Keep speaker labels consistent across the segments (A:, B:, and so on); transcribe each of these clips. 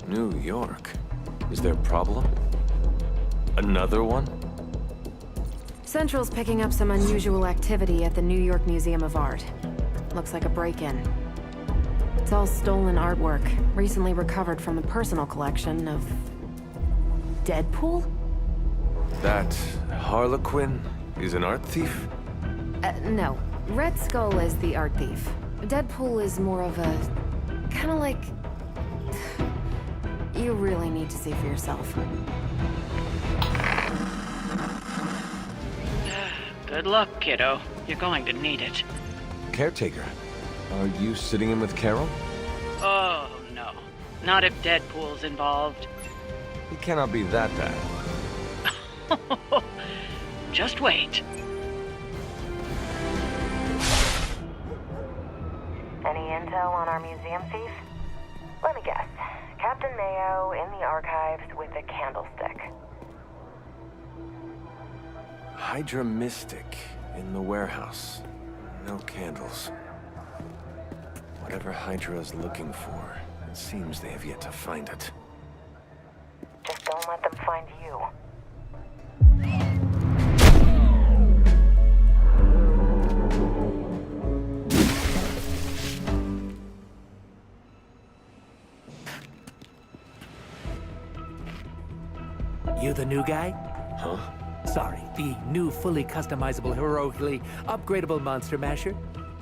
A: New York? Is there a problem? Another one?
B: Central's picking up some unusual activity at the New York Museum of Art. Looks like a break-in. It's all stolen artwork, recently recovered from the personal collection of... Deadpool?
A: That Harlequin is an art thief?
B: No. Red Skull is the art thief. Deadpool is more of a... kinda like... You really need to see for yourself.
C: Good luck, kiddo. You're going to need it.
A: Caretaker, are you sitting in with Carol?
C: Oh, no. Not if Deadpool's involved.
A: He cannot be that bad.
C: Just wait.
D: Any intel on our museum thief? Let me guess. Captain Mayo in the archives with a candlestick.
A: Hydra Mystic in the warehouse. No candles. Whatever Hydra is looking for, it seems they have yet to find it.
D: Just don't let them find you.
E: You the new guy?
A: Huh?
E: Sorry, the new fully customizable, heroically upgradable monster masher?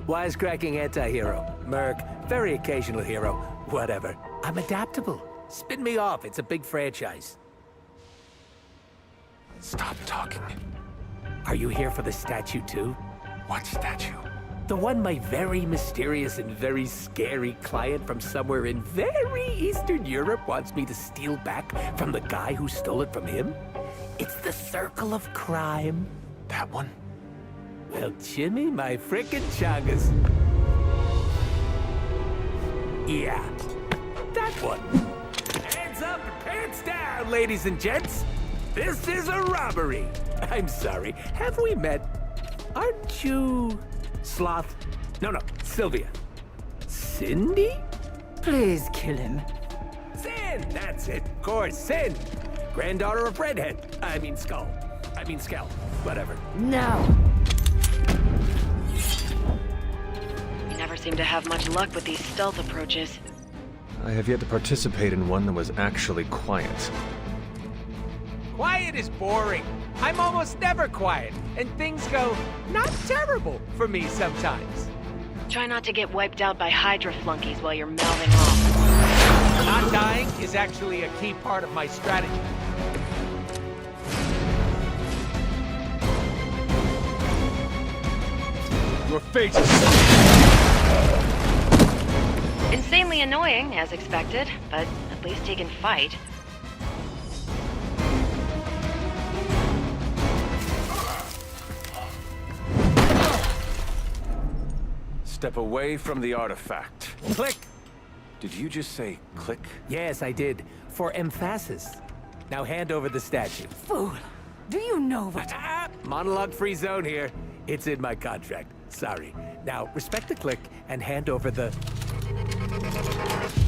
E: Wisecracking anti-hero. Merc, very occasional hero. Whatever. I'm adaptable. Spin me off, it's a big franchise.
A: Stop talking.
E: Are you here for the statue too?
A: What statue?
E: The one my very mysterious and very scary client from somewhere in very Eastern Europe wants me to steal back from the guy who stole it from him? It's the Circle of Crime.
A: That one?
E: Well, Jimmy, my frickin' chungus. Yeah, that one. Hands up and pants down, ladies and gents. This is a robbery. I'm sorry, have we met? Aren't you... Sloth? No, Sylvia. Cindy?
F: Please kill him.
E: Sin, that's it, of course, Sin. Granddaughter of Redhead. I mean Skull. Whatever.
F: No.
B: You never seem to have much luck with these stealth approaches.
A: I have yet to participate in one that was actually quiet.
G: Quiet is boring. I'm almost never quiet, and things go not terrible for me sometimes.
B: Try not to get wiped out by Hydra flunkies while you're mouthing off.
G: Not dying is actually a key part of my strategy. Your face is...
B: Insanely annoying, as expected, but at least he can fight.
A: Step away from the artifact.
E: Click.
A: Did you just say click?
E: Yes, I did. For emphasis. Now hand over the statue.
F: Fool. Do you know what...
E: Monologue-free zone here. It's in my contract. Sorry. Now, respect the click and hand over the...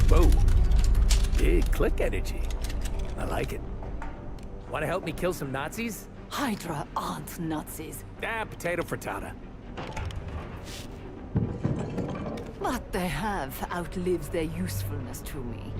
E: Whoa. Big click energy. I like it. Want to help me kill some Nazis?
F: Hydra aren't Nazis.
E: Potato frittata.
F: What they have outlives their usefulness to me.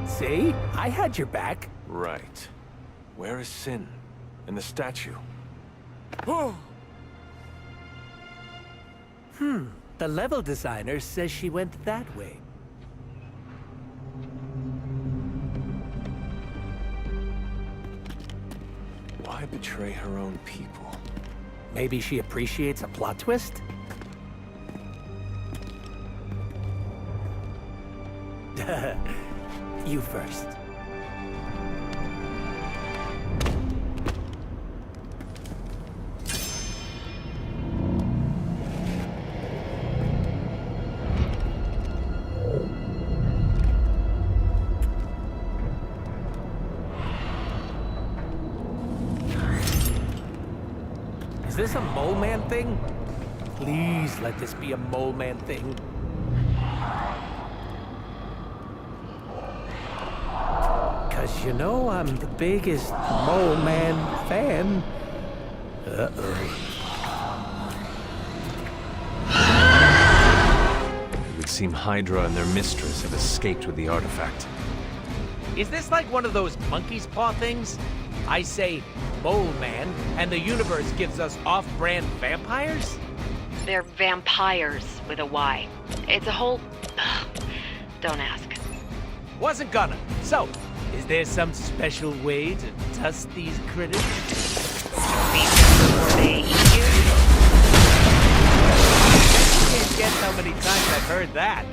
E: See? I had your back.
A: Right. Where is Sin? And the statue?
E: The level designer says she went that way.
A: Why betray her own people?
E: Maybe she appreciates a plot twist? You first. this a mole man thing? Please let this be a mole man thing. Cause you know I'm the biggest mole man fan. Uh-oh.
A: It would seem Hydra and their mistress have escaped with the artifact.
G: Is this like one of those monkey's paw things? I say mole man, and the universe gives us off-brand vampires?
B: They're vampires with a Y. It's a whole... Don't ask.
G: Wasn't gonna. So, is there some special way to tuss these critters?
C: Before they eat you?
G: I can't guess how many times I've heard that.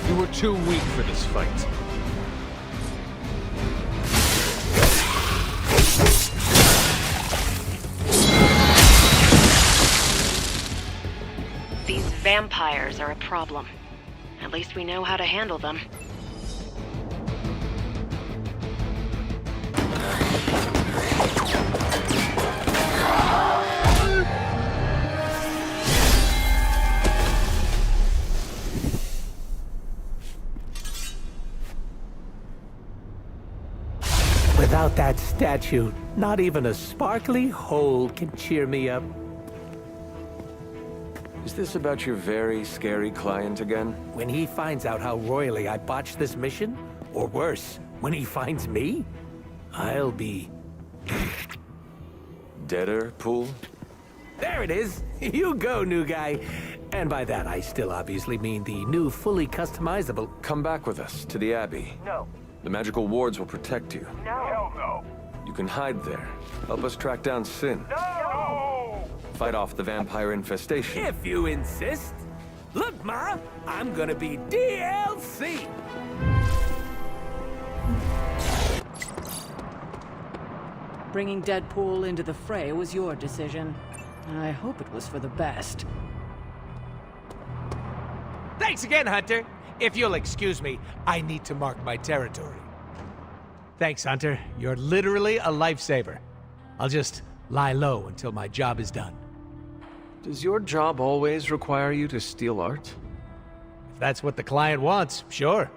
A: You were too weak for this fight.
B: These vampires are a problem. At least we know how to handle them.
E: Without that statue, not even a sparkly hole can cheer me up.
A: Is this about your very scary client again?
E: When he finds out how royally I botched this mission, or worse, when he finds me, I'll be...
A: Deader, Pool?
E: There it is! You go, new guy! And by that, I still obviously mean the new, fully customizable...
A: Come back with us to the Abbey.
D: No.
A: The magical wards will protect you.
D: No. Hell no.
A: You can hide there. Help us track down Sin.
D: No!
A: Fight off the vampire infestation.
E: If you insist. Look, Ma, I'm gonna be DLC!
F: Bringing Deadpool into the fray was your decision. I hope it was for the best.
G: Thanks again, Hunter. If you'll excuse me, I need to mark my territory. Thanks, Hunter. You're literally a lifesaver. I'll just lie low until my job is done.
A: Does your job always require you to steal art?
G: If that's what the client wants, sure.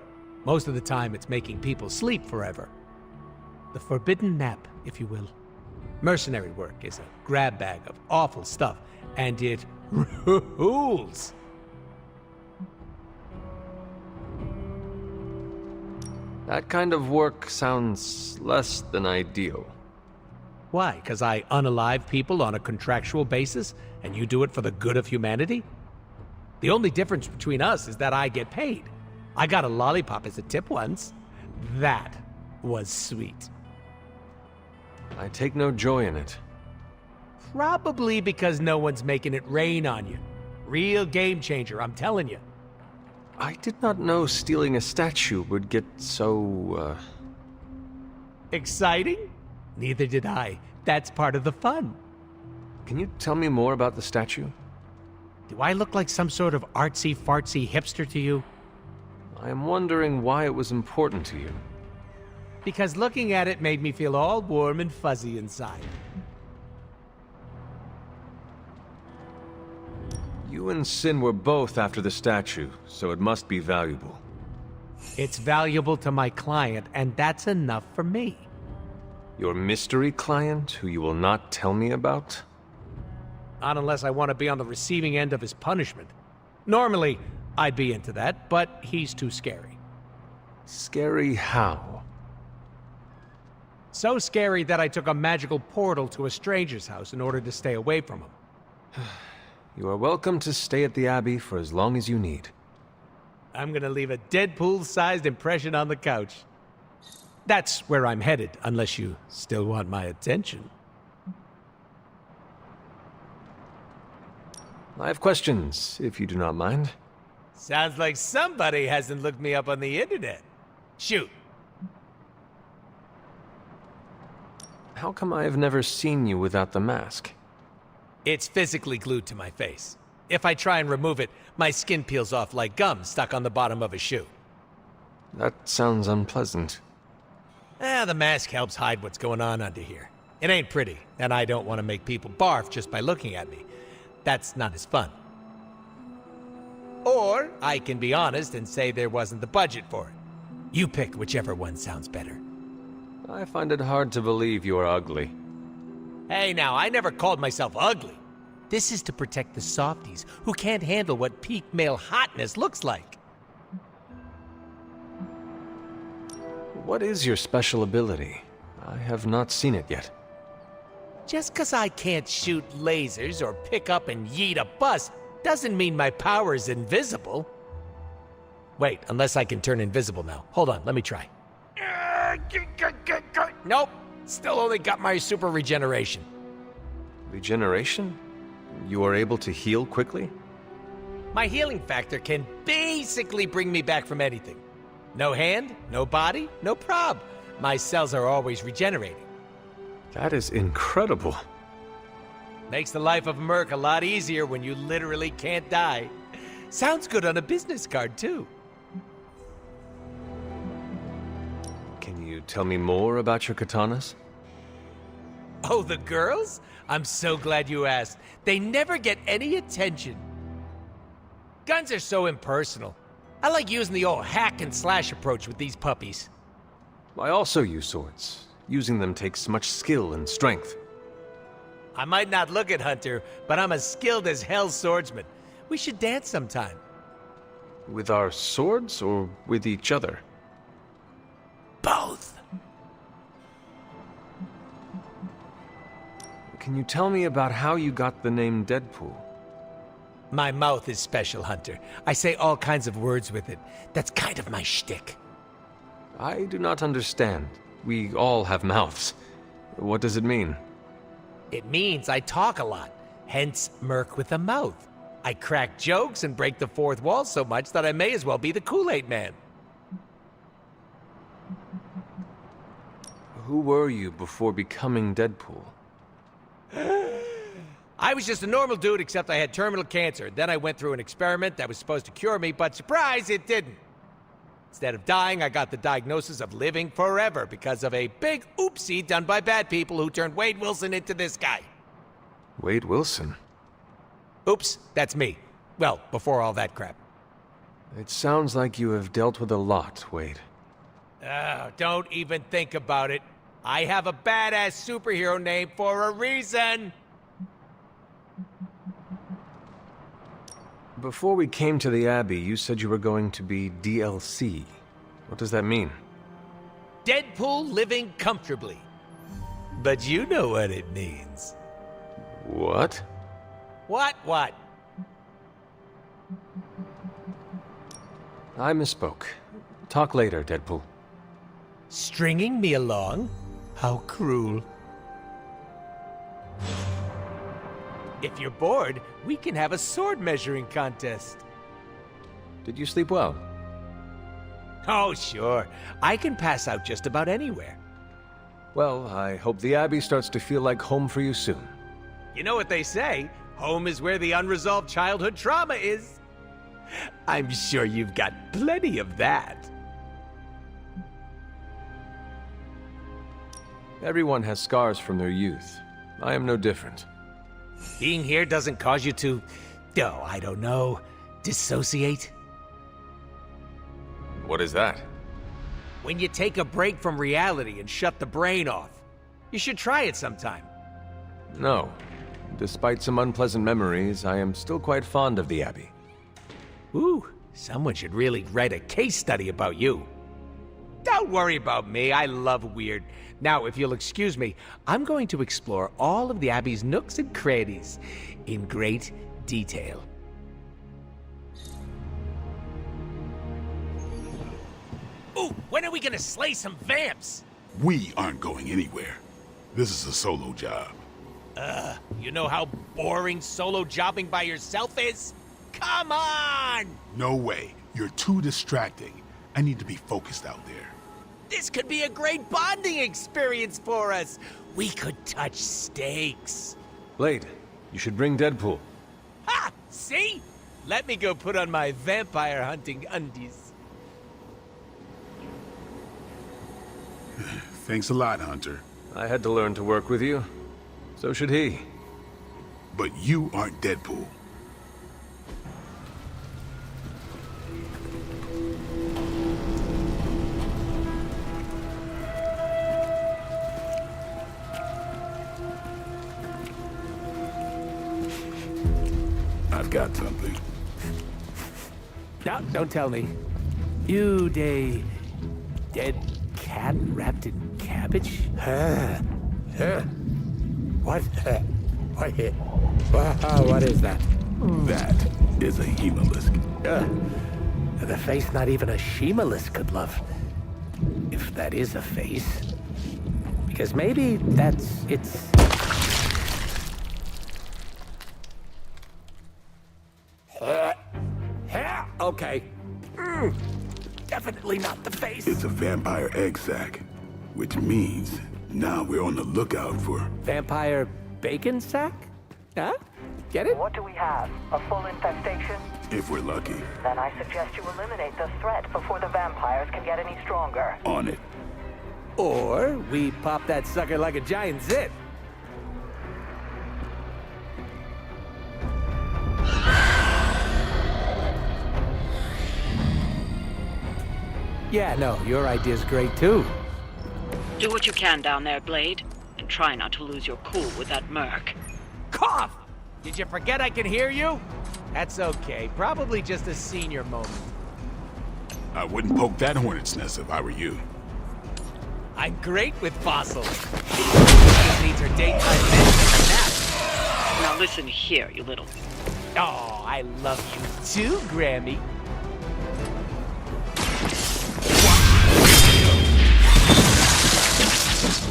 G: Most of the time, it's making people sleep forever. The forbidden nap, if you will. Mercenary work is a grab bag of awful stuff, and it rules.
A: That kind of work sounds less than ideal.
G: Why? Because I unalive people on a contractual basis, and you do it for the good of humanity? The only difference between us is that I get paid. I got a lollipop as a tip once. That was sweet.
A: I take no joy in it.
G: Probably because no one's making it rain on you. Real game changer, I'm telling you.
A: I did not know stealing a statue would get so,
G: Exciting? Neither did I. That's part of the fun.
A: Can you tell me more about the statue?
G: Do I look like some sort of artsy-fartsy hipster to you?
A: I am wondering why it was important to you.
G: Because looking at it made me feel all warm and fuzzy inside.
A: You and Sin were both after the statue, so it must be valuable.
G: It's valuable to my client, and that's enough for me.
A: Your mystery client, who you will not tell me about?
G: Not unless I want to be on the receiving end of his punishment. Normally, I'd be into that, but he's too scary.
A: Scary how?
G: So scary that I took a magical portal to a stranger's house in order to stay away from him.
A: You are welcome to stay at the Abbey for as long as you need.
G: I'm gonna leave a Deadpool-sized impression on the couch. That's where I'm headed, unless you still want my attention.
A: I have questions, if you do not mind.
G: Sounds like somebody hasn't looked me up on the internet. Shoot.
A: How come I have never seen you without the mask?
G: It's physically glued to my face. If I try and remove it, my skin peels off like gum stuck on the bottom of a shoe.
A: That sounds unpleasant.
G: The mask helps hide what's going on under here. It ain't pretty, and I don't want to make people barf just by looking at me. That's not as fun. Or I can be honest and say there wasn't the budget for it. You pick whichever one sounds better.
A: I find it hard to believe you are ugly.
G: Hey now, I never called myself ugly. This is to protect the softies who can't handle what peak male hotness looks like.
A: What is your special ability? I have not seen it yet.
G: Just 'cause I can't shoot lasers or pick up and yeet a bus doesn't mean my power is invisible. Wait, unless I can turn invisible now. Hold on, let me try. Nope, still only got my super regeneration.
A: Regeneration? You are able to heal quickly?
G: My healing factor can basically bring me back from anything. No hand, no body, no prob. My cells are always regenerating.
A: That is incredible.
G: Makes the life of a merc a lot easier when you literally can't die. Sounds good on a business card, too.
A: Can you tell me more about your katanas?
G: Oh, the girls? I'm so glad you asked. They never get any attention. Guns are so impersonal. I like using the old hack and slash approach with these puppies.
A: I also use swords. Using them takes much skill and strength.
G: I might not look it, Hunter, but I'm as skilled as hell swordsman. We should dance sometime.
A: With our swords or with each other?
G: Both.
A: Can you tell me about how you got the name Deadpool?
G: My mouth is special, Hunter. I say all kinds of words with it. That's kind of my shtick.
A: I do not understand. We all have mouths. What does it mean?
G: It means I talk a lot, hence Merc with a mouth. I crack jokes and break the fourth wall so much that I may as well be the Kool-Aid Man.
A: Who were you before becoming Deadpool?
G: I was just a normal dude, except I had terminal cancer. Then I went through an experiment that was supposed to cure me, but surprise, it didn't. Instead of dying, I got the diagnosis of living forever because of a big oopsie done by bad people who turned Wade Wilson into this guy.
A: Wade Wilson?
G: Oops, that's me. Well, before all that crap.
A: It sounds like you have dealt with a lot, Wade.
G: Don't even think about it. I have a badass superhero name for a reason.
A: Before we came to the Abbey, you said you were going to be DLC. What does that mean?
G: Deadpool living comfortably. But you know what it means.
A: What?
G: What?
A: I misspoke. Talk later, Deadpool.
G: Stringing me along? How cruel. If you're bored, we can have a sword measuring contest.
A: Did you sleep well?
G: Oh, sure. I can pass out just about anywhere.
A: Well, I hope the Abbey starts to feel like home for you soon.
G: You know what they say? Home is where the unresolved childhood trauma is. I'm sure you've got plenty of that.
A: Everyone has scars from their youth. I am no different.
G: Being here doesn't cause you to, I don't know, dissociate?
A: What is that?
G: When you take a break from reality and shut the brain off. You should try it sometime.
A: No. Despite some unpleasant memories, I am still quite fond of the Abbey.
G: Ooh, someone should really write a case study about you. Don't worry about me, I love weird. Now, if you'll excuse me, I'm going to explore all of the Abbey's nooks and crannies in great detail. Ooh, when are we gonna slay some vamps?
H: We aren't going anywhere. This is a solo job.
G: You know how boring solo jobbing by yourself is? Come on!
H: No way. You're too distracting. I need to be focused out there.
G: This could be a great bonding experience for us. We could touch steaks.
A: Blade, you should bring Deadpool.
G: Ha! See? Let me go put on my vampire hunting undies.
H: Thanks a lot, Hunter.
A: I had to learn to work with you. So should he.
H: But you aren't Deadpool. I've got something.
E: No, don't tell me. Dead cat wrapped in cabbage? What? What is that?
H: That is a hemolisk.
E: The face not even a shemalisk could love. If that is a face. Because maybe it's... Okay. Definitely not the face.
H: It's a vampire egg sac, which means now we're on the lookout for...
E: Vampire bacon sack? Huh? Get it?
D: What do we have? A full infestation?
H: If we're lucky.
D: Then I suggest you eliminate the threat before the vampires can get any stronger.
H: On it.
E: Or we pop that sucker like a giant zit. Yeah, no, your idea's great too.
C: Do what you can down there, Blade. And try not to lose your cool with that merc.
G: Cough! Did you forget I can hear you? That's okay. Probably just a senior moment.
H: I wouldn't poke that hornet's nest if I were you.
G: I'm great with fossils. Just needs her daytime medicine nap.
C: Now listen here, you little...
G: Oh, I love you too, Grammy.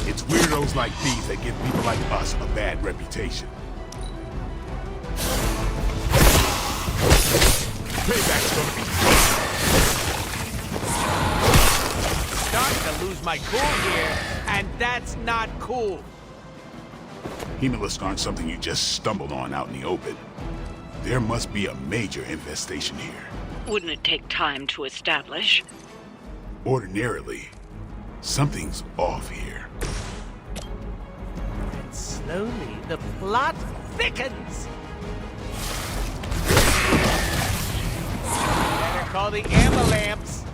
H: It's weirdos like these that give people like us a bad reputation. Payback's gonna be
G: Starting to lose my cool here, and that's not cool.
H: Hemolisks aren't something you just stumbled on out in the open. There must be a major infestation here.
C: Wouldn't it take time to establish?
H: Ordinarily, something's off here.
G: And slowly, the plot thickens. Better call the ambulance.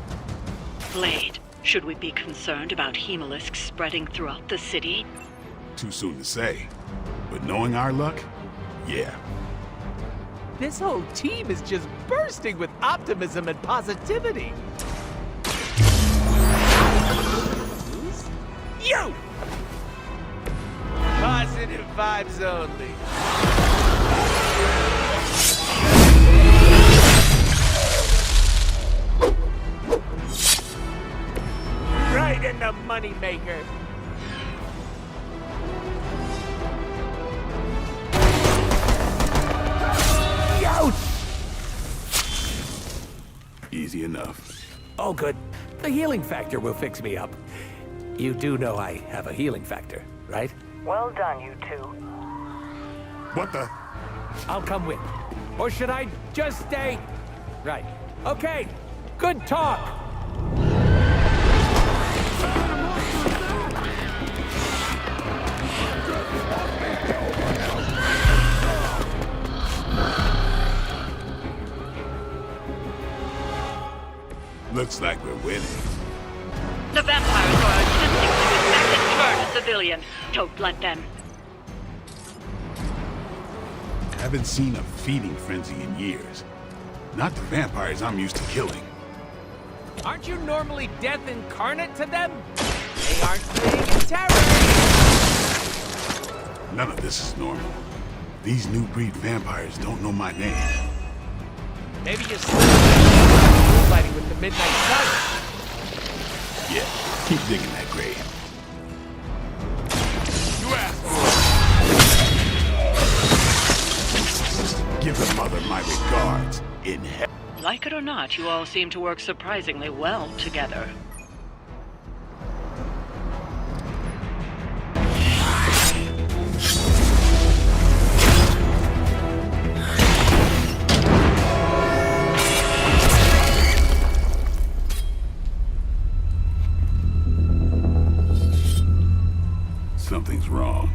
C: Blade, should we be concerned about hemolisks spreading throughout the city?
H: Too soon to say. But knowing our luck, yeah.
G: This whole team is just bursting with optimism and positivity. You! Positive vibes only. Right in the moneymaker.
H: Easy enough.
E: Oh, good. The healing factor will fix me up. You do know I have a healing factor, right?
D: Well done, you two.
H: What the?
E: I'll come with. Or should I just stay? Right. Okay. Good talk.
H: Looks like we're winning.
C: The vampires are attempting to infect and turn a civilian. Don't let them.
H: Haven't seen a feeding frenzy in years. Not the vampires I'm used to killing.
G: Aren't you normally death incarnate to them? They aren't fleeing in terror.
H: None of this is normal. These new breed vampires don't know my name.
G: Maybe you're fighting with the Midnight Sun.
H: Yeah, keep digging that grave. You asked for it. Give the mother my regards in hell.
C: Like it or not, you all seem to work surprisingly well together.
H: Something's wrong.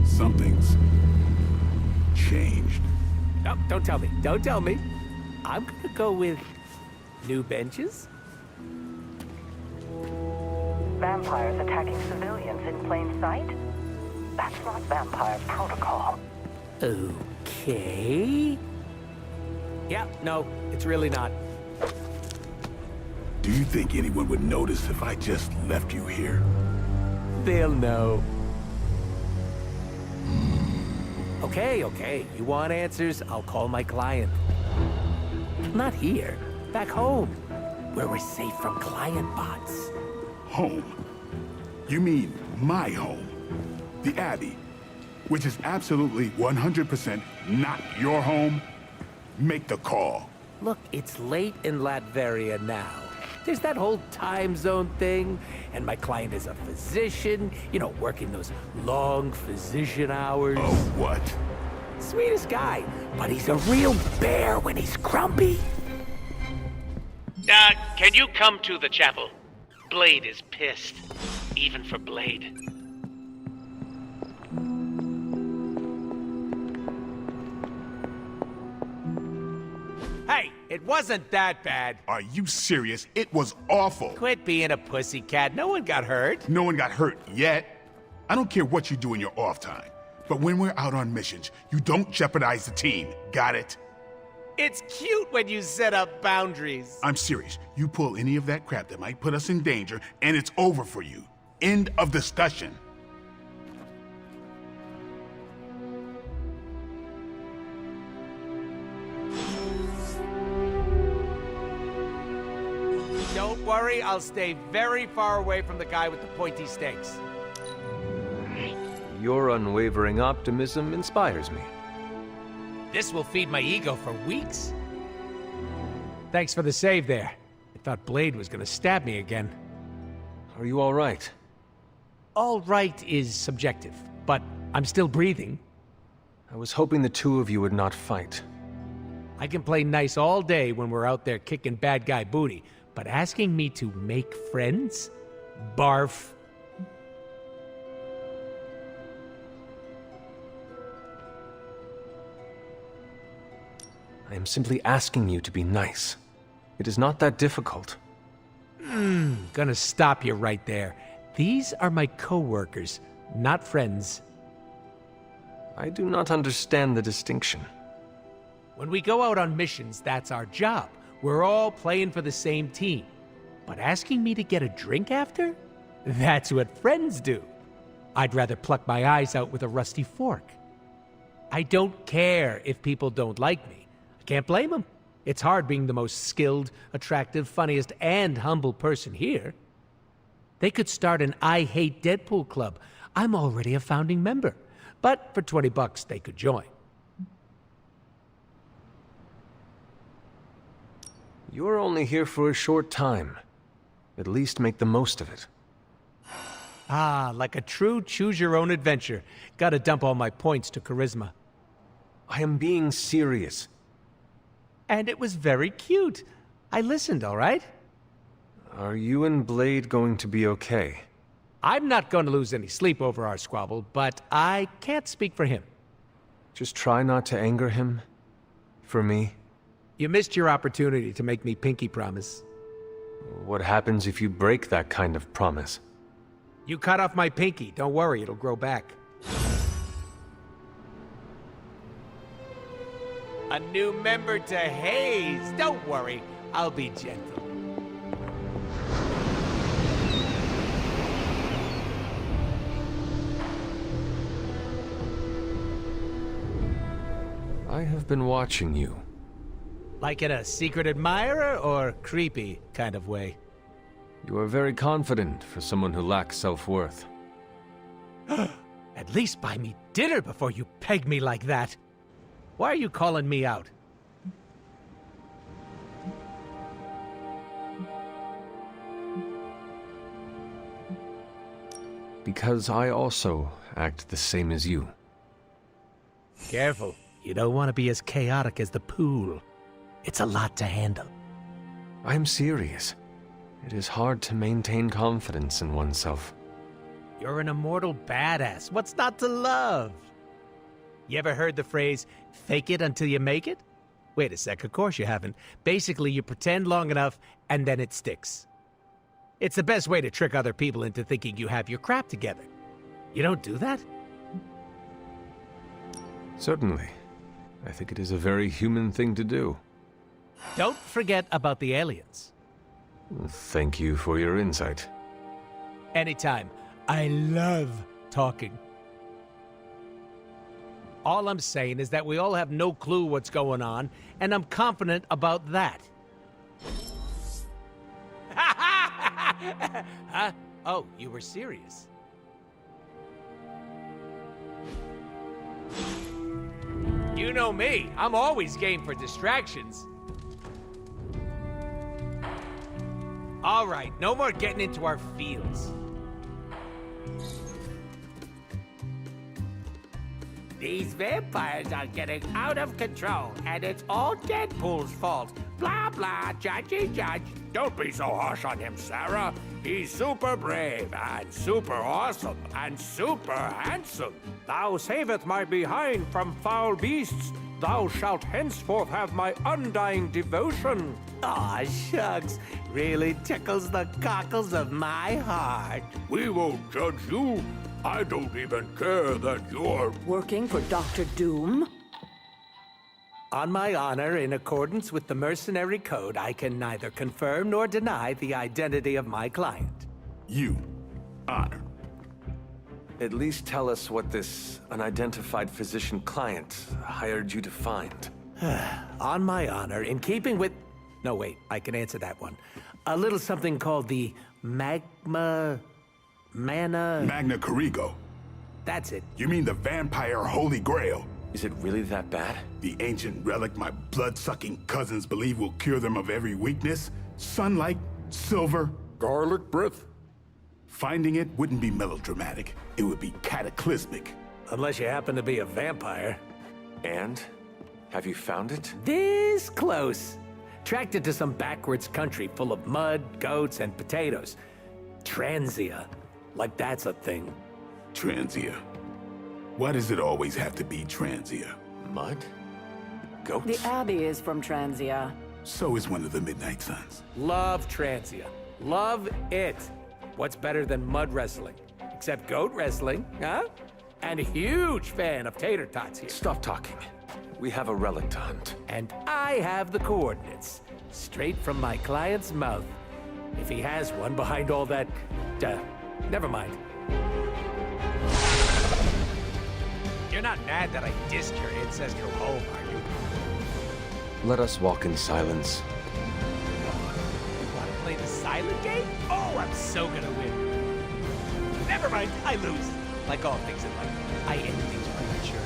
H: Something's changed.
E: No, don't tell me. Don't tell me. I'm gonna go with new benches.
D: Vampires attacking civilians in plain sight? That's not vampire protocol.
E: Okay. Yeah, no, it's really not.
H: Do you think anyone would notice if I just left you here?
E: They'll know. Okay. You want answers? I'll call my client. Not here. Back home. Where we're safe from client bots.
H: Home? You mean my home? The Abbey, which is absolutely 100% not your home? Make the call.
E: Look, it's late in Latveria now. There's that whole time zone thing, and my client is a physician, you know, working those long physician hours.
H: Oh, what?
E: Sweetest guy, but he's a real bear when he's grumpy.
I: Can you come to the chapel? Blade is pissed. Even for Blade.
G: Hey, it wasn't that bad.
H: Are you serious? It was awful.
G: Quit being a pussycat. No one got hurt.
H: No one got hurt yet. I don't care what you do in your off time, but when we're out on missions, you don't jeopardize the team. Got it?
G: It's cute when you set up boundaries.
H: I'm serious. You pull any of that crap that might put us in danger, and it's over for you. End of discussion.
G: Don't worry, I'll stay very far away from the guy with the pointy stakes.
A: Your unwavering optimism inspires me.
G: This will feed my ego for weeks. Thanks for the save there. I thought Blade was gonna stab me again.
A: Are you all right?
G: All right is subjective, but I'm still breathing.
A: I was hoping the two of you would not fight.
G: I can play nice all day when we're out there kicking bad guy booty, but asking me to make friends? Barf.
A: I am simply asking you to be nice. It is not that difficult.
G: Gonna stop you right there. These are my co-workers, not friends.
A: I do not understand the distinction.
G: When we go out on missions, that's our job. We're all playing for the same team. But asking me to get a drink after? That's what friends do. I'd rather pluck my eyes out with a rusty fork. I don't care if people don't like me. I can't blame them. It's hard being the most skilled, attractive, funniest, and humble person here. They could start an I Hate Deadpool club. I'm already a founding member. But for $20, they could join.
A: You're only here for a short time. At least make the most of it.
G: Ah, like a true choose-your-own-adventure. Gotta dump all my points to charisma.
A: I am being serious.
G: And it was very cute. I listened, all right?
A: Are you and Blade going to be okay?
G: I'm not going to lose any sleep over our squabble, but I can't speak for him.
A: Just try not to anger him. For me.
G: You missed your opportunity to make me pinky promise.
A: What happens if you break that kind of promise?
G: You cut off my pinky. Don't worry, it'll grow back. A new member to Haze. Don't worry, I'll be gentle.
A: I have been watching you.
G: Like in a secret admirer or creepy kind of way?
A: You are very confident for someone who lacks self-worth.
G: At least buy me dinner before you peg me like that. Why are you calling me out?
A: Because I also act the same as you.
G: Careful. You don't want to be as chaotic as the pool. It's a lot to handle.
A: I'm serious. It is hard to maintain confidence in oneself.
G: You're an immortal badass. What's not to love? You ever heard the phrase, fake it until you make it? Wait a sec, of course you haven't. Basically, you pretend long enough, and then it sticks. It's the best way to trick other people into thinking you have your crap together. You don't do that?
A: Certainly. I think it is a very human thing to do.
G: Don't forget about the aliens.
A: Thank you for your insight.
G: Anytime. I love talking. All I'm saying is that we all have no clue what's going on, and I'm confident about that. Huh? Oh, you were serious. You know me. I'm always game for distractions. All right, no more getting into our fields.
E: These vampires are getting out of control, and it's all Deadpool's fault. Blah, blah, judgy judge. Don't be so harsh on him, Sarah. He's super brave, and super awesome, and super handsome. Thou saveth my behind from foul beasts. Thou shalt henceforth have my undying devotion. Aw, shucks. Really tickles the cockles of my heart. We won't judge you. I don't even care that you're...
F: Working for Dr. Doom?
E: On my honor, in accordance with the mercenary code, I can neither confirm nor deny the identity of my client.
H: You, Honor.
A: At least tell us what this unidentified physician client hired you to find.
E: On my honor, in keeping with... No, wait, I can answer that one. A little something called the Magna
H: Corrigo.
E: That's it.
H: You mean the vampire Holy Grail?
A: Is it really that bad?
H: The ancient relic my blood-sucking cousins believe will cure them of every weakness? Sunlight, silver, garlic breath? Finding it wouldn't be melodramatic. It would be cataclysmic.
E: Unless you happen to be a vampire.
A: And? Have you found it?
E: This close. Tracked it to some backwards country full of mud, goats, and potatoes. Transia. Like that's a thing.
H: Transia. Why does it always have to be Transia?
A: Mud? Goats?
F: The Abbey is from Transia.
H: So is one of the Midnight Suns.
E: Love Transia. Love it. What's better than mud wrestling? Except goat wrestling, huh? And a huge fan of tater tots here.
A: Stop talking. We have a relic to hunt.
E: And I have the coordinates. Straight from my client's mouth. If he has one behind all that... never mind.
G: You're not mad that I dissed your ancestral home, are you?
A: Let us walk in silence.
G: You want to play the silent game? Oh, I'm so gonna win. Never mind, I lose. Like all things in life, I end things prematurely.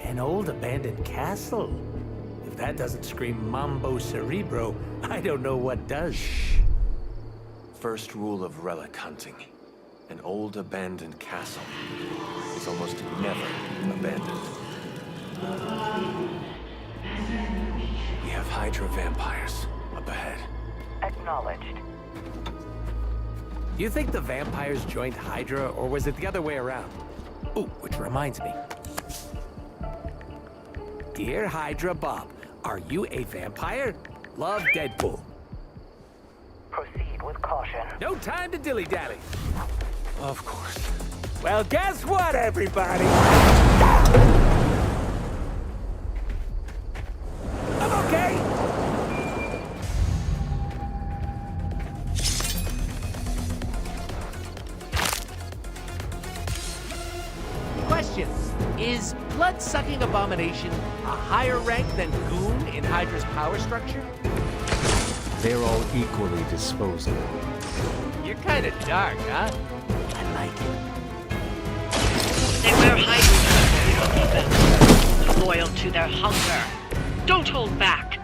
E: An old abandoned castle? If that doesn't scream Mambo Cerebro, I don't know what does.
A: First rule of relic hunting. An old abandoned castle is almost never abandoned. We have Hydra vampires up ahead.
D: Acknowledged.
E: You think the vampires joined Hydra, or was it the other way around? Ooh, which reminds me. Dear Hydra Bob, are you a vampire? Love, Deadpool.
D: Proceed with caution.
E: No time to dilly-dally.
A: Of course.
E: Well, guess what, everybody? I'm okay.
G: Question. Is blood-sucking abomination a higher rank than Goon in Hydra's power structure?
A: They're all equally disposable.
G: You're kind of dark, huh? I like it.
C: They wear hiding, loyal to their hunger. Don't hold back.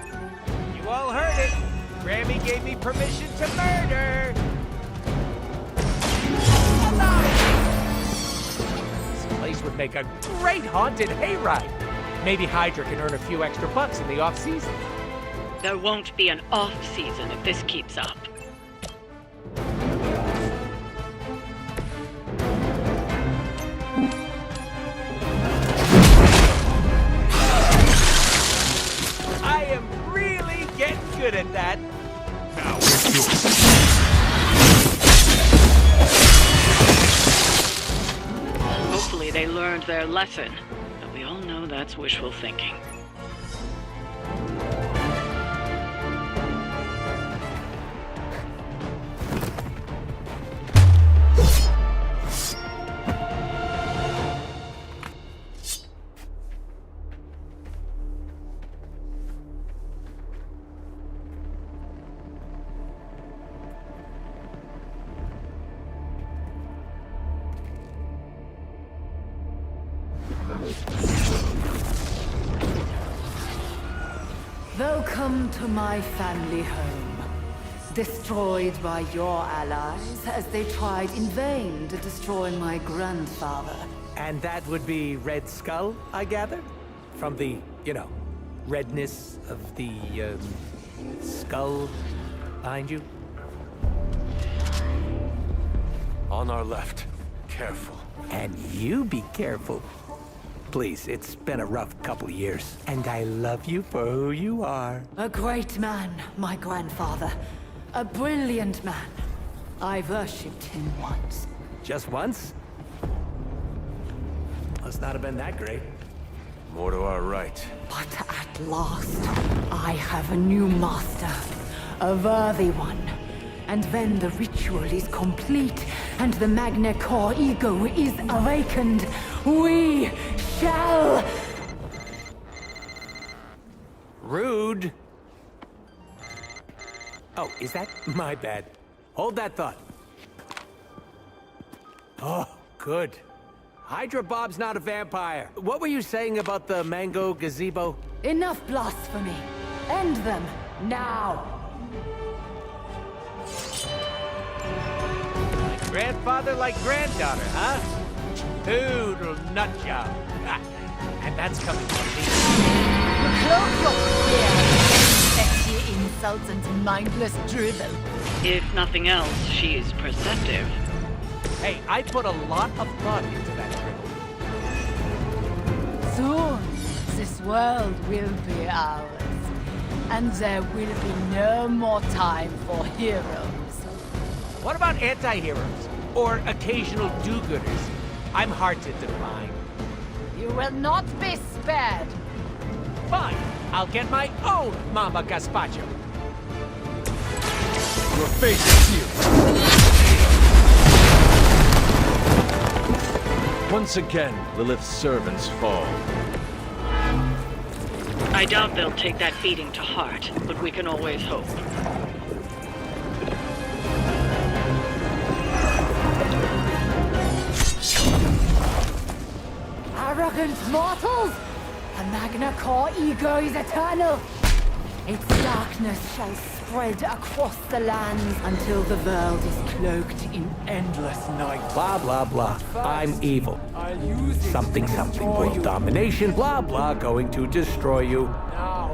G: You all heard it. Grammy gave me permission to murder. Alive! would make a great haunted hayride. Maybe Hydra can earn a few extra bucks in the off-season.
C: There won't be an off-season if this keeps up.
G: I am really getting good at that.
H: Now it's yours.
C: Hopefully they learned their lesson, but we all know that's wishful thinking.
J: Welcome to my family home. Destroyed by your allies as they tried in vain to destroy my grandfather.
E: And that would be Red Skull, I gather? From the, redness of the, skull behind you?
A: On our left. Careful.
E: And you be careful. Please, it's been a rough couple of years, and I love you for who you are.
J: A great man, my grandfather. A brilliant man. I worshipped him once.
E: Just once? Must not have been that great.
A: More to our right.
J: But at last, I have a new master. A worthy one. And when the ritual is complete and the Magna Core ego is awakened, we shall...
E: Rude. Oh, is that my bad? Hold that thought. Oh, good. Hydra Bob's not a vampire. What were you saying about the mango gazebo?
J: Enough blasphemy. End them, now.
G: Grandfather like granddaughter, huh? Toodle nut job. Ah, and that's coming from me.
J: Cloak your fear. Petty insults and mindless drivel.
C: If nothing else, she is perceptive.
G: Hey, I put a lot of thought into that dribble.
J: Soon, this world will be ours. And there will be no more time for heroes.
G: What about anti-heroes? Or occasional do-gooders? I'm hard to define.
J: You will not be spared.
G: Fine, I'll get my own Mamba Gazpacho.
A: Your fate is here. Once again, Lilith's servants fall.
C: I doubt they'll take that beating to heart, but we can always hope.
J: Arrogant mortals! The Magna Core ego is eternal. Its darkness shall spread across the lands until the world is cloaked in endless night.
E: Blah, blah, blah. I'm evil. Something, something. World domination. Blah, blah. Going to destroy you.
J: Now,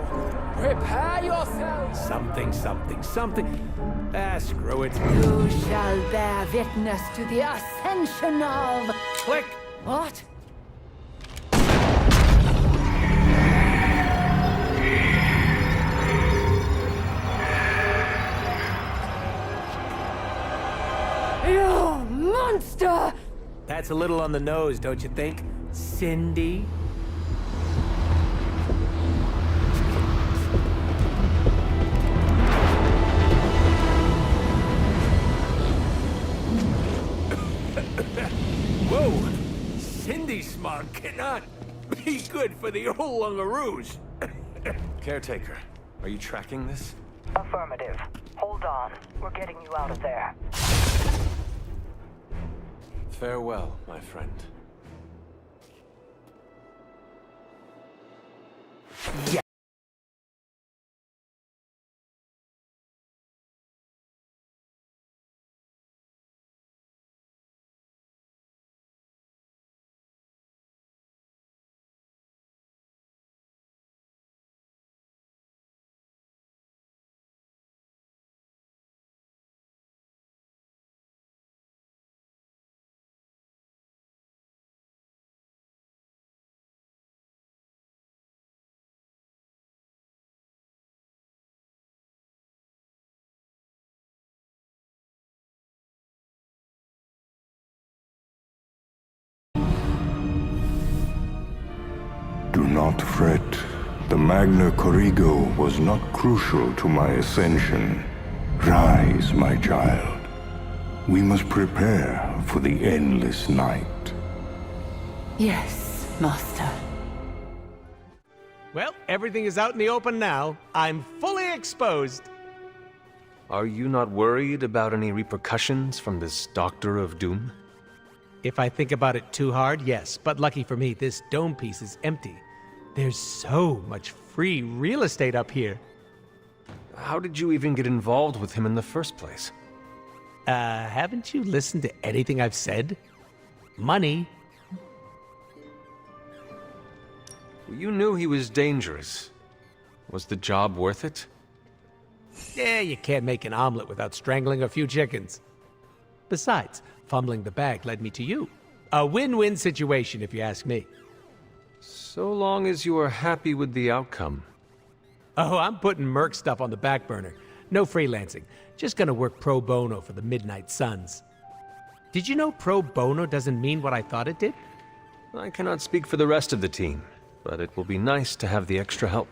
J: prepare yourselves!
E: Something, something, something. Ah, screw it.
J: You shall bear witness to the ascension of...
E: Click.
J: What? You monster!
E: That's a little on the nose, don't you think, Cindy? Whoa! Cindy's smart cannot be good for the old Lungaroos.
A: Caretaker, are you tracking this?
D: Affirmative. Hold on. We're getting you out of there.
A: Farewell, my friend.
E: Yeah.
K: not fret. The Magna Corrigo was not crucial to my ascension. Rise, my child. We must prepare for the endless night.
J: Yes, Master.
G: Well, everything is out in the open now. I'm fully exposed.
A: Are you not worried about any repercussions from this Doctor of Doom?
G: If I think about it too hard, yes. But lucky for me, this dome piece is empty. There's so much free real estate up here.
A: How did you even get involved with him in the first place?
G: Haven't you listened to anything I've said? Money.
A: You knew he was dangerous. Was the job worth it?
G: Yeah, you can't make an omelet without strangling a few chickens. Besides, fumbling the bag led me to you. A win-win situation, if you ask me.
A: So long as you are happy with the outcome.
G: Oh, I'm putting Merc stuff on the back burner. No freelancing. Just gonna work pro bono for the Midnight Suns. Did you know pro bono doesn't mean what I thought it did?
A: I cannot speak for the rest of the team, but it will be nice to have the extra help.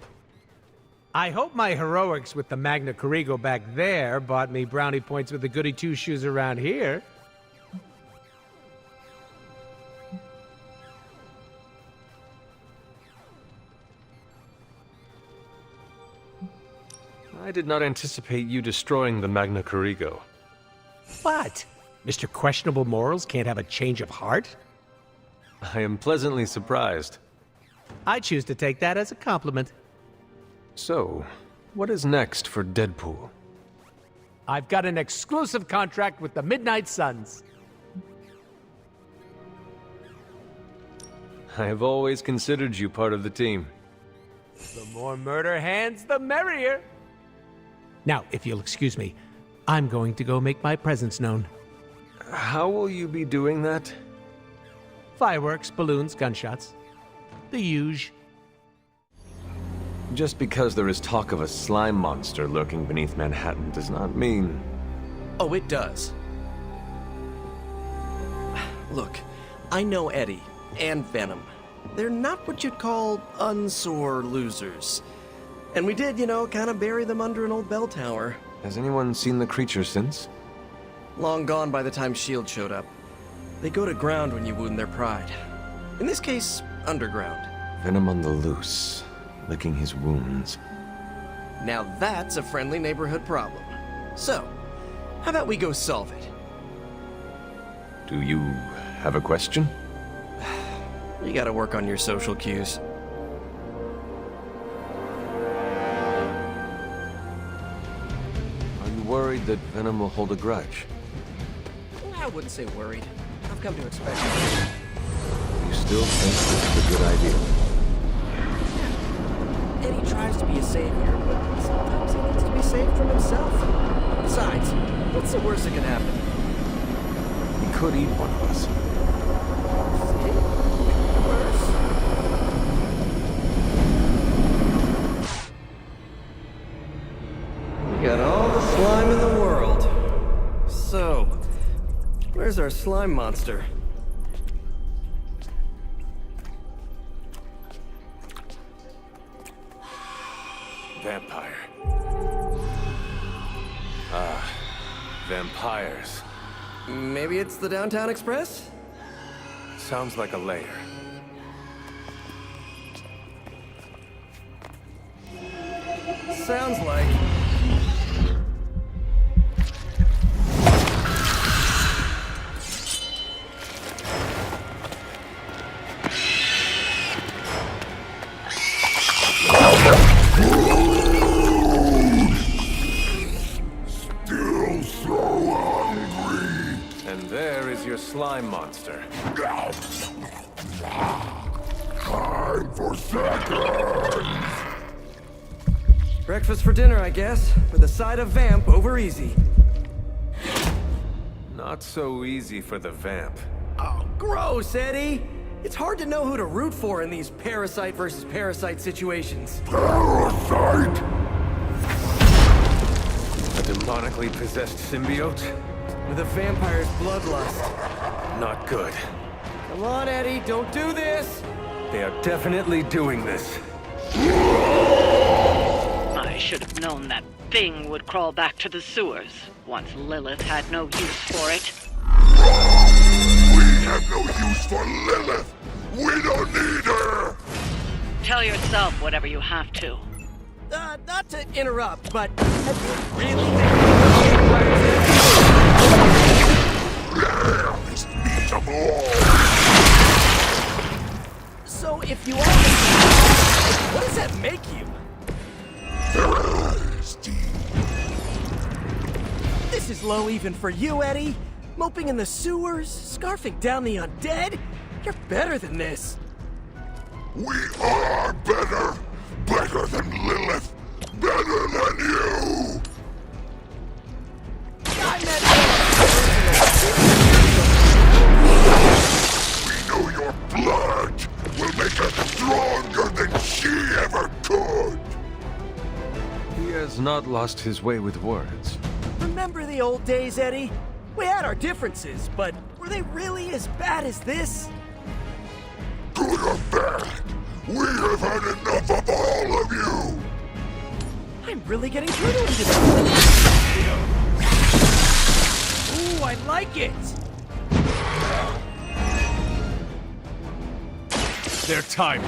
G: I hope my heroics with the Magna Corrigo back there bought me brownie points with the goody two-shoes around here.
A: I did not anticipate you destroying the Magna Corrigo.
G: What? Mr. Questionable Morals can't have a change of heart?
A: I am pleasantly surprised.
G: I choose to take that as a compliment.
A: So, what is next for Deadpool?
G: I've got an exclusive contract with the Midnight Suns.
A: I have always considered you part of the team.
G: The more murder hands, the merrier. Now, if you'll excuse me, I'm going to go make my presence known.
A: How will you be doing that?
G: Fireworks, balloons, gunshots. The huge.
A: Just because there is talk of a slime monster lurking beneath Manhattan does not mean...
L: Oh, it does. Look, I know Eddie and Venom. They're not what you'd call unsore losers. And we did, kind of bury them under an old bell tower.
A: Has anyone seen the creature since?
L: Long gone by the time S.H.I.E.L.D. showed up. They go to ground when you wound their pride. In this case, underground.
A: Venom on the loose, licking his wounds.
L: Now that's a friendly neighborhood problem. So, how about we go solve it?
A: Do you have a question?
L: You gotta work on your social cues.
A: Are you worried that Venom will hold a grudge?
L: I wouldn't say worried. I've come to expect it.
A: You still think this is a good idea?
L: Eddie tries to be a savior, but sometimes he needs to be saved from himself. Besides, what's the worst that can happen?
A: He could eat one of us.
L: We got all the slime in the world. So, where's our slime monster?
A: Vampire. Vampires.
L: Maybe it's the Downtown Express?
A: Sounds like a lair.
L: Sounds like...
H: Still so hungry.
A: And there is your slime monster.
H: Time for seconds.
L: Breakfast for dinner, I guess, with a side of vamp over easy.
A: Not so easy for the vamp.
L: Oh, gross, Eddie! It's hard to know who to root for in these parasite versus parasite situations.
H: Parasite?
A: A demonically possessed symbiote?
L: With a vampire's bloodlust.
A: Not good.
L: Come on, Eddie, don't do this!
A: They are definitely doing this.
C: I should have known that thing would crawl back to the sewers once Lilith had no use for it.
K: We have no use for Lilith! We don't need her!
C: Tell yourself whatever you have to.
L: Not to interrupt, but have you really been...
K: Last meet of all!
L: So if you are... what does that make you?
K: Thirsty.
L: This is low even for you, Eddie. Moping in the sewers, scarfing down the undead. You're better than this.
K: We are better! Better than Lilith! Better than you!
L: I
K: We know your blood will make us stronger than she ever could!
A: He has not lost his way with words.
L: Remember the old days, Eddie? We had our differences, but were they really as bad as this?
K: Good or bad, we have had enough of all of you!
L: I'm really getting through to him today. Ooh, I like it!
A: Their time.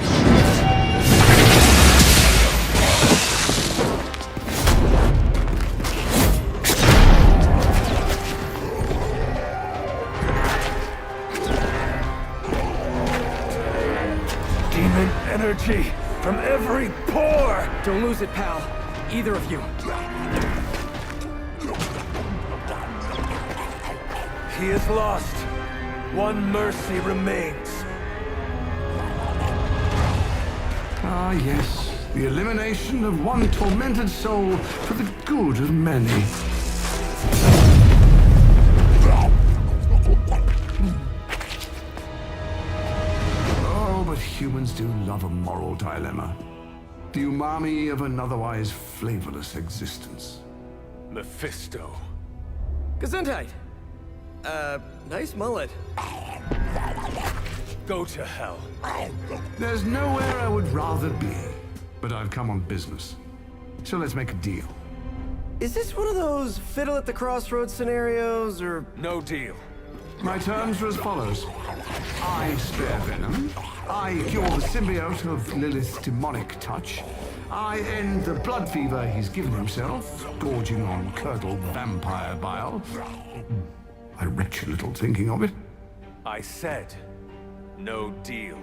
A: Demon energy from every pore!
L: Don't lose it, pal. Either of you.
A: He is lost. One mercy remains.
K: Ah, yes. The elimination of one tormented soul for the good of many. Oh, but humans do love a moral dilemma. The umami of an otherwise flavorless existence.
A: Mephisto.
L: Gesundheit. Nice mullet.
A: Go to hell.
K: There's nowhere I would rather be, but I've come on business. So let's make a deal.
L: Is this one of those fiddle at the crossroads scenarios, or...
A: No deal.
K: My terms are as follows. I spare Venom. I cure the symbiote of Lilith's demonic touch. I end the blood fever he's given himself, gorging on curdled vampire bile. I retch a little thinking of it.
A: I said, no deal.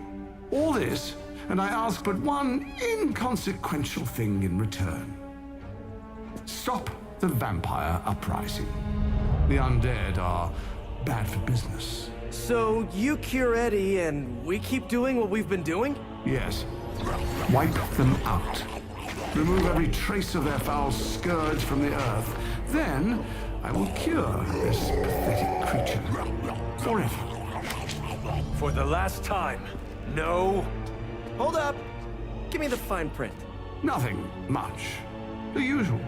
K: All this, and I ask but one inconsequential thing in return. Stop the vampire uprising. The undead are bad for business.
L: So you cure Eddie, and we keep doing what we've been doing?
K: Yes. Wipe them out. Remove every trace of their foul scourge from the earth. Then, I will cure this pathetic creature. Forever.
A: For the last time, no...
L: Hold up. Give me the fine print.
K: Nothing much. The usual.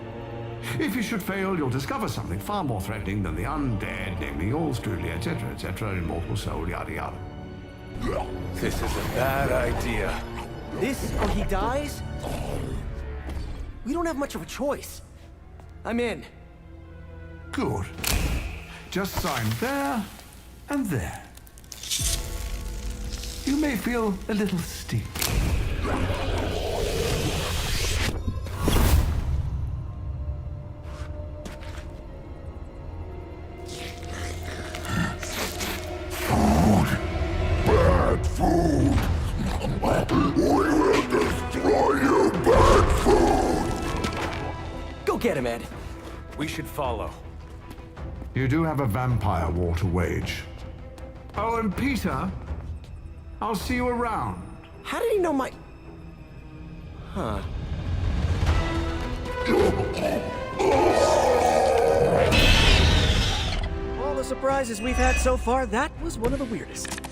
K: If you should fail, you'll discover something far more threatening than the undead, namely yours truly, etc., immortal soul, yada yada.
A: This is a bad idea.
L: This or he dies? We don't have much of a choice. I'm in.
K: Good. Just sign there and there. You may feel a little steep.
M: Bad food! We will destroy you, bad food!
L: Go get him, Ed.
A: We should follow.
K: You do have a vampire war to wage. Oh, and Peter, I'll see you around.
L: How did he know my... Huh. All the surprises we've had so far, that was one of the weirdest.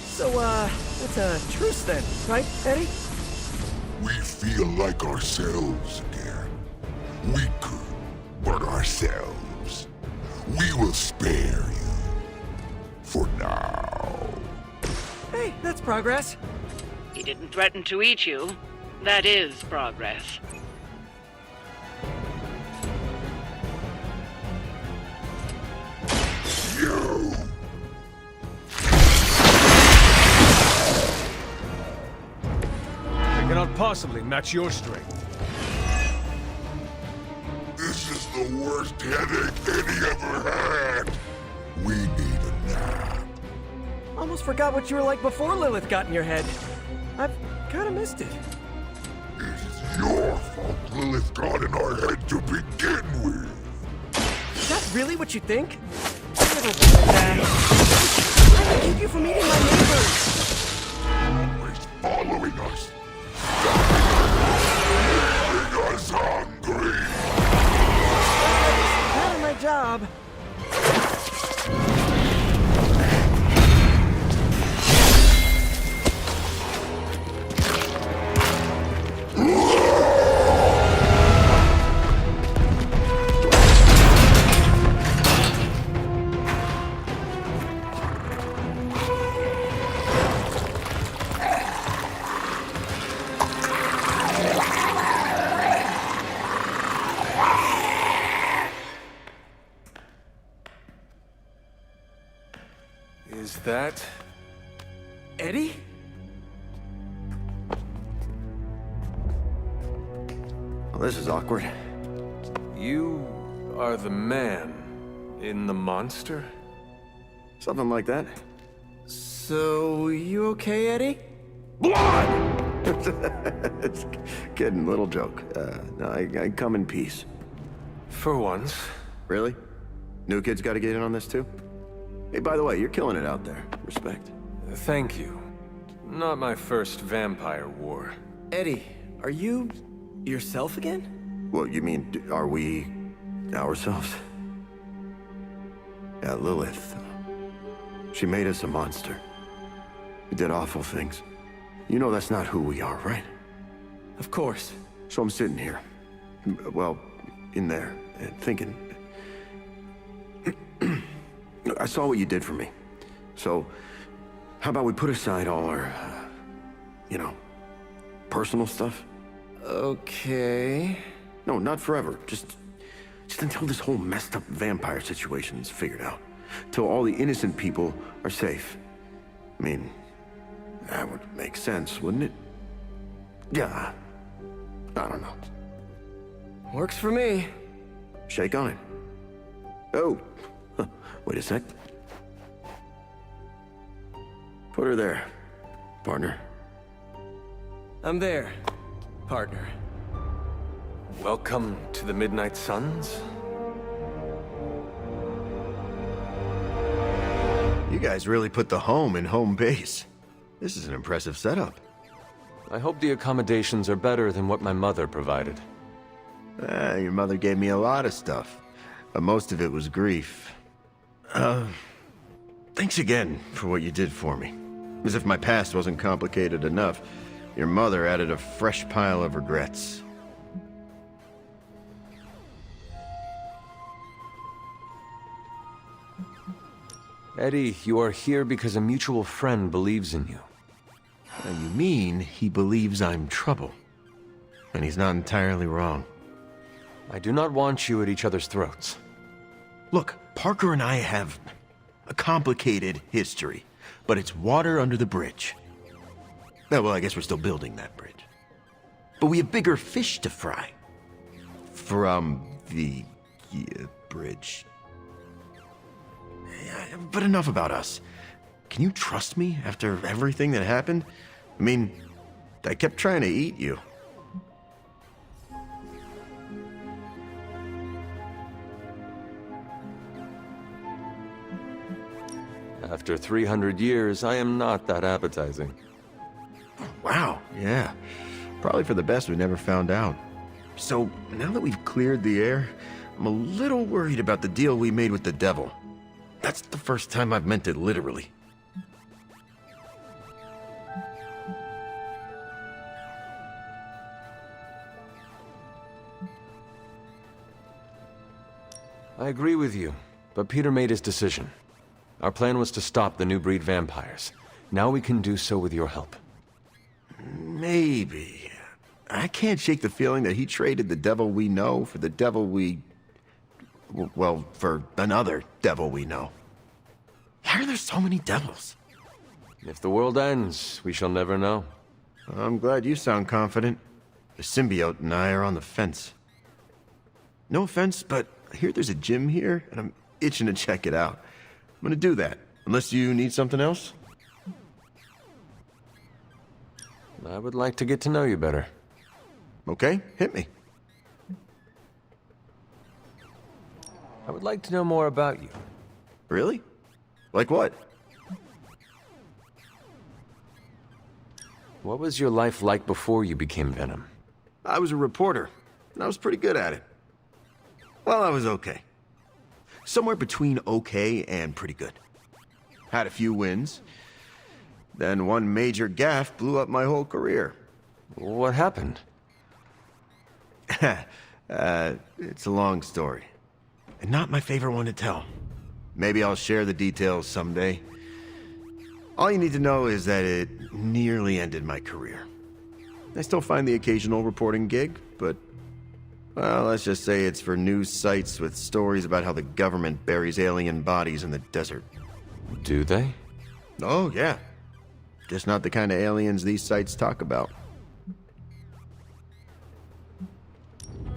L: So, it's a truce then, right, Eddie?
M: We feel like ourselves again. Weaker, but ourselves. We will spare you. For now.
L: Hey, that's progress.
C: He didn't threaten to eat you. That is progress.
M: You!
N: I cannot possibly match your strength.
M: This is the worst headache Eddie ever had. We need a nap.
L: Almost forgot what you were like before Lilith got in your head. I've kind of missed it.
M: It is your fault Lilith got in our head to begin with.
L: Is that really what you think? I never wanted that. I keep you from eating my neighbors.
M: Always following us. Making us hungry.
L: Part of my job.
A: Is that...
L: Eddie?
A: Well, this is awkward. You are the man in the monster? Something like that.
L: So, you okay, Eddie?
A: Blood! It's kidding, little joke. No, I come in peace. For once. Really? New kids gotta get in on this too? Hey, by the way, you're killing it out there. Respect. Thank you. Not my first vampire war.
L: Eddie, are you yourself again?
A: Well, you mean, are we ourselves? Yeah, Lilith. She made us a monster. We did awful things. You know that's not who we are, right?
L: Of course.
A: So I'm sitting here, well, in there, and thinking... I saw what you did for me. So, how about we put aside all our, personal stuff?
L: Okay.
A: No, not forever. Just until this whole messed up vampire situation is figured out. Till all the innocent people are safe. I mean, that would make sense, wouldn't it? Yeah. I don't know.
L: Works for me.
A: Shake on it. Oh. Wait a sec. Put her there, partner.
L: I'm there, partner.
A: Welcome to the Midnight Suns.
O: You guys really put the home in home base. This is an impressive setup.
A: I hope the accommodations are better than what my mother provided.
O: Your mother gave me a lot of stuff, but most of it was grief. Thanks again for what you did for me. As if my past wasn't complicated enough, your mother added a fresh pile of regrets.
A: Eddie, you are here because a mutual friend believes in you.
O: You mean he believes I'm trouble? And he's not entirely wrong.
A: I do not want you at each other's throats.
O: Look, Parker and I have a complicated history, but it's water under the bridge. Well, I guess we're still building that bridge. But we have bigger fish to fry. From the bridge. But enough about us. Can you trust me after everything that happened? I mean, I kept trying to eat you.
A: After 300 years, I am not that appetizing.
O: Wow, yeah. Probably for the best we never found out. So, now that we've cleared the air, I'm a little worried about the deal we made with the devil. That's the first time I've meant it literally.
A: I agree with you, but Peter made his decision. Our plan was to stop the new breed vampires. Now we can do so with your help. Maybe. I can't shake the feeling that he traded the devil we know for the devil we... well, for another devil we know. Why are there so many devils?
P: If the world ends, we shall never know.
A: I'm glad you sound confident. The symbiote and I are on the fence. No offense, but I hear there's a gym here, and I'm itching to check it out. I'm gonna do that, unless you need something else.
P: I would like to get to know you better.
A: Okay, hit me.
P: I would like to know more about you.
A: Really? Like what?
P: What was your life like before you became Venom?
A: I was a reporter, and I was pretty good at it. Well, I was okay. Somewhere between okay and pretty good. Had a few wins. Then one major gaffe blew up my whole career.
P: What happened?
A: It's a long story. And not my favorite one to tell. Maybe I'll share the details someday. All you need to know is that it nearly ended my career. I still find the occasional reporting gig, but... well, let's just say it's for news sites with stories about how the government buries alien bodies in the desert.
P: Do they?
A: Oh, yeah. Just not the kind of aliens these sites talk about.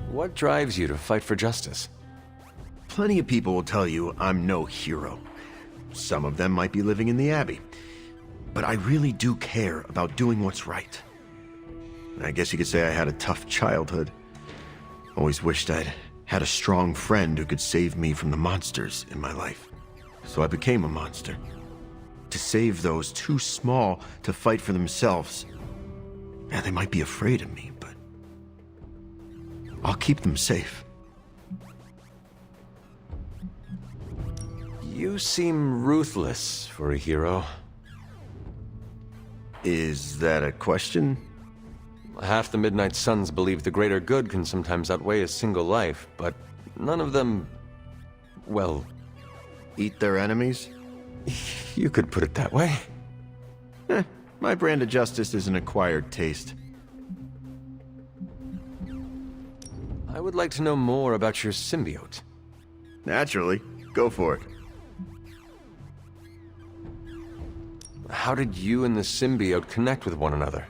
P: What drives you to fight for justice?
A: Plenty of people will tell you I'm no hero. Some of them might be living in the Abbey. But I really do care about doing what's right. I guess you could say I had a tough childhood. Always wished I'd had a strong friend who could save me from the monsters in my life. So I became a monster. To save those too small to fight for themselves. Yeah, they might be afraid of me, but... I'll keep them safe.
P: You seem ruthless for a hero.
A: Is that a question?
P: Half the Midnight Suns believe the greater good can sometimes outweigh a single life, but none of them... well...
A: eat their enemies?
P: You could put it that way.
A: My brand of justice is an acquired taste.
P: I would like to know more about your symbiote.
A: Naturally. Go for it.
P: How did you and the symbiote connect with one another?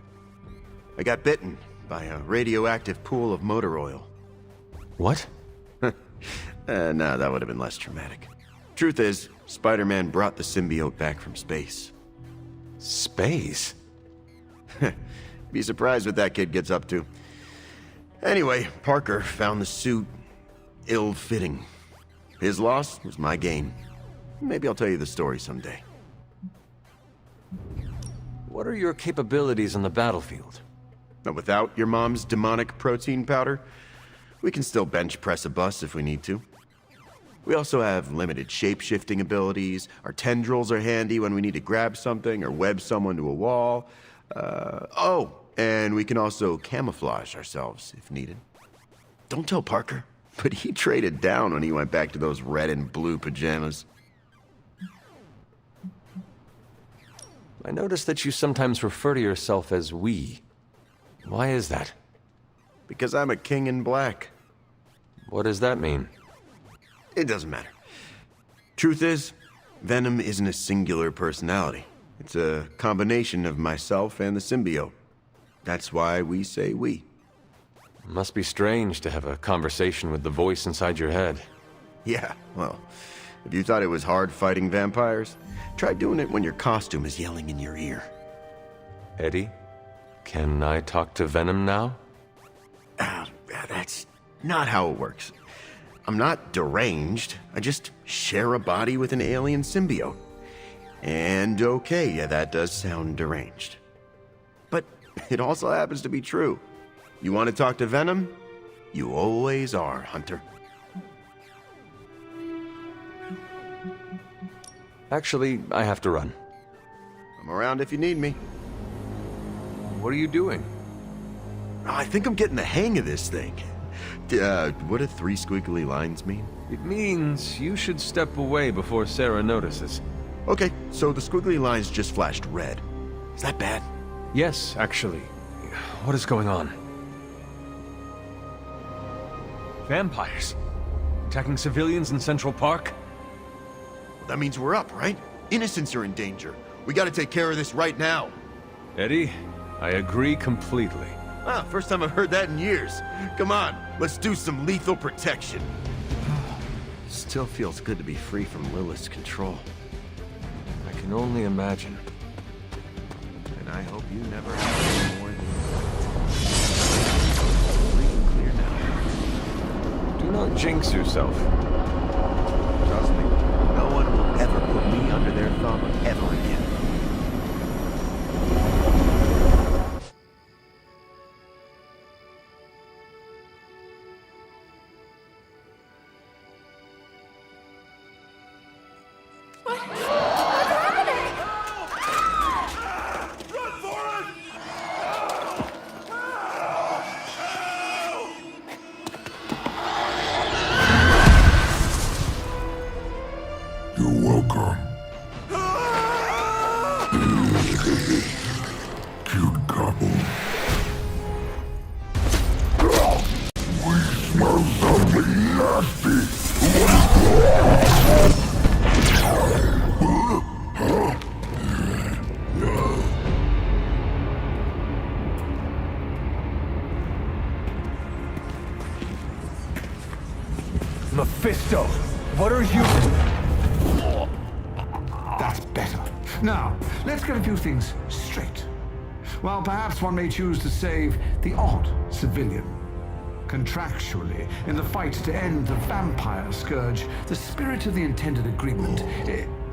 A: I got bitten by a radioactive pool of motor oil.
P: What?
A: No, that would have been less traumatic. Truth is, Spider-Man brought the symbiote back from space.
P: Space?
A: Be surprised what that kid gets up to. Anyway, Parker found the suit ill-fitting. His loss was my gain. Maybe I'll tell you the story someday.
P: What are your capabilities on the battlefield?
A: Now, without your mom's demonic protein powder, we can still bench press a bus if we need to. We also have limited shape-shifting abilities. Our tendrils are handy when we need to grab something or web someone to a wall. And we can also camouflage ourselves if needed. Don't tell Parker, but he traded down when he went back to those red and blue pajamas.
P: I noticed that you sometimes refer to yourself as we. Why is that?
A: Because I'm a king in black.
P: What does that mean?
A: It doesn't matter. Truth is, Venom isn't a singular personality. It's a combination of myself and the symbiote. That's why we say we.
P: Must be strange to have a conversation with the voice inside your head.
A: Yeah, well, if you thought it was hard fighting vampires, try doing it when your costume is yelling in your ear.
P: Eddie, can I talk to Venom now?
A: That's not how it works. I'm not deranged. I just share a body with an alien symbiote. And okay, yeah, that does sound deranged. But it also happens to be true. You want to talk to Venom? You always are, Hunter.
P: Actually, I have to run.
A: I'm around if you need me.
P: What are you doing?
A: I think I'm getting the hang of this thing. What do 3 squiggly lines mean?
P: It means you should step away before Sarah notices.
A: Okay, so the squiggly lines just flashed red. Is that bad?
P: Yes, actually. what is going on?
N: Vampires? Attacking civilians in Central Park?
O: That means we're up, right? Innocents are in danger. We gotta take care of this right now.
N: Eddie, I agree completely.
O: Ah, first time I've heard that in years. Come on, let's do some lethal protection.
A: Still feels good to be free from Lilith's control.
P: I can only imagine.
A: And I hope you never have more than free and clear now.
P: Do not jinx yourself.
A: Trust me, no one will ever put me under their thumb ever again.
M: You're welcome. Cute couple. We smell something nasty.
E: Mephisto, what are you...
Q: That's better. Now, let's get a few things straight. While perhaps one may choose to save the odd civilian, contractually, in the fight to end the vampire scourge, the spirit of the intended agreement...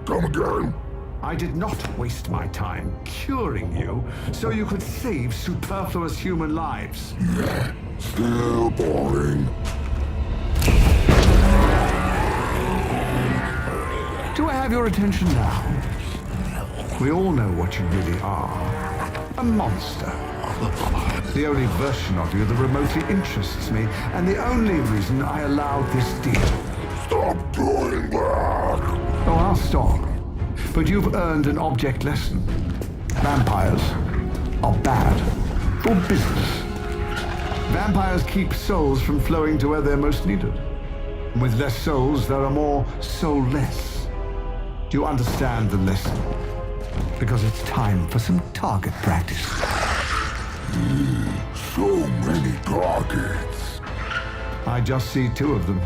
M: Come again?
Q: I did not waste my time curing you so you could save superfluous human lives.
M: Still boring.
Q: Do I have your attention now? We all know what you really are. A monster. The only version of you that remotely interests me, and the only reason I allowed this deal.
M: Stop doing that!
Q: Oh, I'll stop. But you've earned an object lesson. Vampires are bad for business. Vampires keep souls from flowing to where they're most needed. With less souls, there are more soulless. Do you understand the lesson? Because it's time for some target practice.
M: So many targets.
Q: I just see 2 of them.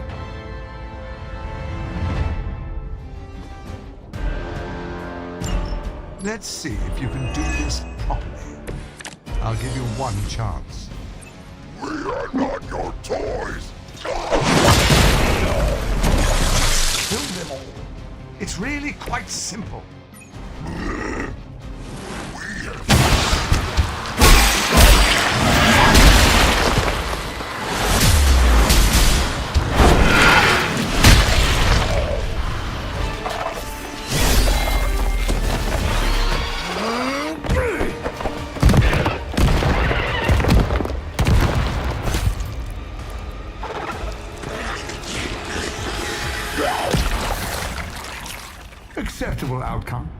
Q: Let's see if you can do this properly. I'll give you 1 chance.
M: We are not your toys.
Q: Kill them all. It's really quite simple. Acceptable outcome.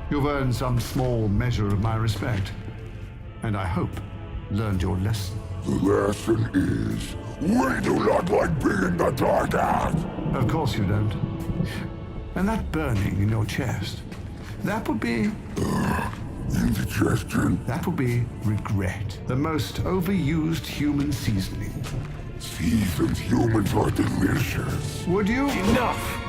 Q: You've earned some small measure of my respect. And I hope learned your lesson.
M: The lesson is, we do not like being the target.
Q: Of course you don't. And that burning in your chest, that would be...
M: indigestion.
Q: That would be regret. The most overused human seasoning.
M: Seasoned humans are delicious.
Q: Would you?
E: Enough!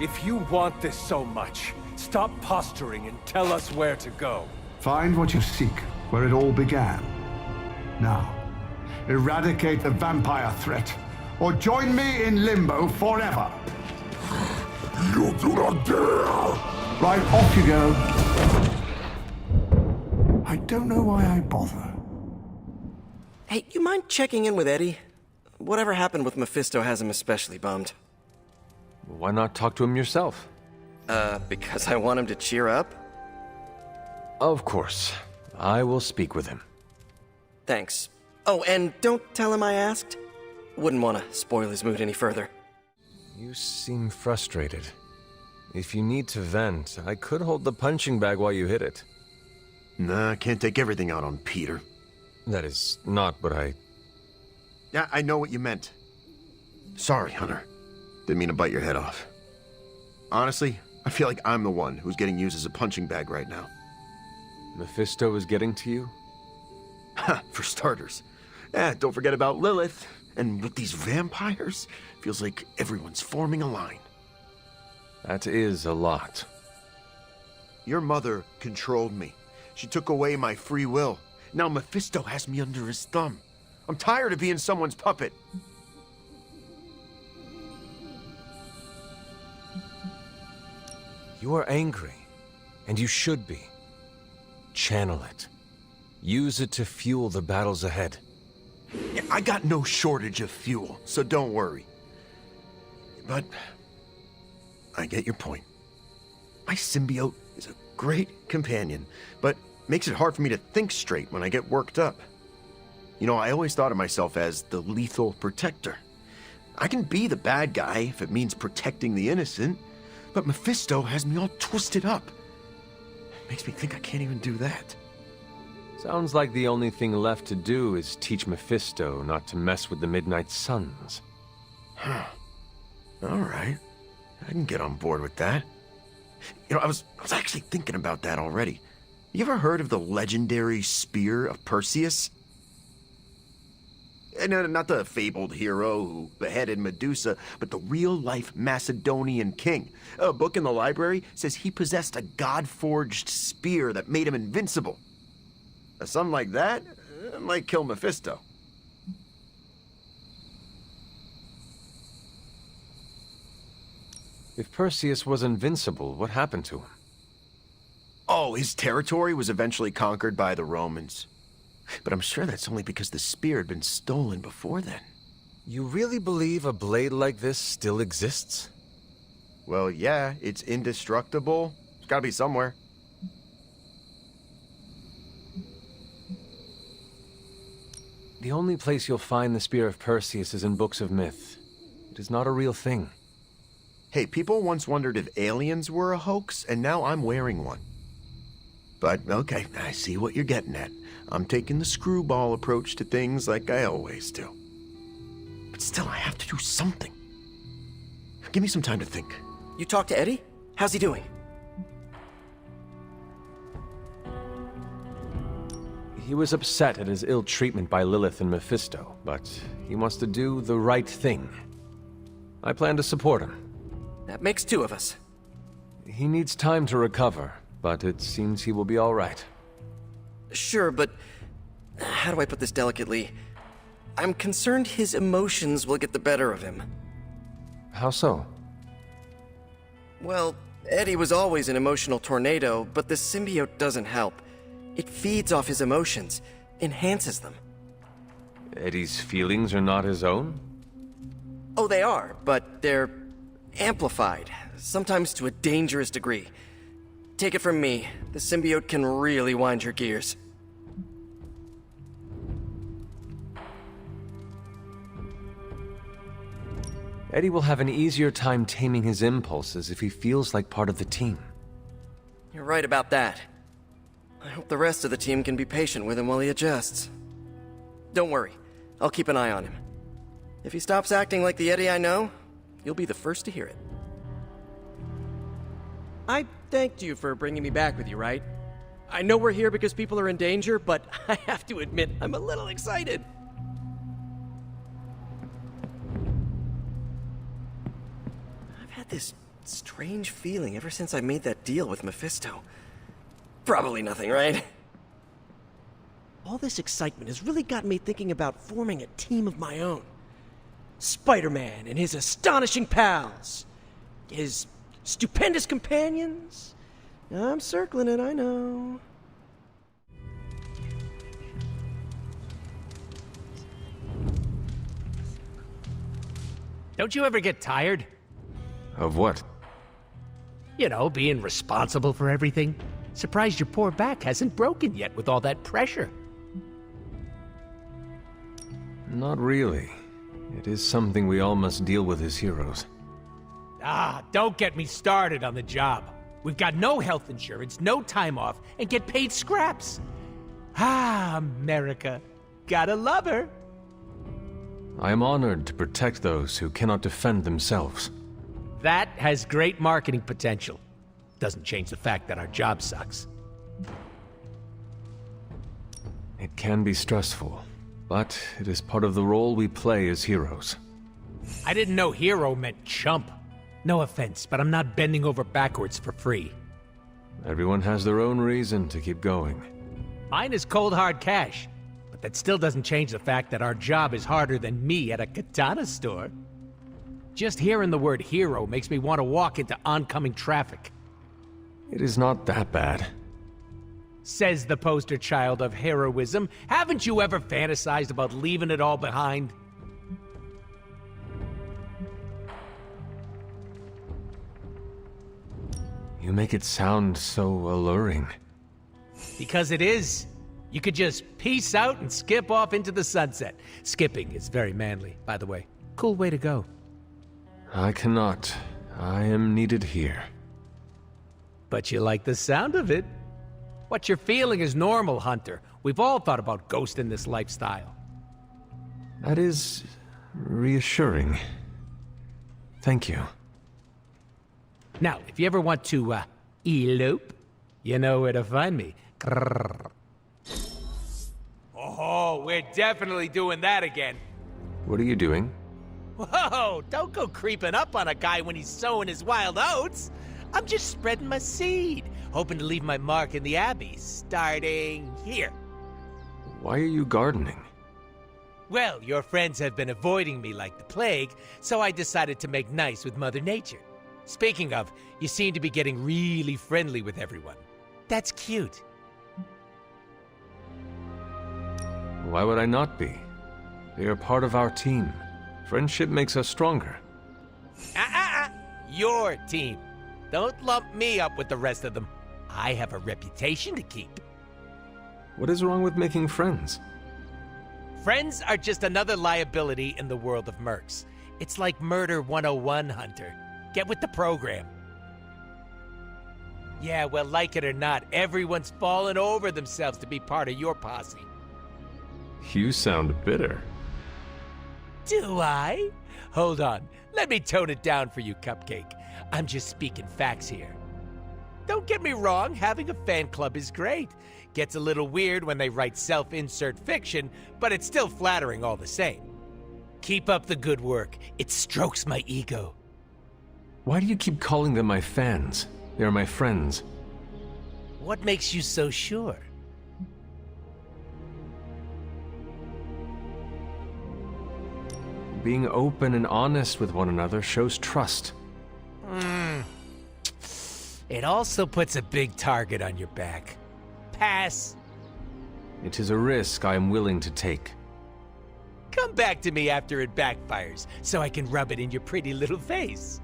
E: If you want this so much, stop posturing and tell us where to go.
Q: Find what you seek, where it all began. Now, eradicate the vampire threat, or join me in limbo forever.
M: You do not dare!
Q: Right, off you go. I don't know why I bother.
L: Hey, you mind checking in with Eddie? Whatever happened with Mephisto has him especially bummed.
P: Why not talk to him yourself?
L: Because I want him to cheer up?
P: Of course. I will speak with him.
L: Thanks. Oh, and don't tell him I asked. Wouldn't want to spoil his mood any further.
P: You seem frustrated. If you need to vent, I could hold the punching bag while you hit it.
A: Nah, can't take everything out on Peter.
P: That is not what I...
A: Yeah, I know what you meant. Sorry, Hunter. Didn't mean to bite your head off. Honestly, I feel like I'm the one who's getting used as a punching bag right now.
P: Mephisto is getting to you?
A: Ha, for starters. Don't forget about Lilith. And with these vampires, feels like everyone's forming a line.
P: That is a lot.
A: Your mother controlled me. She took away my free will. Now Mephisto has me under his thumb. I'm tired of being someone's puppet.
P: You are angry, and you should be. Channel it. Use it to fuel the battles ahead.
A: Yeah, I got no shortage of fuel, so don't worry. But I get your point. My symbiote is a great companion, but makes it hard for me to think straight when I get worked up. You know, I always thought of myself as the lethal protector. I can be the bad guy if it means protecting the innocent, but Mephisto has me all twisted up. It makes me think I can't even do that.
P: Sounds like the only thing left to do is teach Mephisto not to mess with the Midnight Suns.
A: Huh. All right. I can get on board with that. You know, I was actually thinking about that already. You ever heard of the legendary Spear of Perseus? No, not the fabled hero who beheaded Medusa, but the real-life Macedonian king. A book in the library says he possessed a god-forged spear that made him invincible. Something like that might kill Mephisto.
P: If Perseus was invincible, what happened to him?
A: Oh, his territory was eventually conquered by the Romans. But I'm sure that's only because the spear had been stolen before then.
P: You really believe a blade like this still exists?
A: Well, yeah, it's indestructible. It's gotta be somewhere.
P: The only place you'll find the Spear of Perseus is in books of myth. It is not a real thing.
A: Hey, people once wondered if aliens were a hoax, and now I'm wearing one. But, okay, I see what you're getting at. I'm taking the screwball approach to things like I always do. But still, I have to do something. Give me some time to think.
L: You talked to Eddie? How's he doing?
P: He was upset at his ill treatment by Lilith and Mephisto, but he wants to do the right thing. I plan to support him.
L: That makes two of us.
P: He needs time to recover, but it seems he will be all right.
L: Sure, but how do I put this delicately? I'm concerned his emotions will get the better of him.
P: How so?
L: Well, Eddie was always an emotional tornado, but the symbiote doesn't help. It feeds off his emotions, enhances them.
P: Eddie's feelings are not his own?
L: Oh, they are, but they're amplified, sometimes to a dangerous degree. Take it from me, the symbiote can really wind your gears.
P: Eddie will have an easier time taming his impulses if he feels like part of the team.
L: You're right about that. I hope the rest of the team can be patient with him while he adjusts. Don't worry, I'll keep an eye on him. If he stops acting like the Eddie I know, you'll be the first to hear it. I thanked you for bringing me back with you, right? I know we're here because people are in danger, but I have to admit, I'm a little excited. I've had this strange feeling ever since I made that deal with Mephisto. Probably nothing, right? All this excitement has really got me thinking about forming a team of my own. Spider-Man and his astonishing pals. His stupendous companions. I'm circling it, I know.
G: Don't you ever get tired?
P: Of what?
G: You know, being responsible for everything. Surprised your poor back hasn't broken yet with all that pressure.
P: Not really. It is something we all must deal with as heroes.
G: Ah, don't get me started on the job. We've got no health insurance, no time off, and get paid scraps. Ah, America. Gotta love her.
P: I am honored to protect those who cannot defend themselves.
G: That has great marketing potential. Doesn't change the fact that our job sucks.
P: It can be stressful, but it is part of the role we play as heroes.
G: I didn't know hero meant chump. No offense, but I'm not bending over backwards for free.
P: Everyone has their own reason to keep going.
G: Mine is cold hard cash, but that still doesn't change the fact that our job is harder than me at a katana store. Just hearing the word hero makes me want to walk into oncoming traffic.
P: It is not that bad.
G: Says the poster child of heroism. Haven't you ever fantasized about leaving it all behind?
P: You make it sound so alluring.
G: Because it is. You could just peace out and skip off into the sunset. Skipping is very manly, by the way. Cool way to go.
P: I cannot. I am needed here.
G: But you like the sound of it. What you're feeling is normal, Hunter. We've all thought about ghosting this lifestyle.
P: That is reassuring. Thank you.
G: Now, if you ever want to, elope, you know where to find me. Grrr. Oh, we're definitely doing that again.
P: What are you doing?
G: Whoa, don't go creeping up on a guy when he's sowing his wild oats. I'm just spreading my seed, hoping to leave my mark in the Abbey, starting here.
P: Why are you gardening?
G: Well, your friends have been avoiding me like the plague, so I decided to make nice with Mother Nature. Speaking of, you seem to be getting really friendly with everyone. That's cute.
P: Why would I not be? They are part of our team. Friendship makes us stronger.
G: Your team. Don't lump me up with the rest of them. I have a reputation to keep.
P: What is wrong with making friends?
G: Friends are just another liability in the world of mercs. It's like Murder 101, Hunter. Get with the program. Yeah, well, like it or not, everyone's fallen over themselves to be part of your posse.
P: You sound bitter.
G: Do I? Hold on. Let me tone it down for you, Cupcake. I'm just speaking facts here. Don't get me wrong, having a fan club is great. Gets a little weird when they write self-insert fiction, but it's still flattering all the same. Keep up the good work. It strokes my ego.
P: Why do you keep calling them my fans? They are my friends.
G: What makes you so sure?
P: Being open and honest with one another shows trust.
G: It also puts a big target on your back. Pass.
P: It is a risk I am willing to take.
G: Come back to me after it backfires, so I can rub it in your pretty little face.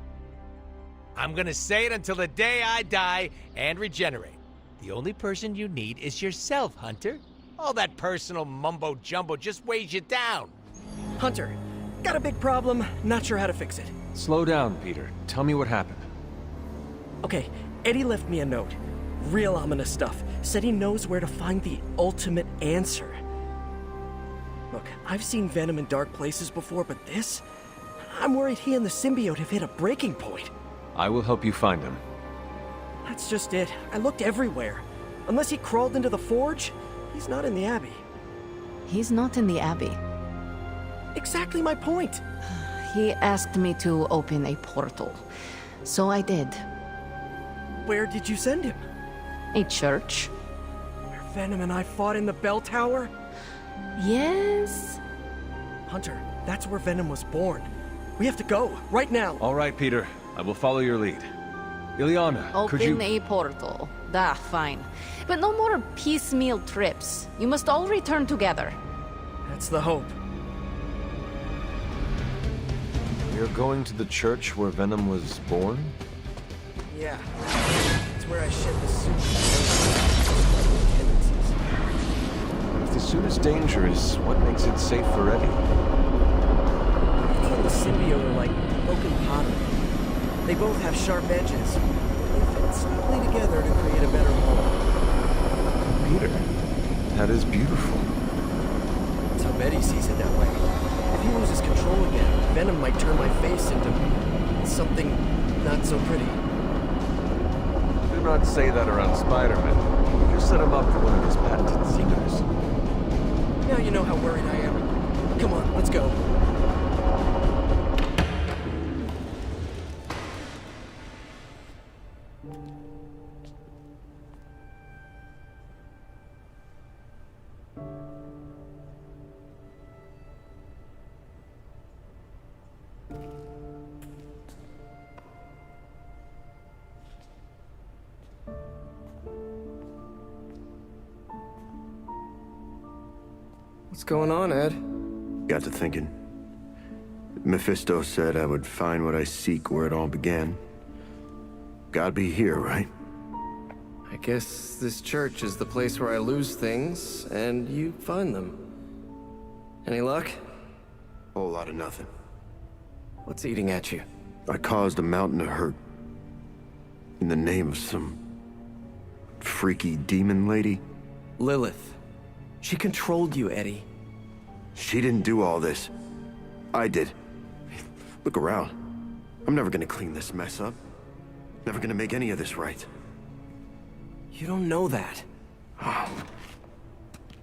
G: I'm gonna say it until the day I die and regenerate. The only person you need is yourself, Hunter. All that personal mumbo-jumbo just weighs you down.
L: Hunter, got a big problem, not sure how to fix it.
P: Slow down, Peter. Tell me what happened.
L: Okay, Eddie left me a note. Real ominous stuff. Said he knows where to find the ultimate answer. Look, I've seen Venom in dark places before, but this? I'm worried he and the symbiote have hit a breaking point.
P: I will help you find him.
L: That's just it. I looked everywhere. Unless he crawled into the forge, he's not in the Abbey.
B: He's not in the Abbey.
L: Exactly my point.
B: He asked me to open a portal, so I did.
L: Where did you send him?
B: A church.
L: Where Venom and I fought in the bell tower?
B: Yes?
L: Hunter, that's where Venom was born. We have to go, right now.
P: All right, Peter. I will follow your lead. Ileana, could you...
B: Open a portal. Fine. But no more piecemeal trips. You must all return together.
L: That's the hope.
P: We are going to the church where Venom was born?
L: Yeah. It's where I shed the suit.
P: If the suit is dangerous, what makes it safe for Eddie?
L: Eddie and the symbiote are like broken pottery. They both have sharp edges. They fit snugly together to create a better mold.
P: Peter, that is beautiful.
L: To Everybody sees it that way. If he loses control again, Venom might turn my face into something not so pretty.
P: Do not say that around Spider-Man. You set him up for one of his patented secrets.
L: Now you know how worried I am. Come on, let's go. What's going on, Ed?
A: Got to thinking. Mephisto said I would find what I seek where it all began. Gotta be here, right?
L: I guess this church is the place where I lose things, and you find them. Any luck?
A: Whole lot of nothing.
L: What's eating at you?
A: I caused a mountain of hurt. In the name of some freaky demon lady.
L: Lilith. She controlled you, Eddie.
A: She didn't do all this. I did. Look around. I'm never gonna clean this mess up. Never gonna make any of this right.
L: You don't know that.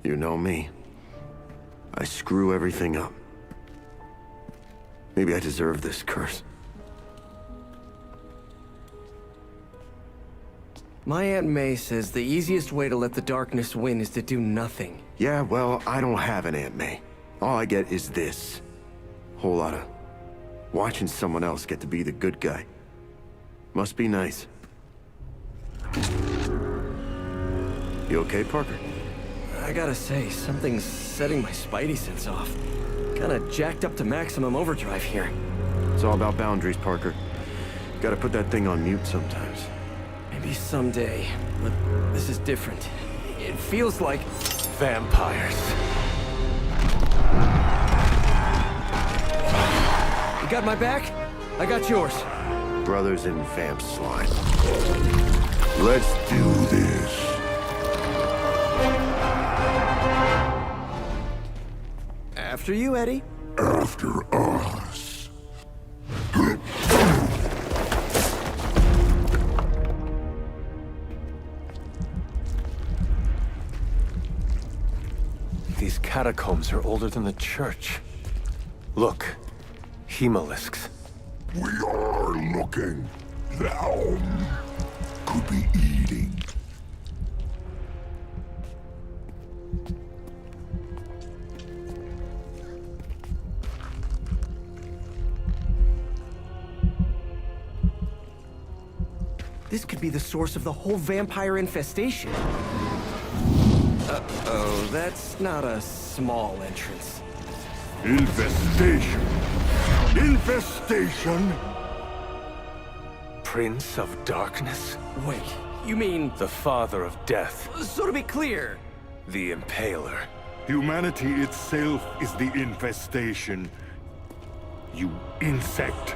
A: You know me. I screw everything up. Maybe I deserve this curse.
L: My Aunt May says the easiest way to let the darkness win is to do nothing.
A: Yeah, well, I don't have an Aunt May. All I get is this. Whole lot of watching someone else get to be the good guy. Must be nice. You okay, Parker?
L: I gotta say, something's setting my spidey sense off. Kinda jacked up to maximum overdrive here.
A: It's all about boundaries, Parker. Gotta put that thing on mute sometimes.
L: Maybe someday, but this is different. It feels like...
P: Vampires.
L: You got my back? I got yours.
A: Brothers in vamp slime.
M: Let's do this.
L: After you, Eddie.
M: After us.
P: These catacombs are older than the church. Look, hemolisks.
M: We are looking. Now could be eating.
L: This could be the source of the whole vampire infestation. Uh-oh, that's not a small entrance.
M: Infestation. Infestation.
P: Prince of Darkness?
L: Wait, you mean...
P: The father of death.
L: So to be clear...
P: The Impaler.
H: Humanity itself is the infestation. You insect.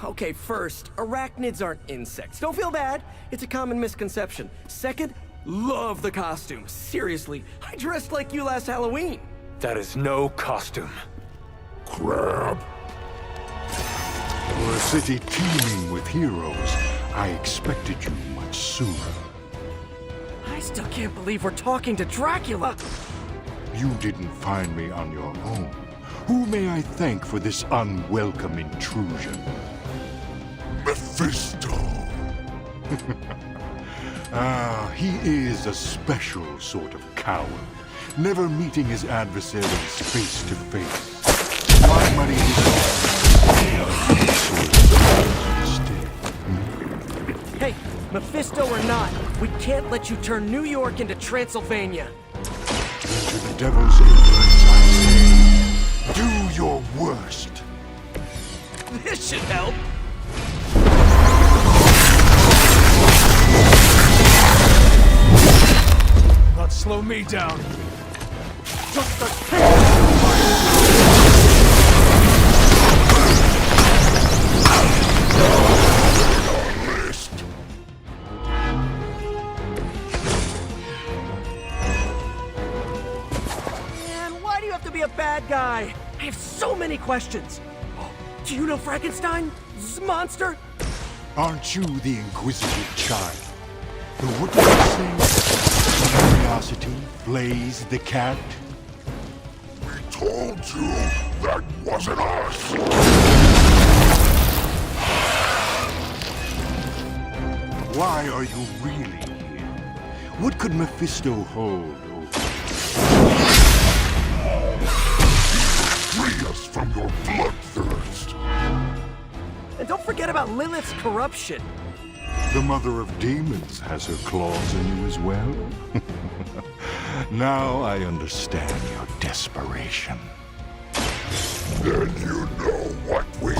L: Okay, first, arachnids aren't insects. Don't feel bad. It's a common misconception. Second, love the costume. Seriously, I dressed like you last Halloween.
P: That is no costume.
M: Crab.
K: For a city teeming with heroes, I expected you much sooner.
L: I still can't believe we're talking to Dracula.
K: You didn't find me on your own. Who may I thank for this unwelcome intrusion?
M: Mephisto.
K: He is a special sort of coward, never meeting his adversaries face to face. Why muddy his
L: Hey, Mephisto or not, we can't let you turn New York into Transylvania.
K: Into the devil's influence, I say. Do your worst.
L: This should help.
G: Not slow me down.
K: Just a
L: Man, why do you have to be be a bad guy? I have so many questions. Do you know Frankenstein? This monster?
K: Aren't you the inquisitive child? But what did you say? Curiosity flays the cat?
M: We told you that wasn't us!
K: Why are you really here? What could Mephisto hold over?
M: Free us from your bloodthirst!
L: And don't forget about Lilith's corruption.
K: The mother of demons has her claws in you as well? Now I understand your desperation.
M: Then you know what we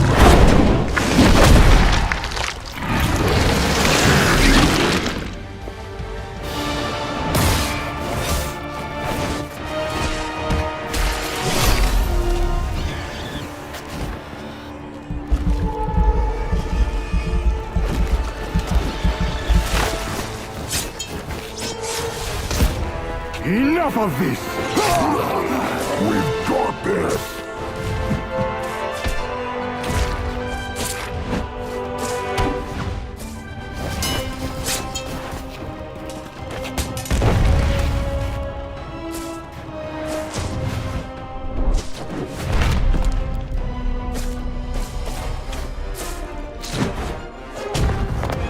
Q: Enough of this!
M: We've got this!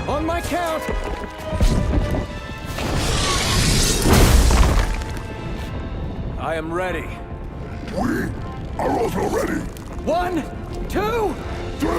E: On my count! I am ready.
M: We are also ready.
E: 1, 2,
M: 3!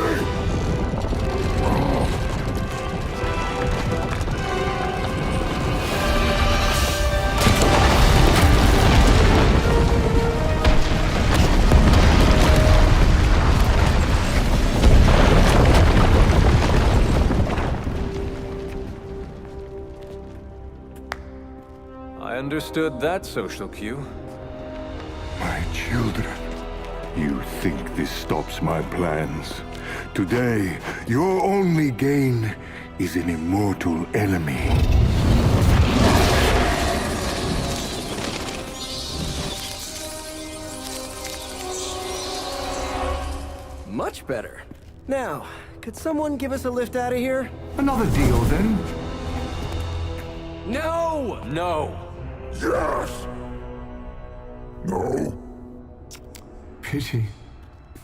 N: I understood that social cue.
K: My children, you think this stops my plans? Today, your only gain is an immortal enemy.
L: Much better. Now, could someone give us a lift out of here?
Q: Another deal, then?
E: No!
N: No!
M: Yes! No?
Q: Pity.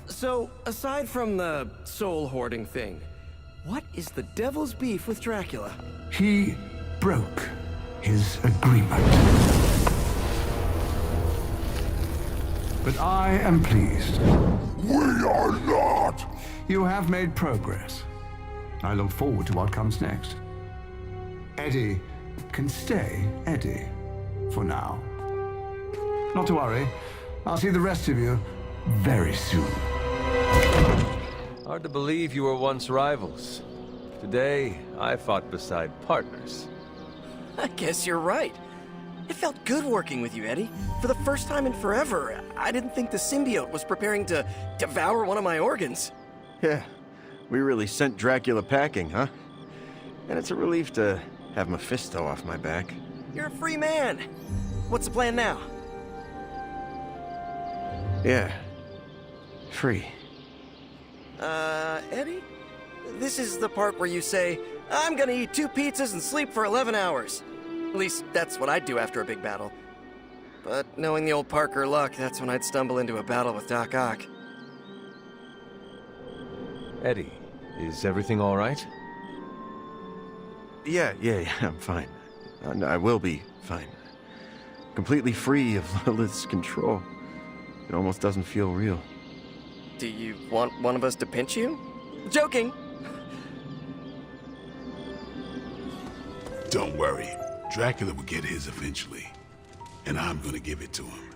L: So, aside from the soul hoarding thing, what is the devil's beef with Dracula?
Q: He broke his agreement. But I am pleased.
M: We are not!
Q: You have made progress. I look forward to what comes next. Eddie can stay Eddie for now. Not to worry. I'll see the rest of you very soon.
N: Hard to believe you were once rivals. Today, I fought beside partners.
L: I guess you're right. It felt good working with you, Eddie. For the first time in forever, I didn't think the symbiote was preparing to devour one of my organs.
A: Yeah, we really sent Dracula packing, huh? And it's a relief to have Mephisto off my back.
L: You're a free man. What's the plan now?
A: Yeah. Free.
L: Eddie? This is the part where you say, I'm gonna eat 2 pizzas and sleep for 11 hours. At least, that's what I'd do after a big battle. But knowing the old Parker luck, that's when I'd stumble into a battle with Doc Ock.
P: Eddie, is everything all right?
A: Yeah, I'm fine. I will be fine. Completely free of Lilith's control. It almost doesn't feel real.
L: Do you want one of us to pinch you? Joking!
H: Don't worry. Dracula will get his eventually. And I'm gonna give it to him.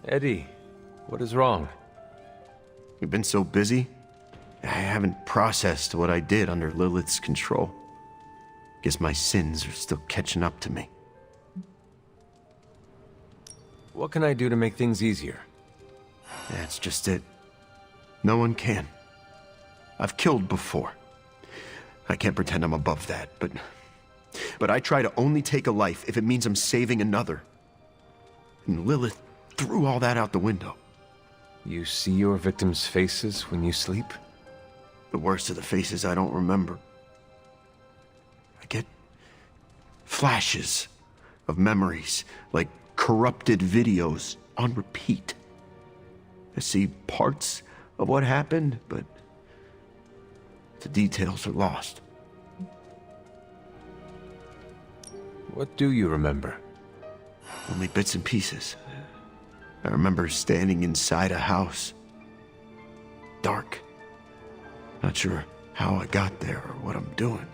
P: Eddie, what is wrong?
A: We've been so busy. I haven't processed what I did under Lilith's control. Guess my sins are still catching up to me.
P: What can I do to make things easier?
A: That's just it. No one can. I've killed before. I can't pretend I'm above that, but I try to only take a life if it means I'm saving another. And Lilith
O: threw all that out the window.
P: You see your victims' faces when you sleep?
O: The worst of the faces I don't remember. I get flashes of memories, like corrupted videos on repeat. I see parts of what happened, but the details are lost.
P: What do you remember?
O: Only bits and pieces. I remember standing inside a house. Dark. Not sure how I got there or what I'm doing.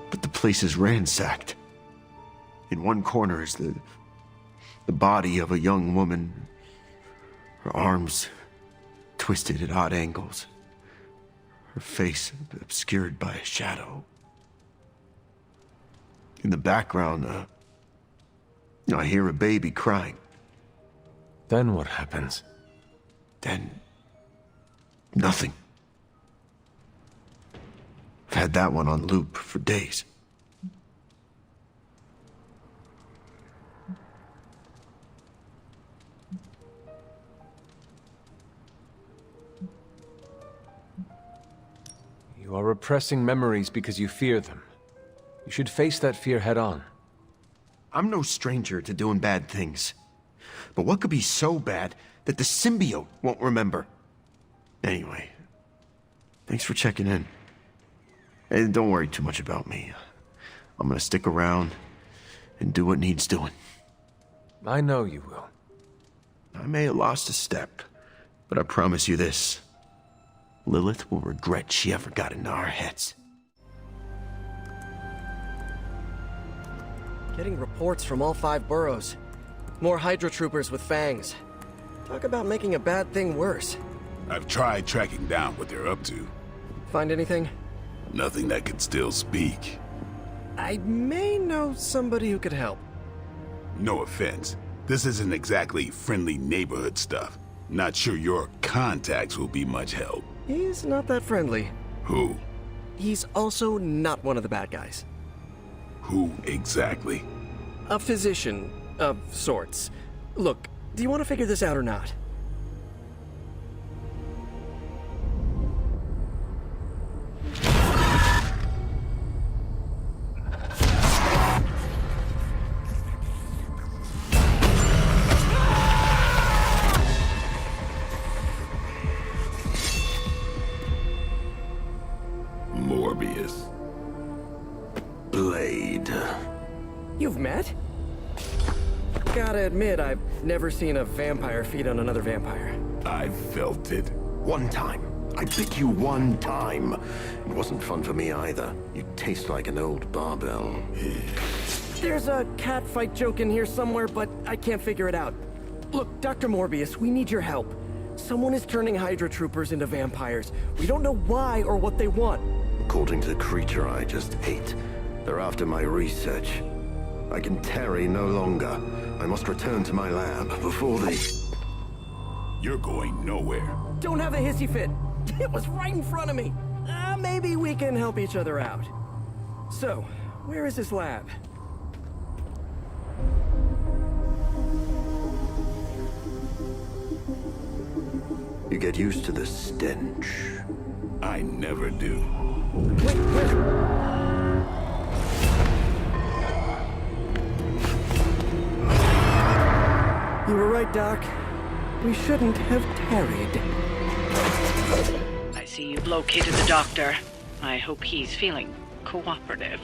O: But the place is ransacked. In one corner is the body of a young woman. Her arms twisted at odd angles. Her face obscured by a shadow. In the background, I hear a baby crying.
P: Then what happens?
O: Then nothing. I've had that one on loop for days.
P: You are repressing memories because you fear them. You should face that fear head on.
O: I'm no stranger to doing bad things. But what could be so bad that the symbiote won't remember? Anyway, thanks for checking in. And don't worry too much about me. I'm gonna stick around and do what needs doing.
P: I know you will.
O: I may have lost a step, but I promise you this. Lilith will regret she ever got into our heads.
L: Getting reports from all 5 boroughs. More Hydra troopers with fangs. Talk about making a bad thing worse.
H: I've tried tracking down what they're up to.
L: Find anything?
H: Nothing that can still speak.
L: I may know somebody who could help.
H: No offense. This isn't exactly friendly neighborhood stuff. Not sure your contacts will be much help.
L: He's not that friendly.
H: Who?
L: He's also not one of the bad guys.
H: Who exactly?
L: A physician of sorts. Look, do you want to figure this out or not?
H: Morbius.
A: Blade.
L: You've met? Gotta admit, I've never seen a vampire feed on another vampire.
H: I felt it.
A: One time. I bit you one time. It wasn't fun for me either. You taste like an old barbell.
L: There's a cat fight joke in here somewhere, but I can't figure it out. Look, Dr. Morbius, we need your help. Someone is turning Hydra troopers into vampires. We don't know why or what they want.
A: According to the creature I just ate, they're after my research. I can tarry no longer. I must return to my lab before they...
H: You're going nowhere.
L: Don't have a hissy fit. It was right in front of me. Maybe we can help each other out. So, where is this lab?
A: You get used to the stench.
H: I never do.
L: Wait. You were right, Doc. We shouldn't have tarried.
C: I see you've located the doctor. I hope he's feeling cooperative.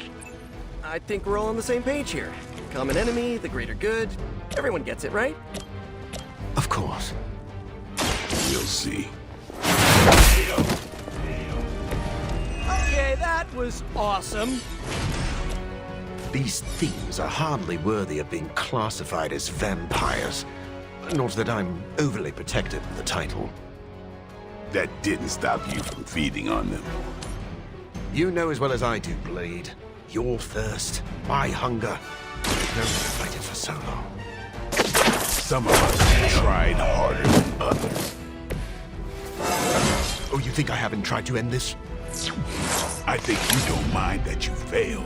L: I think we're all on the same page here. Common enemy, the greater good. Everyone gets it, right?
O: Of course.
H: We'll see.
E: Okay, that was awesome.
O: These things are hardly worthy of being classified as vampires. Not that I'm overly protective of the title.
H: That didn't stop you from feeding on them.
O: You know as well as I do, Blade. Your thirst, my hunger. No one fighted for so long.
H: Some of us have tried harder than others.
O: Oh, you think I haven't tried to end this?
H: I think you don't mind that you failed.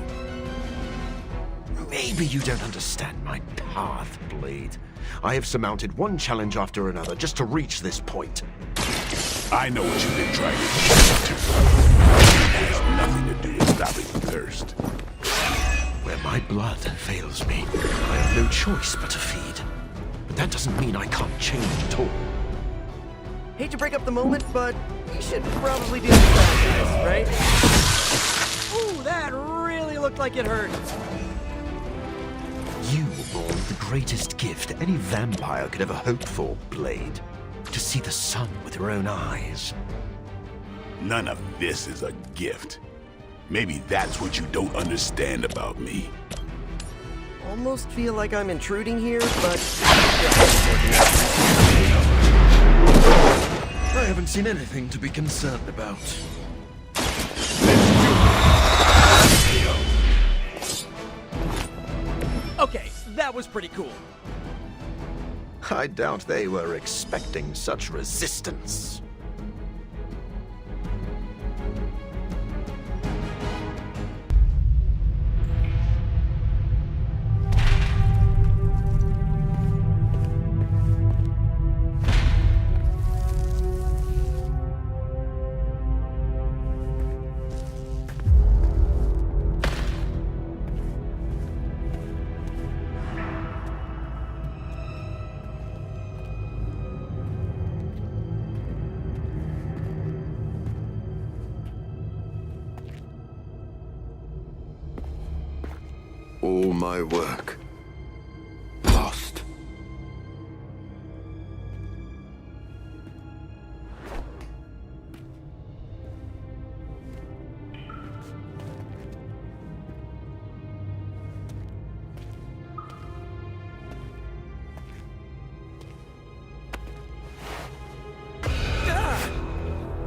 O: Maybe you don't understand my path, Blade. I have surmounted one challenge after another just to reach this point.
H: I know what you've been trying to do. It has nothing to do with stopping thirst.
O: Where my blood fails me, I have no choice but to feed. But that doesn't mean I can't change at all.
L: Hate to break up the moment, but we should probably do this guys, right? Ooh, that really looked like it hurt.
O: You were born with the greatest gift any vampire could ever hope for, Blade. To see the sun with your own eyes.
H: None of this is a gift. Maybe that's what you don't understand about me.
L: Almost feel like I'm intruding here, but...
O: I haven't seen anything to be concerned about.
L: Okay, that was pretty cool.
O: I doubt they were expecting such resistance.
A: All my work lost.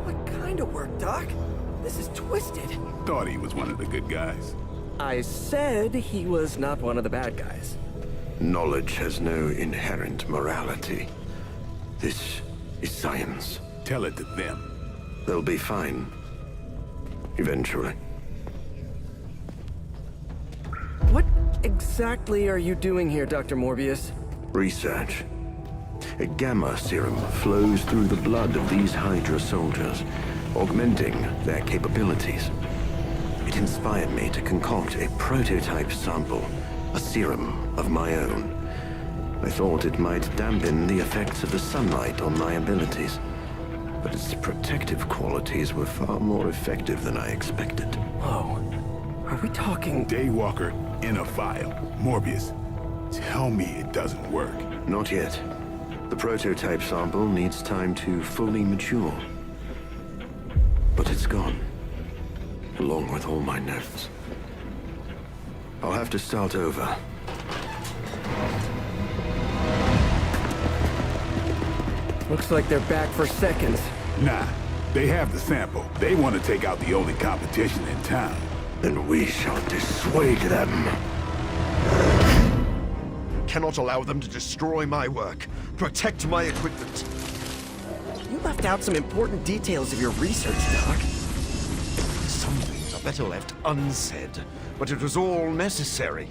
L: What kind of work, Doc? This is twisted.
H: Thought he was one of the good guys.
L: I said he was not one of the bad guys.
A: Knowledge has no inherent morality. This is science.
H: Tell it to them.
A: They'll be fine. Eventually.
L: What exactly are you doing here, Dr. Morbius?
A: Research. A gamma serum flows through the blood of these Hydra soldiers, augmenting their capabilities. It inspired me to concoct a prototype sample, a serum of my own. I thought it might dampen the effects of the sunlight on my abilities, but its protective qualities were far more effective than I expected.
L: Whoa. Are we talking...
H: Daywalker in a vial. Morbius, tell me it doesn't work.
A: Not yet. The prototype sample needs time to fully mature. But it's gone. Along with all my notes. I'll have to start over.
L: Looks like they're back for seconds.
H: Nah, they have the sample. They want to take out the only competition in town.
A: Then we shall dissuade them.
O: Cannot allow them to destroy my work. Protect my equipment.
L: You left out some important details of your research, Doc.
O: Some things are better left unsaid, but it was all necessary.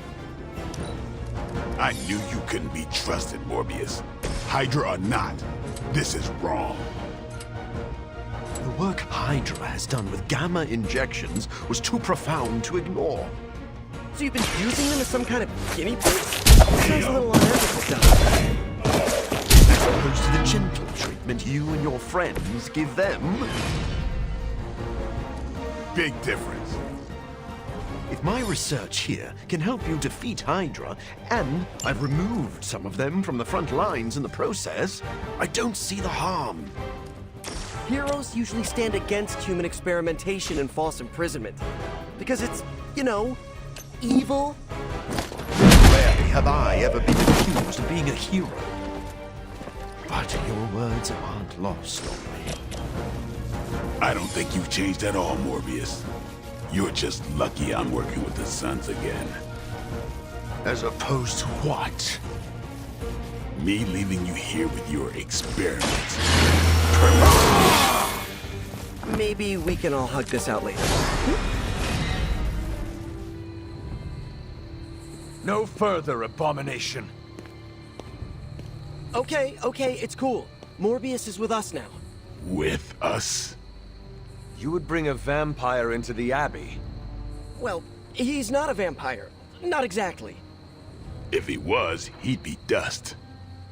H: I knew you couldn't be trusted, Morbius. Hydra or not, this is wrong.
O: The work Hydra has done with gamma injections was too profound to ignore.
L: So you've been using them as some kind of guinea pigs? Sounds a little unethical, Doc.
O: As opposed to the gentle treatment you and your friends give them.
H: Big difference.
O: If my research here can help you defeat Hydra, and I've removed some of them from the front lines in the process, I don't see the harm.
L: Heroes usually stand against human experimentation and false imprisonment. Because it's, you know, evil.
O: Rarely have I ever been accused of being a hero. But your words aren't lost on me.
H: I don't think you've changed at all, Morbius. You're just lucky I'm working with the Sons again.
O: As opposed to what?
H: Me leaving you here with your experiments.
L: Maybe we can all hug this out later.
E: No further abomination.
L: Okay, it's cool. Morbius is with us now.
H: With us?
P: You would bring a vampire into the Abbey?
L: Well, he's not a vampire. Not exactly.
H: If he was, he'd be dust.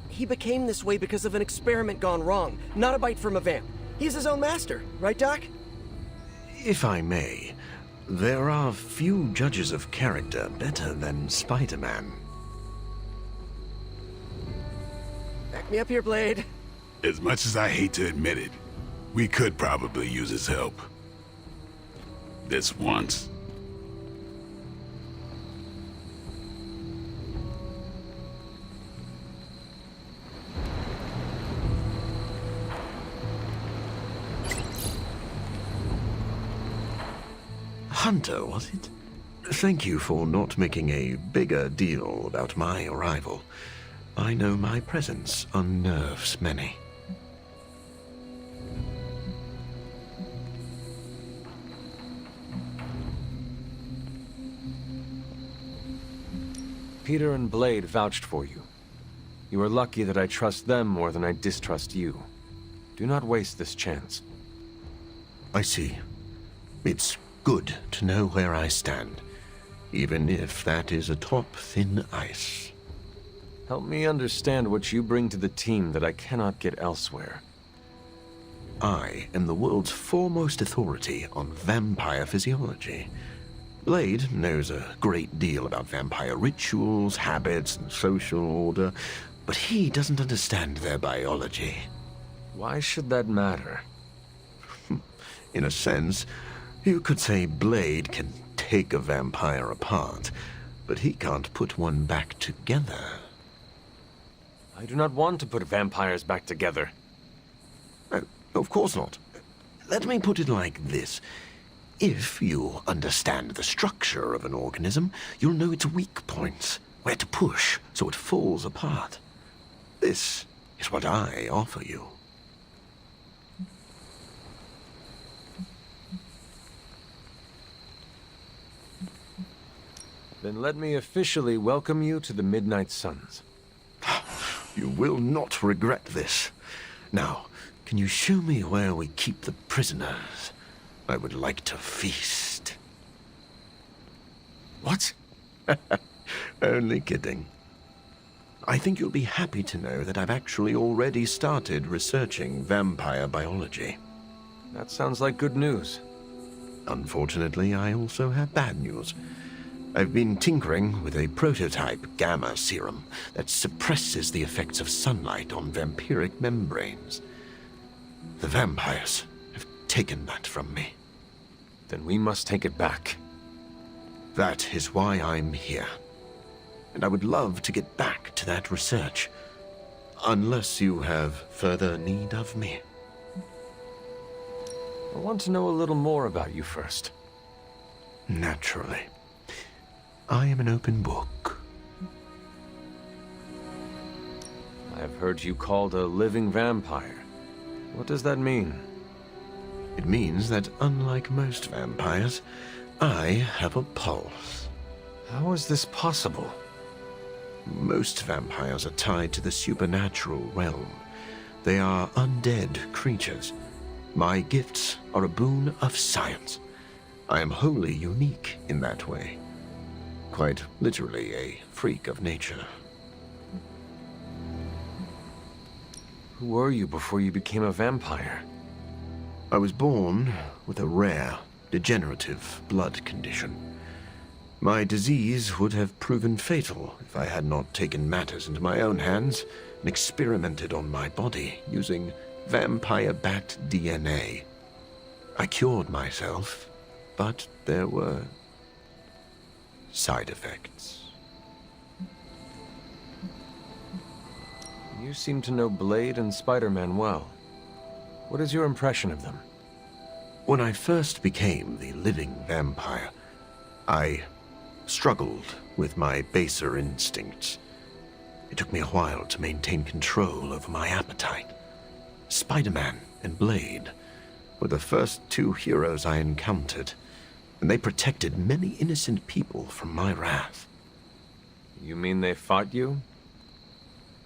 L: He became this way because of an experiment gone wrong, not a bite from a vamp. He's his own master, right, Doc?
O: If I may, there are few judges of character better than Spider-Man.
L: Back me up here, Blade.
H: As much as I hate to admit it, we could probably use his help. This once.
O: Hunter, was it? Thank you for not making a bigger deal about my arrival. I know my presence unnerves many.
P: Peter and Blade vouched for you. You are lucky that I trust them more than I distrust you. Do not waste this chance.
O: I see. It's good to know where I stand, even if that is atop thin ice.
P: Help me understand what you bring to the team that I cannot get elsewhere.
O: I am the world's foremost authority on vampire physiology. Blade knows a great deal about vampire rituals, habits, and social order, but he doesn't understand their biology.
P: Why should that matter?
O: In a sense, you could say Blade can take a vampire apart, but he can't put one back together.
P: I do not want to put vampires back together.
O: Of course not. Let me put it like this. If you understand the structure of an organism, you'll know its weak points, where to push so it falls apart. This is what I offer you.
P: Then let me officially welcome you to the Midnight Suns.
O: You will not regret this. Now, can you show me where we keep the prisoners? I would like to feast.
P: What?
O: Only kidding. I think you'll be happy to know that I've actually already started researching vampire biology.
P: That sounds like good news.
O: Unfortunately, I also have bad news. I've been tinkering with a prototype gamma serum that suppresses the effects of sunlight on vampiric membranes. The vampires have taken that from me.
P: Then we must take it back.
O: That is why I'm here. And I would love to get back to that research. Unless you have further need of me.
P: I want to know a little more about you first.
O: Naturally. I am an open book.
P: I have heard you called a living vampire. What does that mean?
O: It means that unlike most vampires, I have a pulse.
P: How is this possible?
O: Most vampires are tied to the supernatural realm. They are undead creatures. My gifts are a boon of science. I am wholly unique in that way. Quite literally a freak of nature.
P: Who were you before you became a vampire?
O: I was born with a rare, degenerative blood condition. My disease would have proven fatal if I had not taken matters into my own hands and experimented on my body using vampire bat DNA. I cured myself, but there were side effects.
P: You seem to know Blade and Spider-Man well. What is your impression of them?
O: When I first became the living vampire, I struggled with my baser instincts. It took me a while to maintain control over my appetite. Spider-Man and Blade were the first two heroes I encountered, and they protected many innocent people from my wrath.
P: You mean they fought you?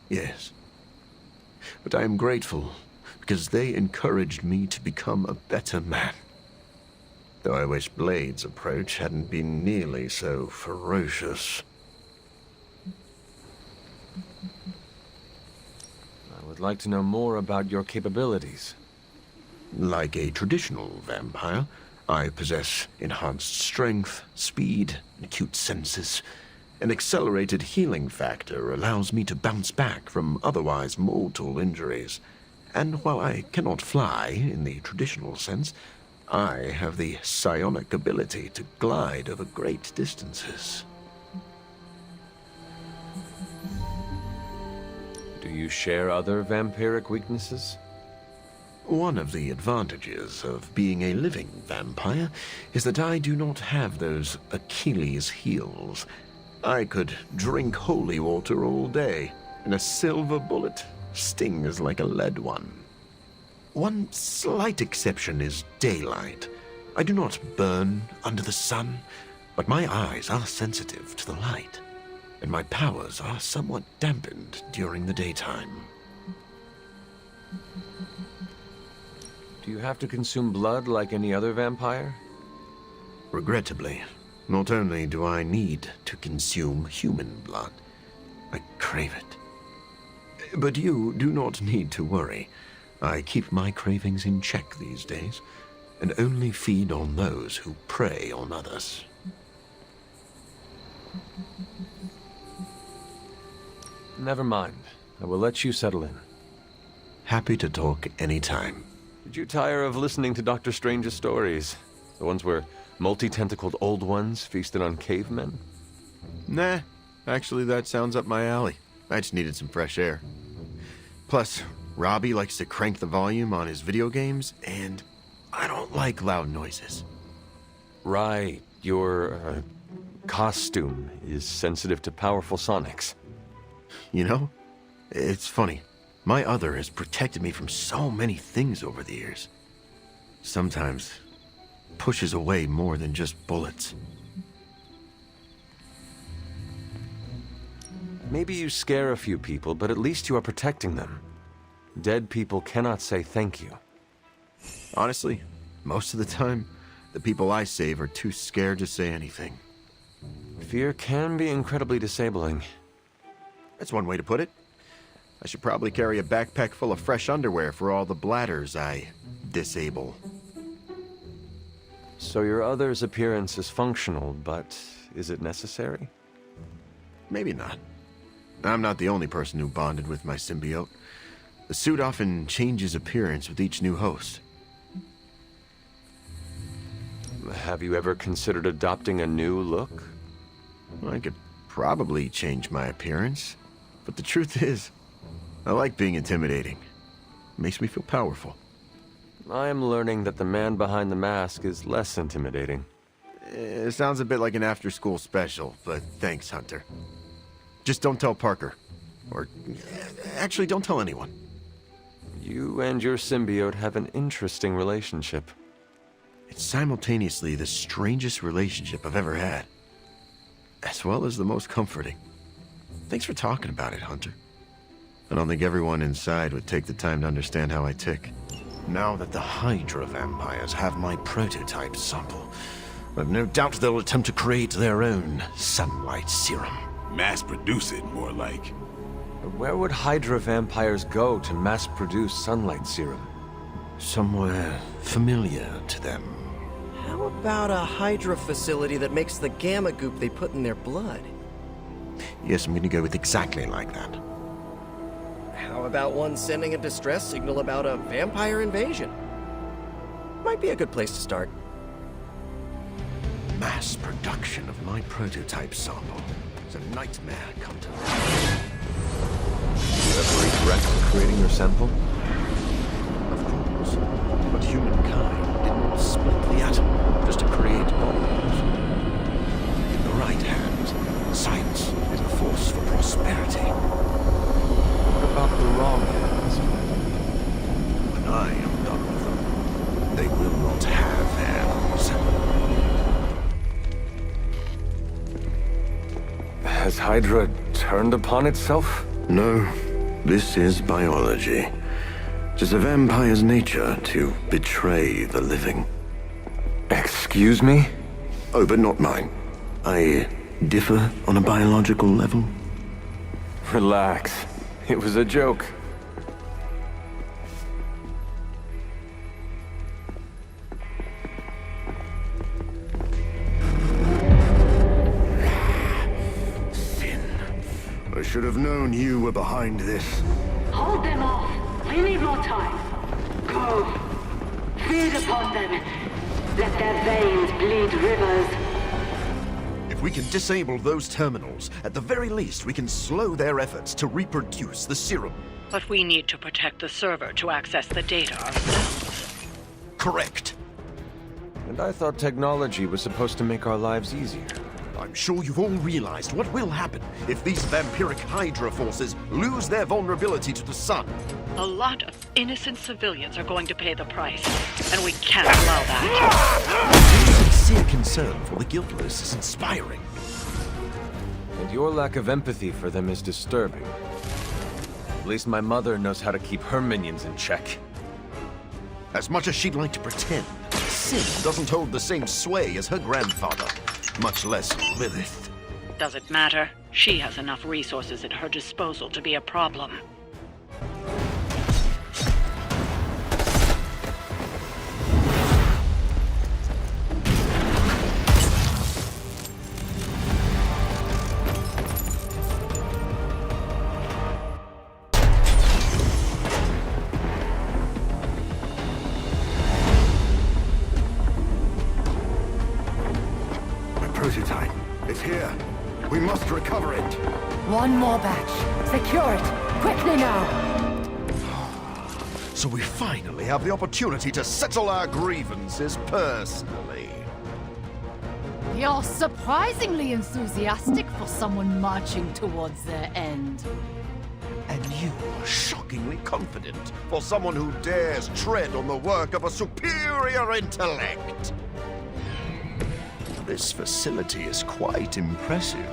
O: Yes.
K: but I am grateful because they encouraged me to become a better man. Though I wish Blade's approach hadn't been nearly so ferocious.
P: I would like to know more about your capabilities.
K: Like a traditional vampire, I possess enhanced strength, speed, acute senses. An accelerated healing factor allows me to bounce back from otherwise mortal injuries. And while I cannot fly in the traditional sense, I have the psionic ability to glide over great distances.
P: Do you share other vampiric weaknesses?
K: One of the advantages of being a living vampire is that I do not have those Achilles heels. I could drink holy water all day, and a silver bullet stings like a lead one. One slight exception is daylight. I do not burn under the sun, but my eyes are sensitive to the light, and my powers are somewhat dampened during the daytime.
P: Do you have to consume blood like any other vampire?
K: Regrettably, not only do I need to consume human blood, I crave it. But you do not need to worry. I keep my cravings in check these days, and only feed on those who prey on others.
P: Never mind. I will let you settle in.
K: Happy to talk anytime.
P: Did you tire of listening to Dr. Strange's stories? The ones where multi-tentacled old ones feasted on cavemen?
K: Nah, actually that sounds up my alley. I just needed some fresh air. Plus, Robbie likes to crank the volume on his video games, and I don't like loud noises.
P: Right, your costume is sensitive to powerful sonics.
K: You know, it's funny. My other has protected me from so many things over the years. Sometimes pushes away more than just bullets.
P: Maybe you scare a few people, but at least you are protecting them. Dead people cannot say thank you.
K: Honestly, most of the time, the people I save are too scared to say anything.
P: Fear can be incredibly disabling.
K: That's one way to put it. I should probably carry a backpack full of fresh underwear for all the bladders I disable.
P: So your other's appearance is functional, but is it necessary?
K: Maybe not. I'm not the only person who bonded with my symbiote. The suit often changes appearance with each new host.
P: Have you ever considered adopting a new look?
K: I could probably change my appearance, but the truth is, I like being intimidating. It makes me feel powerful.
P: I am learning that the man behind the mask is less intimidating.
K: It sounds a bit like an after-school special, but thanks, Hunter. Just don't tell Parker. Or, actually, don't tell anyone.
P: You and your symbiote have an interesting relationship.
K: It's simultaneously the strangest relationship I've ever had, as well as the most comforting. Thanks for talking about it, Hunter. I don't think everyone inside would take the time to understand how I tick. Now that the Hydra vampires have my prototype sample, I've no doubt they'll attempt to create their own sunlight serum.
H: Mass produce it, more like.
P: Where would Hydra vampires go to mass-produce sunlight serum?
K: Somewhere familiar to them.
L: How about a Hydra facility that makes the gamma goop they put in their blood?
K: Yes, I'm gonna go with exactly like that.
L: How about one sending a distress signal about a vampire invasion? Might be a good place to start.
K: Mass production of my prototype sample is a nightmare come to life.
P: You ever regret creating your sample?
K: Of course, but humankind didn't split the atom just to create bombs. In the right hands, science is a force for prosperity.
P: What about the wrong hands?
K: When I am done with them, they will not have hands.
P: Has Hydra turned upon itself?
K: No,
A: This is biology. It's a vampire's nature to betray the living.
P: Excuse me?
A: Oh, but not mine. I differ on a biological level.
P: Relax. It was a joke.
A: I should have known you were behind this.
J: Hold them off. We need more time. Go. Feed upon them. Let their veins bleed rivers.
O: If we can disable those terminals, at the very least we can slow their efforts to reproduce the serum.
C: But we need to protect the server to access the data ourselves.
O: Correct.
P: And I thought technology was supposed to make our lives easier.
O: I'm sure you've all realized what will happen if these vampiric Hydra forces lose their vulnerability to the sun.
C: A lot of innocent civilians are going to pay the price, and we can't allow that.
O: Your sincere concern for the guiltless is inspiring.
P: And your lack of empathy for them is disturbing. At least my mother knows how to keep her minions in check.
O: As much as she'd like to pretend, Sin doesn't hold the same sway as her grandfather, much less Lilith.
C: Does it matter? She has enough resources at her disposal to be a problem.
A: Prototype. It's here. We must recover it.
J: One more batch. Secure it. Quickly now.
O: So we finally have the opportunity to settle our grievances personally.
R: You're surprisingly enthusiastic for someone marching towards their end.
O: And you are shockingly confident for someone who dares tread on the work of a superior intellect. This facility is quite impressive.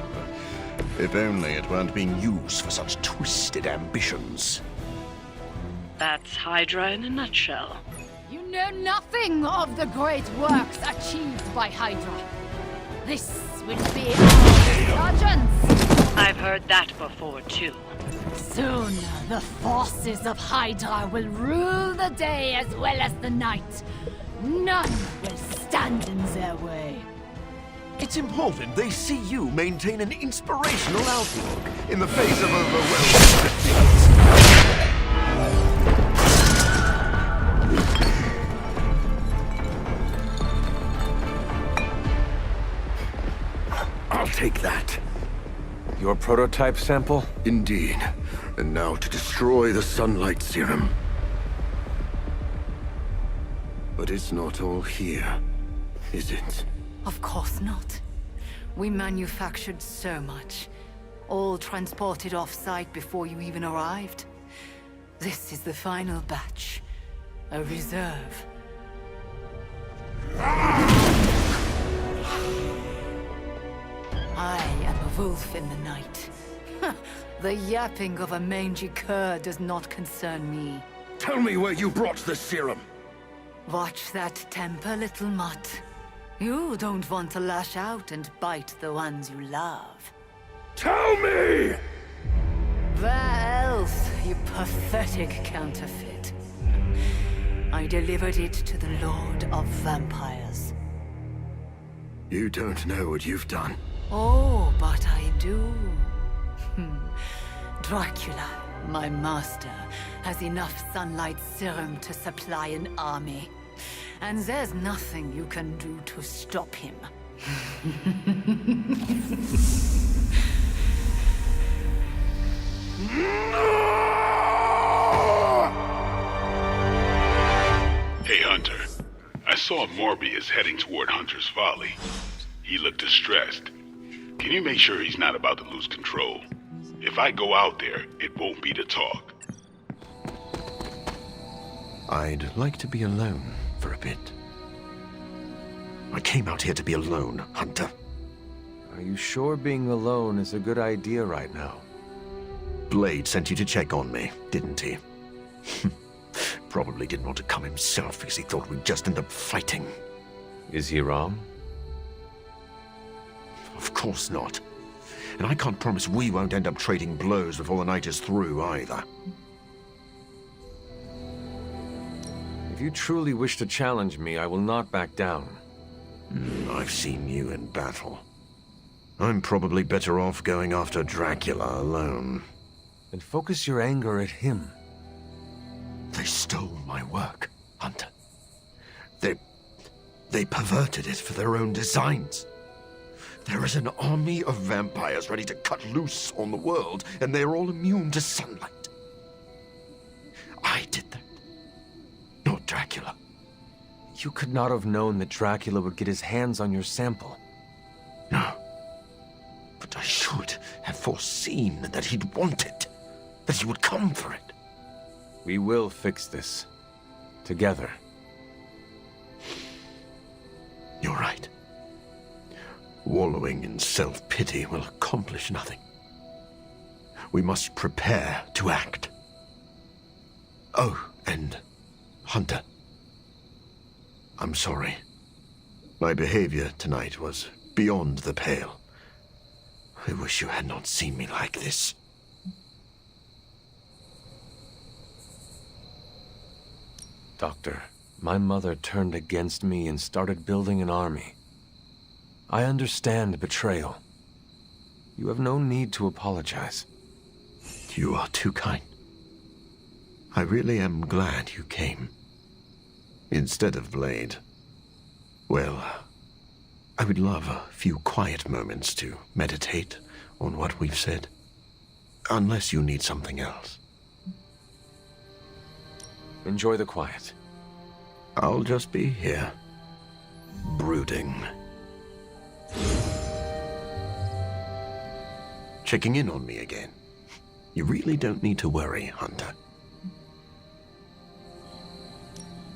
O: If only it weren't being used for such twisted ambitions.
C: That's Hydra in a nutshell.
R: You know nothing of the great works achieved by Hydra. This will be our resurgence.
C: I've heard that before, too.
R: Soon, the forces of Hydra will rule the day as well as the night. None will stand in their way.
O: It's important they see you maintain an inspirational outlook in the face of overwhelming defeat.
A: I'll take that.
P: Your prototype sample?
A: Indeed. And now to destroy the sunlight serum. But it's not all here, is it?
J: Of course not. We manufactured so much. All transported off-site before you even arrived. This is the final batch. A reserve. I am a wolf in the night. The yapping of a mangy cur does not concern me.
A: Tell me where you brought the serum.
J: Watch that temper, little mutt. You don't want to lash out and bite the ones you love.
A: Tell me!
J: Where else, you pathetic counterfeit? I delivered it to the Lord of Vampires.
A: You don't know what you've done.
J: Oh, but I do. Dracula, my master, has enough sunlight serum to supply an army. And there's nothing you can do to stop him.
M: Hey, Hunter. I saw Morbius heading toward Hunter's Folly. He looked distressed. Can you make sure he's not about to lose control? If I go out there, it won't be to talk.
O: I'd like to be alone for a bit. I came out here to be alone, Hunter.
P: Are you sure being alone is a good idea right now?
O: Blade sent you to check on me, didn't he? Probably didn't want to come himself because he thought we'd just end up fighting.
P: Is he wrong?
O: Of course not. And I can't promise we won't end up trading blows before the night is through, either.
P: If you truly wish to challenge me, I will not back down.
O: I've seen you in battle. I'm probably better off going after Dracula alone.
P: Then focus your anger at him.
O: They stole my work, Hunter. They perverted it for their own designs. There is an army of vampires ready to cut loose on the world, and they're all immune to sunlight. I did that. Not Dracula.
P: You could not have known that Dracula would get his hands on your sample.
O: No. But I should have foreseen that he'd want it. That he would come for it.
P: We will fix this. Together.
O: You're right. Wallowing in self-pity will accomplish nothing. We must prepare to act. Oh, and Hunter. I'm sorry. My behavior tonight was beyond the pale. I wish you had not seen me like this.
P: Doctor, my mother turned against me and started building an army. I understand betrayal. You have no need to apologize.
O: You are too kind. I really am glad you came. Instead of Blade. Well, I would love a few quiet moments to meditate on what we've said. Unless you need something else.
P: Enjoy the quiet.
O: I'll just be here, brooding. Checking in on me again. You really don't need to worry, Hunter.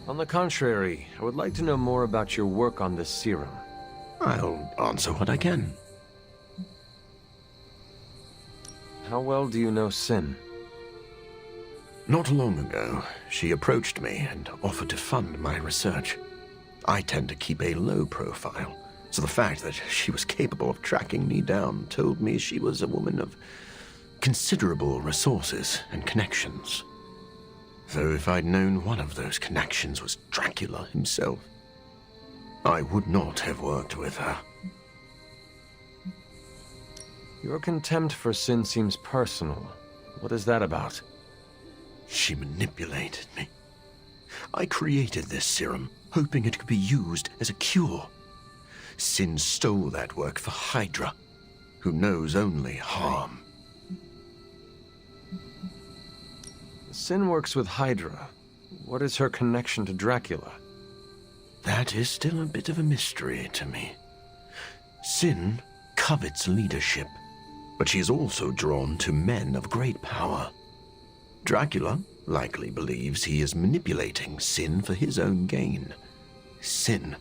P: On the contrary, I would like to know more about your work on this serum.
O: I'll answer what I can.
P: How well do you know Sin?
O: Not long ago, she approached me and offered to fund my research. I tend to keep a low profile, so the fact that she was capable of tracking me down told me she was a woman of considerable resources and connections. Though if I'd known one of those connections was Dracula himself, I would not have worked with her.
P: Your contempt for Sin seems personal. What is that about?
O: She manipulated me. I created this serum, hoping it could be used as a cure. Sin stole that work for Hydra, who knows only harm.
P: Sin works with Hydra. What is her connection to Dracula?
O: That is still a bit of a mystery to me. Sin covets leadership, but she is also drawn to men of great power. Dracula likely believes he is manipulating Sin for his own gain. Sin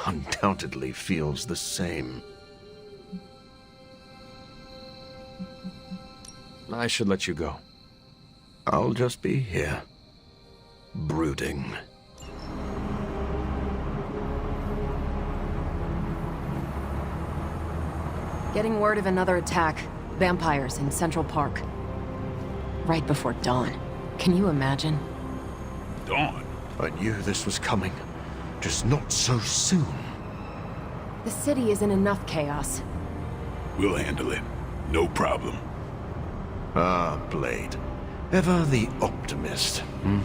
O: undoubtedly feels the same.
P: I should let you go.
O: I'll just be here, brooding.
B: Getting word of another attack. Vampires in Central Park. Right before dawn. Can you imagine?
H: Dawn?
O: I knew this was coming. Just not so soon.
B: The city is in enough chaos.
H: We'll handle it. No problem.
O: Ah, Blade. Ever the optimist, hmm?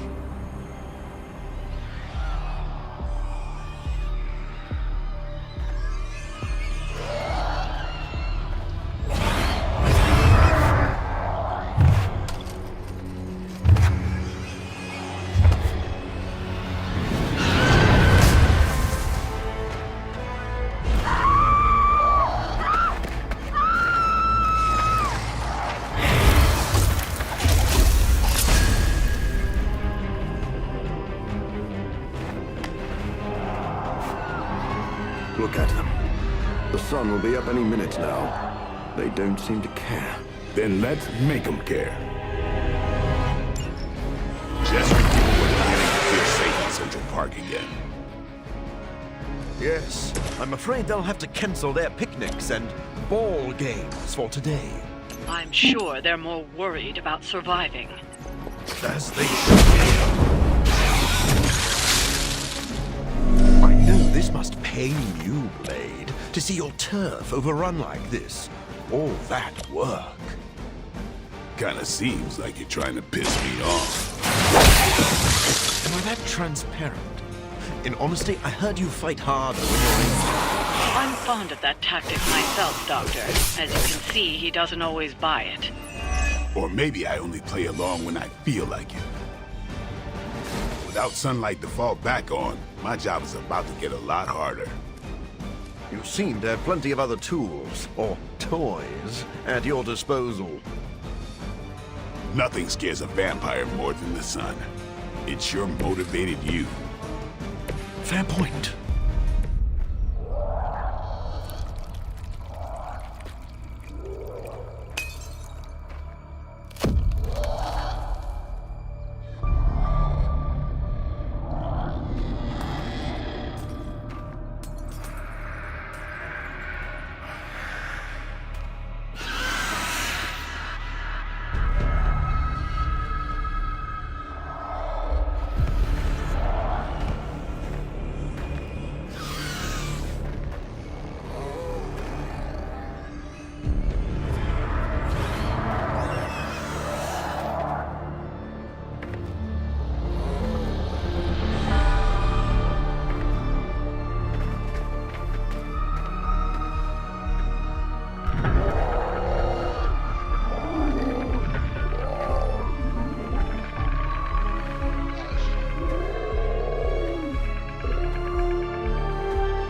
A: Look at them. The sun will be up any minute now. They don't seem to care.
H: Then let's make them care. Just when people were beginning to feel safe in Central Park again.
O: Yes, I'm afraid they'll have to cancel their picnics and ball games for today.
C: I'm sure they're more worried about surviving.
O: As they should be. I know this must pain you, Blade, to see your turf overrun like this. All that work.
H: Kinda seems like you're trying to piss me off.
O: Am I that transparent? In honesty, I heard you fight harder when you're in.
C: I'm fond of that tactic myself, Doctor. As you can see, he doesn't always buy it.
H: Or maybe I only play along when I feel like it. Without sunlight to fall back on, my job is about to get a lot harder.
O: You seem to have plenty of other tools, or toys, at your disposal.
H: Nothing scares a vampire more than the sun. It sure motivated you.
O: Fair point.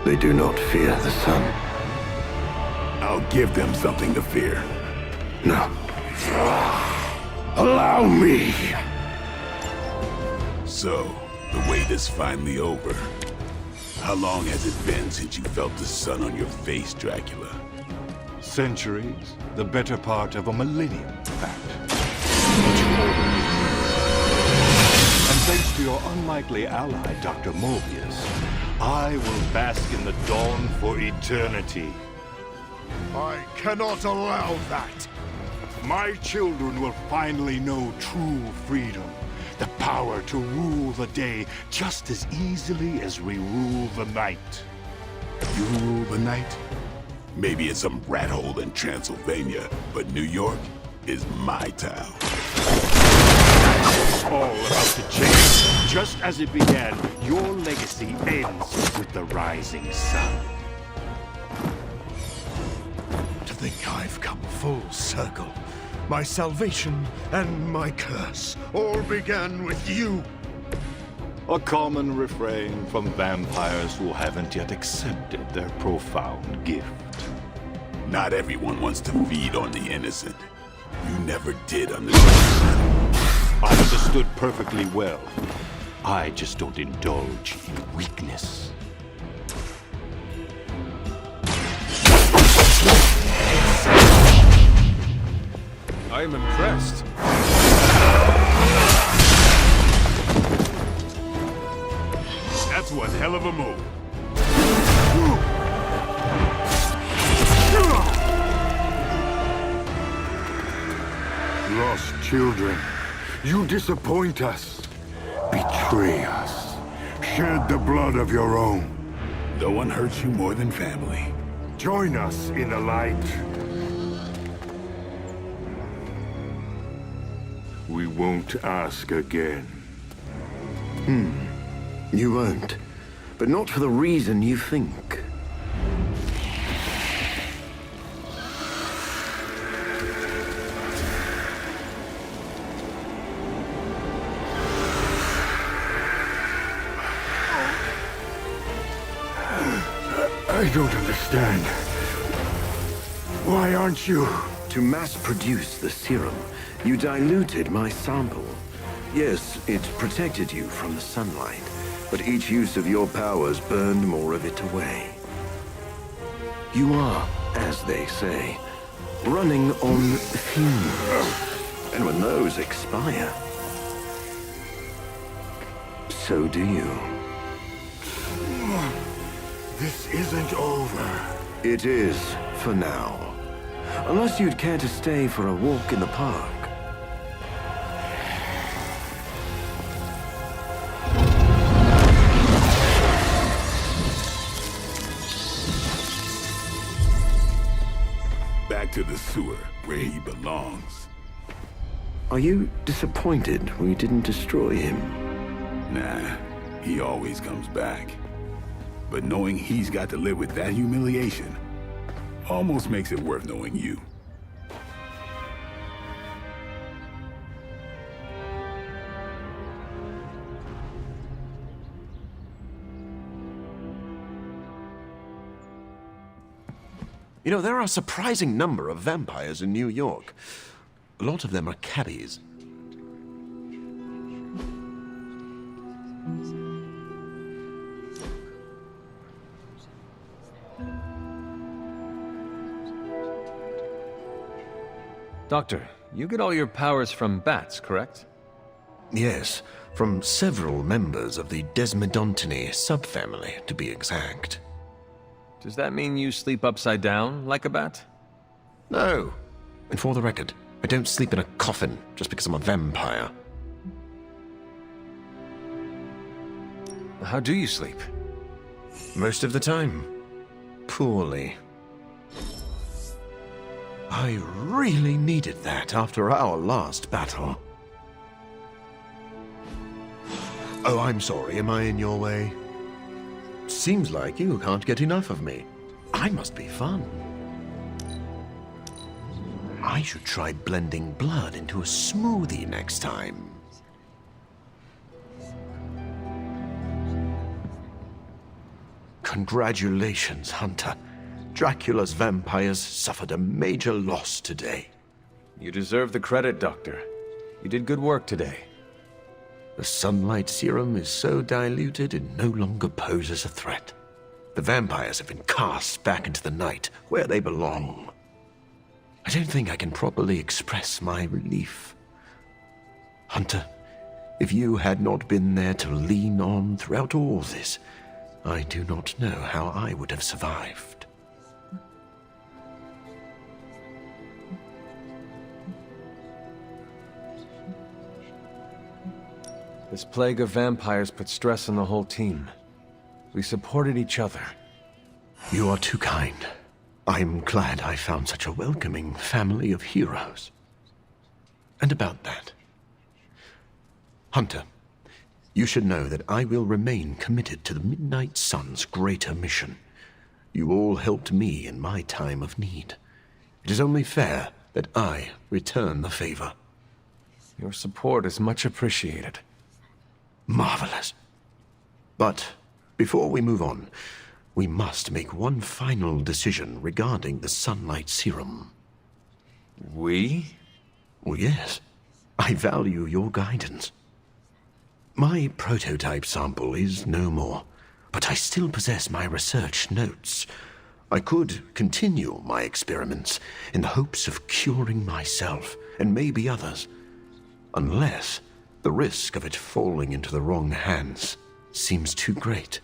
A: They do not fear the sun.
H: I'll give them something to fear.
A: No. Allow me!
H: So, the wait is finally over. How long has it been since you felt the sun on your face, Dracula?
K: Centuries, the better part of a millennium, in fact. And thanks to your unlikely ally, Dr. Mobius, I will bask in the dawn for eternity. I cannot allow that. My children will finally know true freedom. The power to rule the day just as easily as we rule the night.
H: You rule the night? Maybe it's some rat hole in Transylvania, but New York is my town.
K: It's all about to change. Just as it began, your legacy ends with the rising sun. To think I've come full circle. My salvation and my curse all began with you. A common refrain from vampires who haven't yet accepted their profound gift.
H: Not everyone wants to feed on the innocent. You never did understand.
K: I understood perfectly well. I just don't indulge in weakness.
P: I'm impressed.
H: That's one hell of a move.
K: Lost children, you disappoint us, betray us, shed the blood of your own.
H: No one hurts you more than family.
K: Join us in the light. We won't ask again.
A: You won't. But not for the reason you think.
K: I don't understand. Why aren't you?
A: To mass produce the serum, you diluted my sample. Yes, it protected you from the sunlight, but each use of your powers burned more of it away. You are, as they say, running on fumes. And when those expire, so do you.
H: This isn't over.
A: It is, for now. Unless you'd care to stay for a walk in the park.
H: Back to the sewer, where he belongs.
A: Are you disappointed we didn't destroy him?
H: Nah, he always comes back. But knowing he's got to live with that humiliation almost makes it worth knowing you.
O: You know, there are a surprising number of vampires in New York. A lot of them are cabbies.
P: Doctor, you get all your powers from bats, correct?
O: Yes, from several members of the Desmodontinae subfamily, to be exact.
P: Does that mean you sleep upside down like a bat?
O: No. And for the record, I don't sleep in a coffin just because I'm a vampire.
P: How do you sleep?
O: Most of the time. Poorly. I really needed that after our last battle. Oh, I'm sorry. Am I in your way? Seems like you can't get enough of me. I must be fun. I should try blending blood into a smoothie next time. Congratulations, Hunter. Dracula's vampires suffered a major loss today.
P: You deserve the credit, Doctor. You did good work today.
O: The sunlight serum is so diluted it no longer poses a threat. The vampires have been cast back into the night, where they belong. I don't think I can properly express my relief. Hunter, if you had not been there to lean on throughout all this, I do not know how I would have survived.
P: This plague of vampires put stress on the whole team. We supported each other.
O: You are too kind. I'm glad I found such a welcoming family of heroes. And about that, Hunter, you should know that I will remain committed to the Midnight Sun's greater mission. You all helped me in my time of need. It is only fair that I return the favor.
P: Your support is much appreciated.
O: Marvelous. But before we move on, we must make one final decision regarding the sunlight serum.
P: We?
O: Well, yes. I value your guidance. My prototype sample is no more, but I still possess my research notes. I could continue my experiments in the hopes of curing myself and maybe others, unless the risk of it falling into the wrong hands seems too great.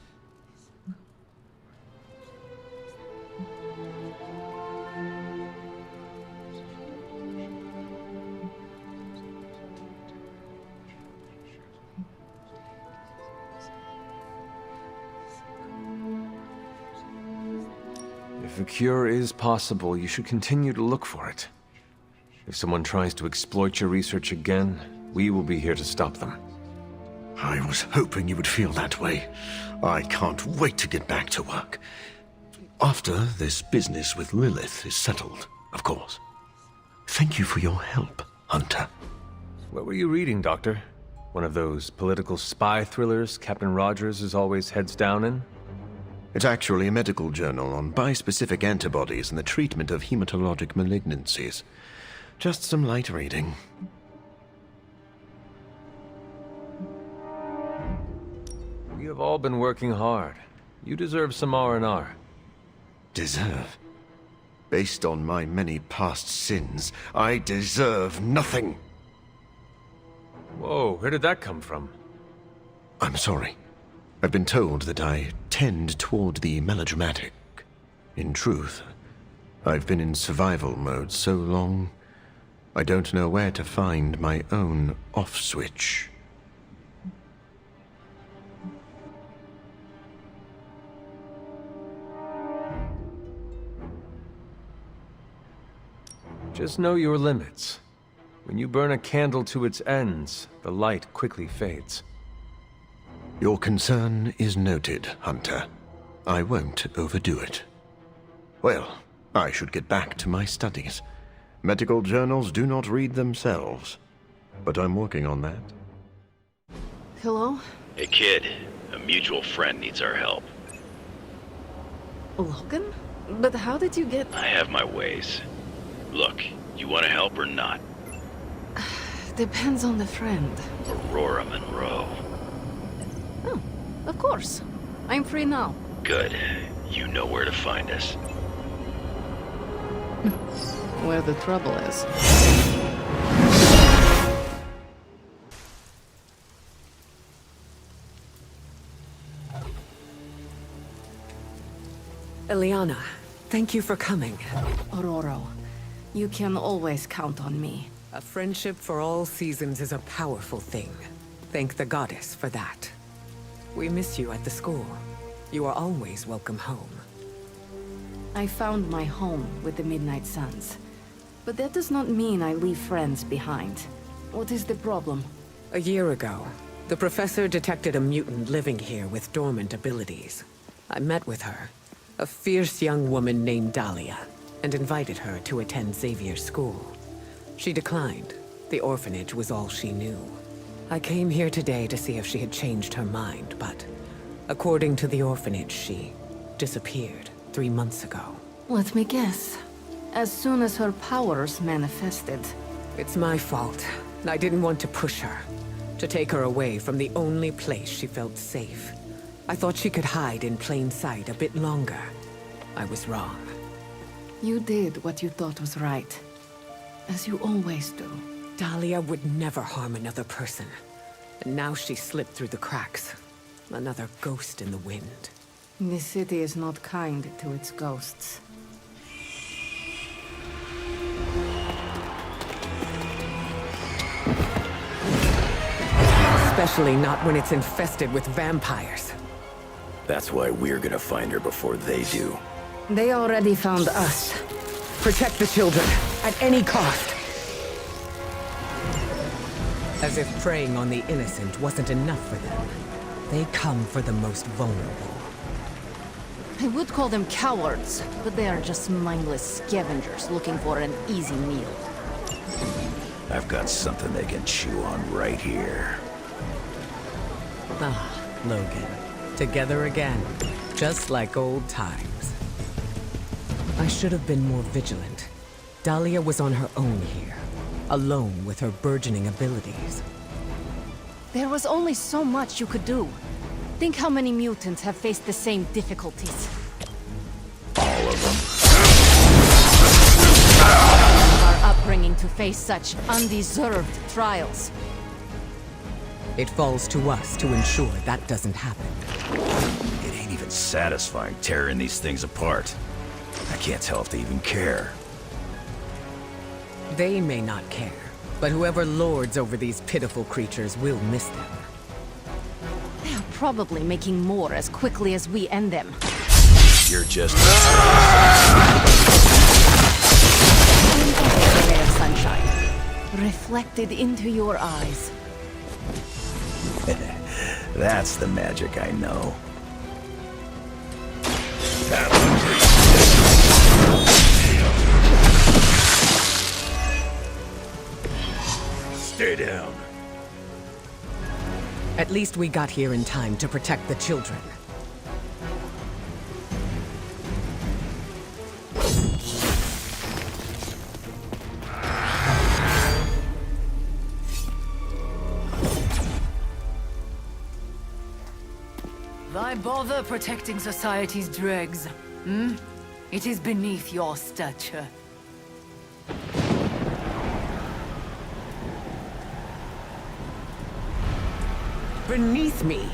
P: If a cure is possible, you should continue to look for it. If someone tries to exploit your research again, we will be here to stop them.
O: I was hoping you would feel that way. I can't wait to get back to work. After this business with Lilith is settled, of course. Thank you for your help, Hunter.
P: What were you reading, Doctor? One of those political spy thrillers Captain Rogers is always heads down in?
O: It's actually a medical journal on bispecific antibodies and the treatment of hematologic malignancies. Just some light reading.
P: We have all been working hard. You deserve some R&R.
O: Deserve?
K: Based on my many past sins, I deserve nothing.
P: Whoa, where did that come from?
K: I'm sorry. I've been told that I tend toward the melodramatic. In truth, I've been in survival mode so long, I don't know where to find my own off switch.
P: Just know your limits. When you burn a candle to its ends, the light quickly fades.
K: Your concern is noted, Hunter. I won't overdo it. Well, I should get back to my studies. Medical journals do not read themselves, but I'm working on that.
B: Hello?
S: Hey kid, a mutual friend needs our help.
B: Logan? But how did you get...
S: I have my ways. Look, you want to help or not?
B: Depends on the friend.
S: Aurora Monroe.
R: Oh, of course. I'm free now.
S: Good. You know where to find us.
B: Where the trouble is.
T: Eliana, thank you for coming.
B: Aurora, you can always count on me.
T: A friendship for all seasons is a powerful thing. Thank the goddess for that. We miss you at the school. You are always welcome home.
B: I found my home with the Midnight Suns. But that does not mean I leave friends behind. What is the problem?
T: A year ago, the professor detected a mutant living here with dormant abilities. I met with her, a fierce young woman named Dahlia, and invited her to attend Xavier's school. She declined. The orphanage was all she knew. I came here today to see if she had changed her mind, but according to the orphanage, she disappeared 3 months ago.
B: Let me guess. As soon as her powers manifested.
T: It's my fault. I didn't want to push her, to take her away from the only place she felt safe. I thought she could hide in plain sight a bit longer. I was wrong.
B: You did what you thought was right. As you always do.
T: Dahlia would never harm another person. And now she slipped through the cracks. Another ghost in the wind.
B: This city is not kind to its ghosts.
T: Especially not when it's infested with vampires.
S: That's why we're gonna find her before they do.
B: They already found us.
T: Protect the children, at any cost. As if preying on the innocent wasn't enough for them. They come for the most vulnerable.
R: I would call them cowards, but they are just mindless scavengers looking for an easy meal.
S: I've got something they can chew on right here.
T: Ah, Logan. Together again. Just like old times. I should have been more vigilant. Dahlia was on her own here. Alone with her burgeoning abilities.
R: There was only so much you could do. Think how many mutants have faced the same difficulties.
S: All of them.
R: Our upbringing to face such undeserved trials.
T: It falls to us to ensure that doesn't happen.
S: It ain't even satisfying tearing these things apart. I can't tell if they even care.
T: They may not care, but whoever lords over these pitiful creatures will miss them.
R: They are probably making more as quickly as we end them.
S: You're just...
R: A ray of sunshine, reflected into your eyes.
S: That's the magic I know. Stay down.
T: At least we got here in time to protect the children.
J: Why bother protecting society's dregs? Hmm?
R: It is beneath your stature.
T: Beneath me,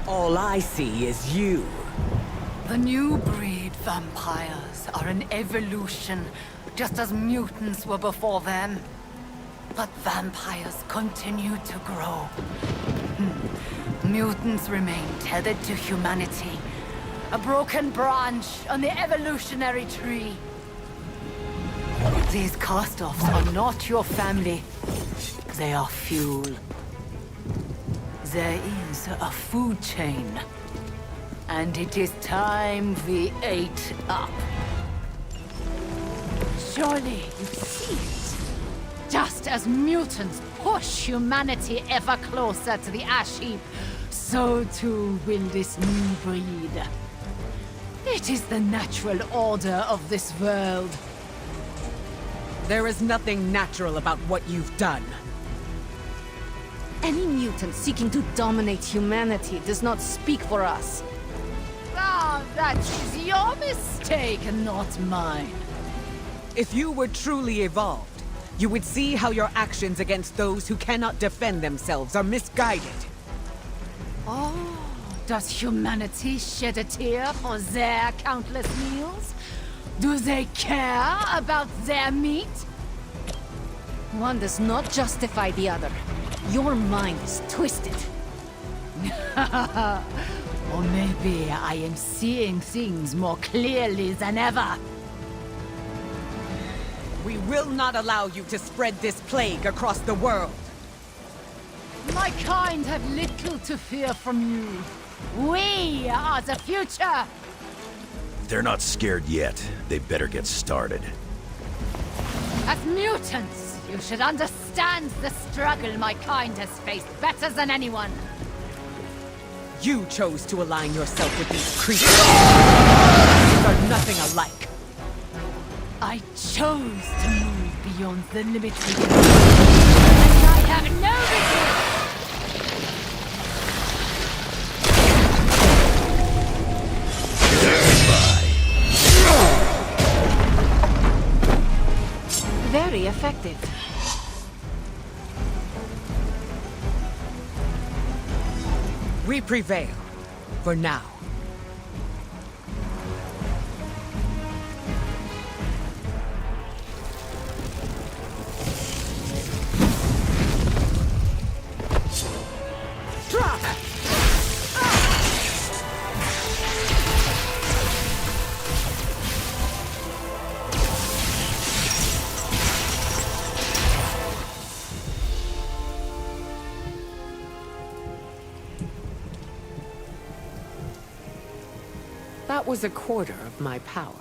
T: all I see is you.
R: The new breed vampires are an evolution, just as mutants were before them. But vampires continue to grow. Mutants remain tethered to humanity, a broken branch on the evolutionary tree. These cast-offs are not your family. They are fuel. There is a food chain. And it is time we ate up. Surely you see it. Just as mutants push humanity ever closer to the ash heap, so too will this new breed. It is the natural order of this world.
T: There is nothing natural about what you've done.
R: Any mutant seeking to dominate humanity does not speak for us. Ah, that is your mistake, not mine.
T: If you were truly evolved, you would see how your actions against those who cannot defend themselves are misguided.
R: Oh, does humanity shed a tear for their countless meals? Do they care about their meat? One does not justify the other. Your mind is twisted. Or maybe I am seeing things more clearly than ever.
T: We will not allow you to spread this plague across the world.
R: My kind have little to fear from you. We are the future!
S: If they're not scared yet, they better get started.
R: As mutants, you should understand the struggle my kind has faced better than anyone.
T: You chose to align yourself with these creatures. These are nothing alike.
R: I chose to move beyond the limit we can. And I have no regret.
B: Very effective.
T: We prevail. For now. Drop! That was a quarter of my power.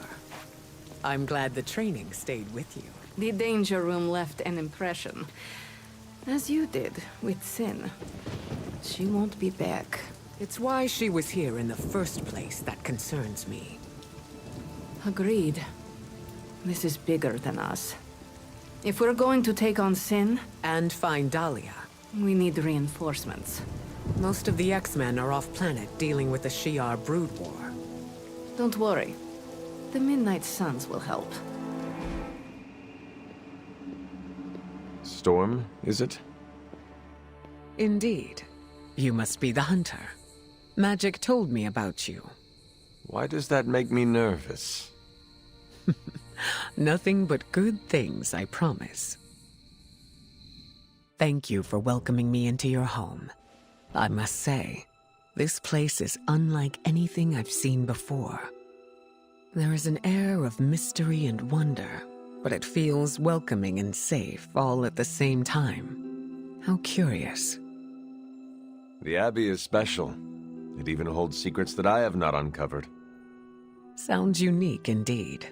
T: I'm glad the training stayed with you.
B: The danger room left an impression. As you did with Sin. She won't be back.
T: It's why she was here in the first place that concerns me.
B: Agreed. This is bigger than us. If we're going to take on Sin...
T: and find Dahlia...
B: we need reinforcements.
T: Most of the X-Men are off-planet dealing with the Shi'ar brood war.
B: Don't worry. The Midnight Suns will help.
P: Storm, is it?
T: Indeed. You must be the hunter. Magic told me about you.
P: Why does that make me nervous?
T: Nothing but good things, I promise. Thank you for welcoming me into your home. I must say, this place is unlike anything I've seen before. There is an air of mystery and wonder, but it feels welcoming and safe all at the same time. How curious.
P: The Abbey is special. It even holds secrets that I have not uncovered.
T: Sounds unique indeed.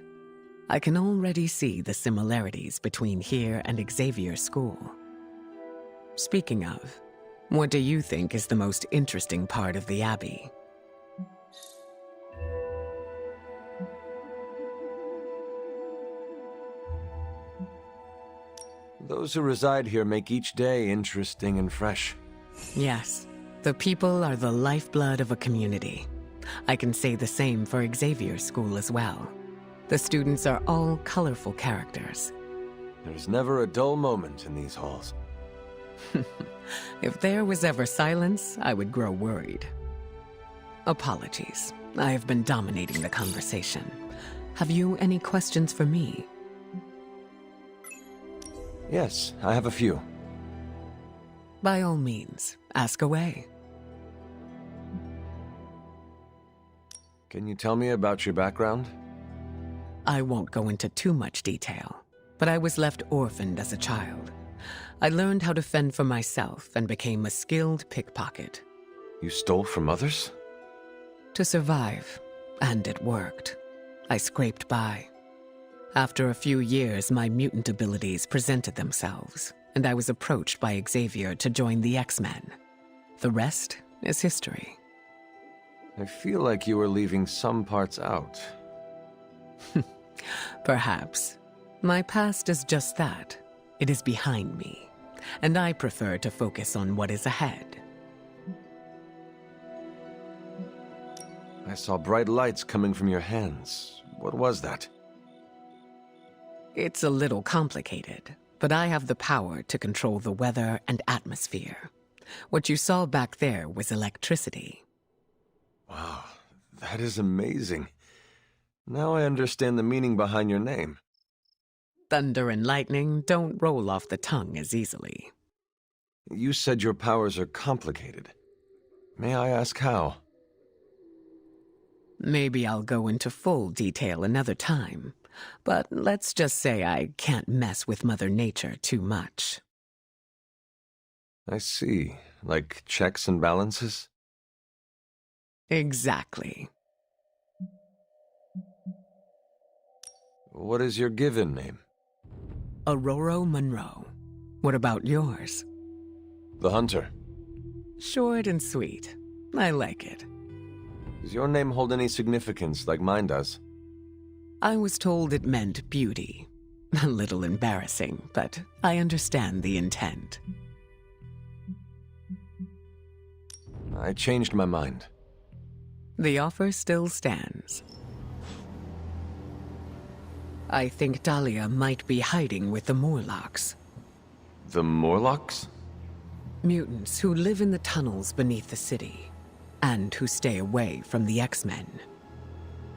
T: I can already see the similarities between here and Xavier School. Speaking of, what do you think is the most interesting part of the Abbey?
P: Those who reside here make each day interesting and fresh.
T: Yes, the people are the lifeblood of a community. I can say the same for Xavier School as well. The students are all colorful characters.
P: There's never a dull moment in these halls.
T: If there was ever silence, I would grow worried. Apologies. I have been dominating the conversation. Have you any questions for me?
P: Yes, I have a few.
T: By all means, ask away.
P: Can you tell me about your background?
T: I won't go into too much detail, but I was left orphaned as a child. I learned how to fend for myself and became a skilled pickpocket.
P: You stole from others?
T: To survive, and it worked. I scraped by. After a few years, my mutant abilities presented themselves, and I was approached by Xavier to join the X-Men. The rest is history.
P: I feel like you were leaving some parts out.
T: Perhaps. My past is just that. It is behind me, and I prefer to focus on what is ahead.
P: I saw bright lights coming from your hands. What was that?
T: It's a little complicated, but I have the power to control the weather and atmosphere. What you saw back there was electricity.
P: Wow, that is amazing. Now I understand the meaning behind your name.
T: Thunder and lightning don't roll off the tongue as easily.
P: You said your powers are complicated. May I ask how?
T: Maybe I'll go into full detail another time, but let's just say I can't mess with Mother Nature too much.
P: I see. Like checks and balances?
T: Exactly.
P: What is your given name?
T: Aurora Monroe. What about yours?
P: The Hunter.
T: Short and sweet. I like it.
P: Does your name hold any significance like mine does?
T: I was told it meant beauty. A little embarrassing, but I understand the intent.
P: I changed my mind.
T: The offer still stands. I think Dahlia might be hiding with the Morlocks.
P: The Morlocks?
T: Mutants who live in the tunnels beneath the city, and who stay away from the X-Men.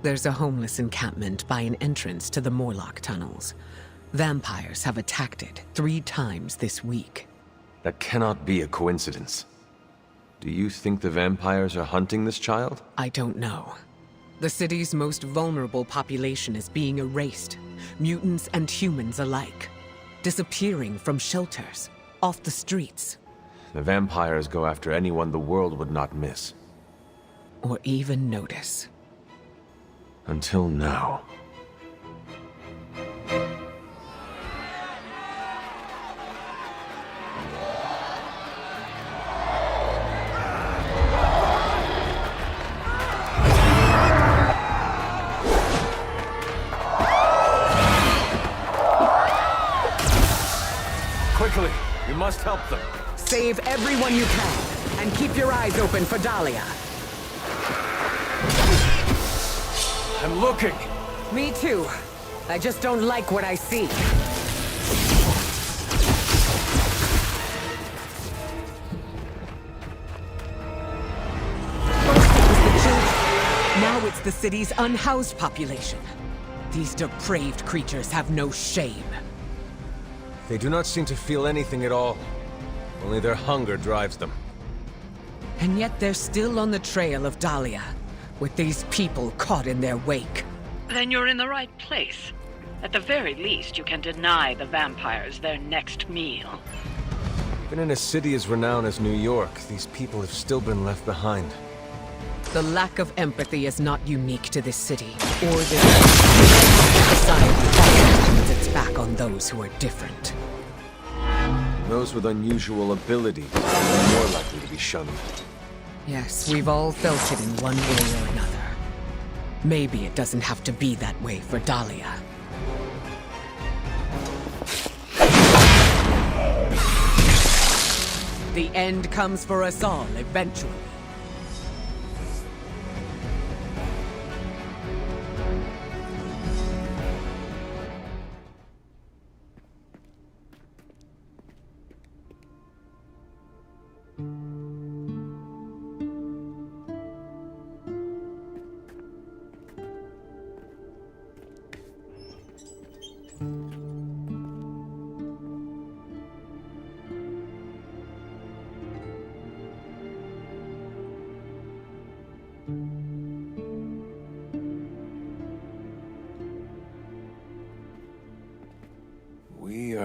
T: There's a homeless encampment by an entrance to the Morlock tunnels. Vampires have attacked it 3 times this week.
P: That cannot be a coincidence. Do you think the vampires are hunting this child?
T: I don't know. The city's most vulnerable population is being erased, mutants and humans alike, disappearing from shelters, off the streets.
P: The vampires go after anyone the world would not miss.
T: Or even notice.
P: Until now.
N: Quickly, we must help them.
T: Save everyone you can, and keep your eyes open for Dahlia.
N: I'm looking.
T: Me too. I just don't like what I see. First it was the children. Now it's the city's unhoused population. These depraved creatures have no shame.
P: They do not seem to feel anything at all. Only their hunger drives them.
T: And yet they're still on the trail of Dahlia, with these people caught in their wake.
C: Then you're in the right place. At the very least, you can deny the vampires their next meal.
P: Even in a city as renowned as New York, these people have still been left behind.
T: The lack of empathy is not unique to this city, or this society often turns its back on those who are different.
P: Those with unusual abilities are more likely to be shunned.
T: Yes, we've all felt it in one way or another. Maybe it doesn't have to be that way for Dahlia. The end comes for us all eventually.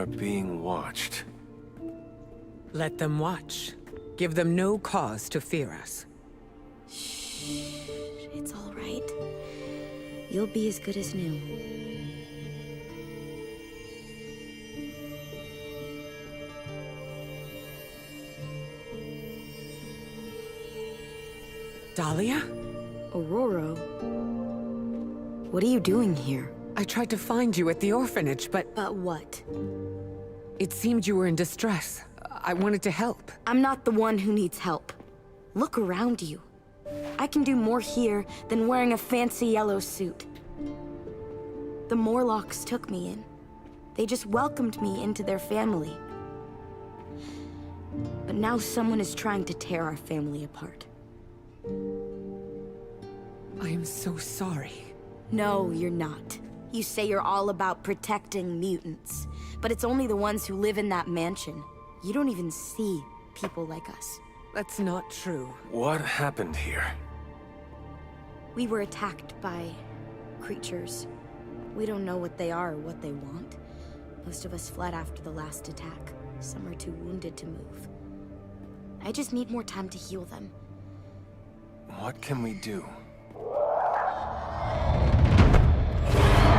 P: are being watched.
T: Let them watch. Give them no cause to fear us.
U: Shh. It's all right. You'll be as good as new.
T: Dahlia?
U: Aurora? What are you doing here?
T: I tried to find you at the orphanage, but...
U: But what?
T: It seemed you were in distress. I wanted to help.
U: I'm not the one who needs help. Look around you. I can do more here than wearing a fancy yellow suit. The Morlocks took me in. They just welcomed me into their family. But now someone is trying to tear our family apart.
T: I am so sorry.
U: No, you're not. You say you're all about protecting mutants, but it's only the ones who live in that mansion. You don't even see people like us.
T: That's not true.
P: What happened here?
U: We were attacked by creatures. We don't know what they are or what they want. Most of us fled after the last attack. Some are too wounded to move. I just need more time to heal them.
P: What can we do?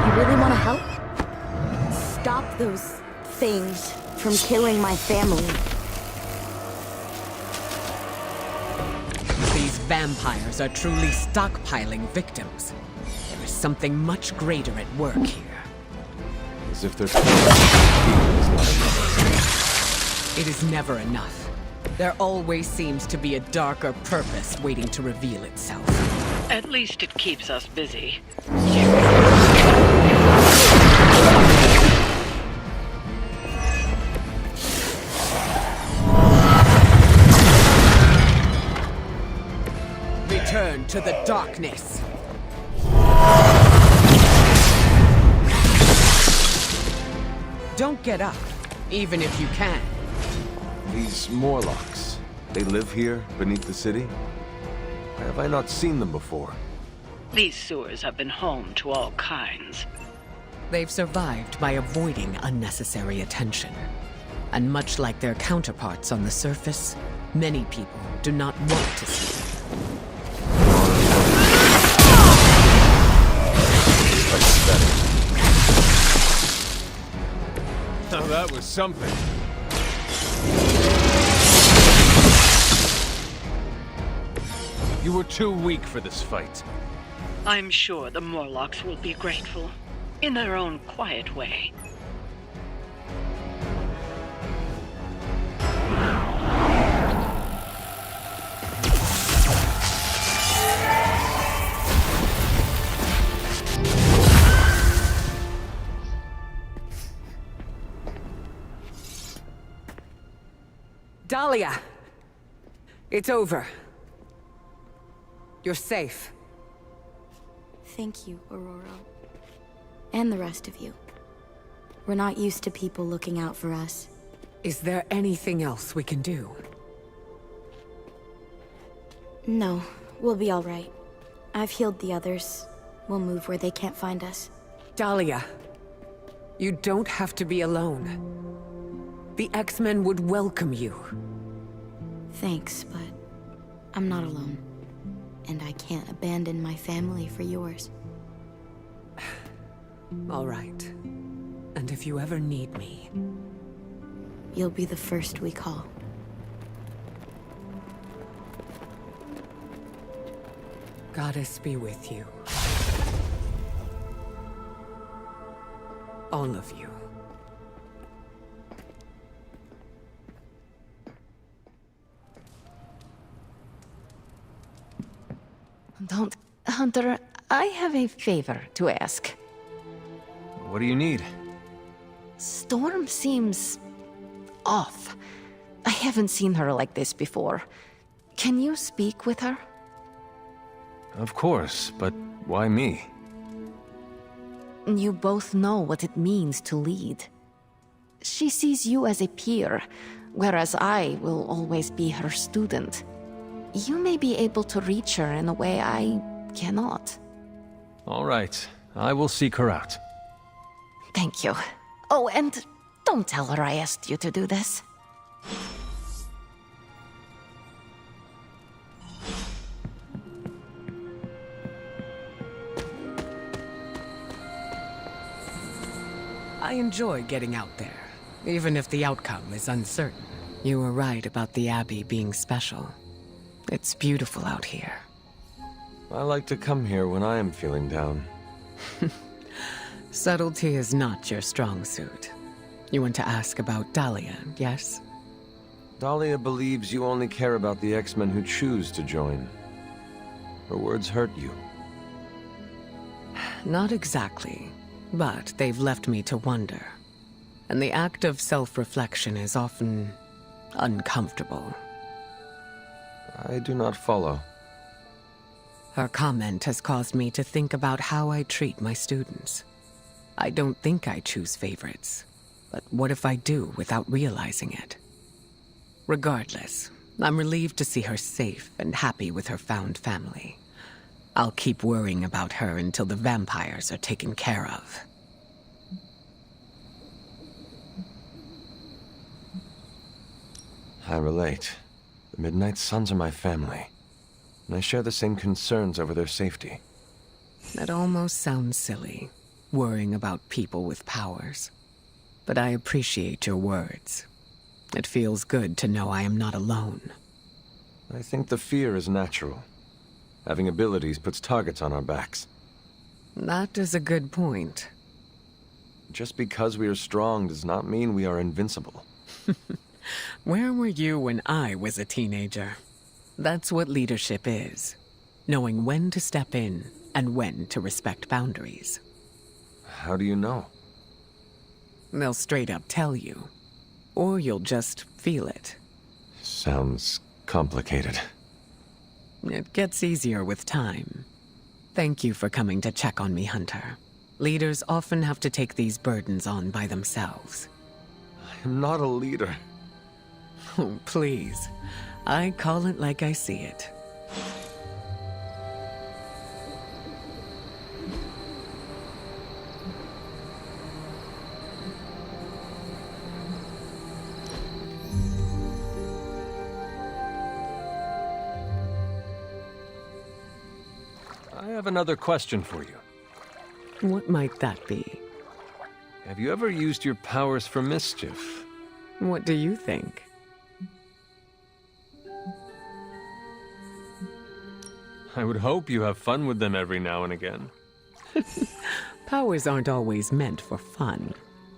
U: You really want to help? Stop those things from killing my family.
T: These vampires are truly stockpiling victims. There is something much greater at work here.
P: As if there's...
T: It is never enough. There always seems to be a darker purpose waiting to reveal itself.
C: At least it keeps us busy.
T: Return to the darkness. Don't get up, even if you can.
P: These Morlocks, they live here beneath the city? Have I not seen them before?
C: These sewers have been home to all kinds.
T: They've survived by avoiding unnecessary attention. And much like their counterparts on the surface, many people do not want to see them.
P: Now that was something. You were too weak for this fight.
C: I'm sure the Morlocks will be grateful, in their own quiet way.
T: Dahlia! It's over. You're safe.
U: Thank you, Aurora. And the rest of you. We're not used to people looking out for us.
T: Is there anything else we can do?
U: No, we'll be all right. I've healed the others. We'll move where they can't find us.
T: Dahlia, you don't have to be alone. The X-Men would welcome you.
U: Thanks, but I'm not alone. And I can't abandon my family for yours.
T: All right. And if you ever need me...
U: You'll be the first we call.
T: Goddess be with you. All of you.
V: Don't... Hunter, I have a favor to ask.
P: What do you need?
V: Storm seems... off. I haven't seen her like this before. Can you speak with her?
P: Of course, but why me?
V: You both know what it means to lead. She sees you as a peer, whereas I will always be her student. You may be able to reach her in a way I cannot.
P: All right, I will seek her out.
V: Thank you. Oh, and Don't tell her I asked you to do this.
T: I enjoy getting out there, even if the outcome is uncertain. You were right about the Abbey being special. It's beautiful out here.
P: I like to come here when I am feeling down.
T: Subtlety is not your strong suit. You want to ask about Dahlia, yes?
P: Dahlia believes you only care about the X-Men who choose to join. Her words hurt you.
T: Not exactly, but they've left me to wonder. And the act of self-reflection is often uncomfortable.
P: I do not follow.
T: Her comment has caused me to think about how I treat my students. I don't think I choose favorites, but what if I do without realizing it? Regardless, I'm relieved to see her safe and happy with her found family. I'll keep worrying about her until the vampires are taken care of.
P: I relate. The Midnight Suns are my family, and I share the same concerns over their safety.
T: That almost sounds silly, worrying about people with powers. But I appreciate your words. It feels good to know I am not alone.
P: I think the fear is natural. Having abilities puts targets on our backs.
T: That is a good point.
P: Just because we are strong does not mean we are invincible.
T: Where were you when I was a teenager? That's what leadership is. Knowing when to step in and when to respect boundaries.
P: How do you know?
T: They'll straight up tell you. Or you'll just feel it.
P: Sounds complicated.
T: It gets easier with time. Thank you for coming to check on me, Hunter. Leaders often have to take these burdens on by themselves.
P: I am not a leader.
T: Oh, please. I call it like I see it.
P: I have another question for you.
T: What might that be?
P: Have you ever used your powers for mischief?
T: What do you think?
P: I would hope you have fun with them every now and again.
T: Powers aren't always meant for fun,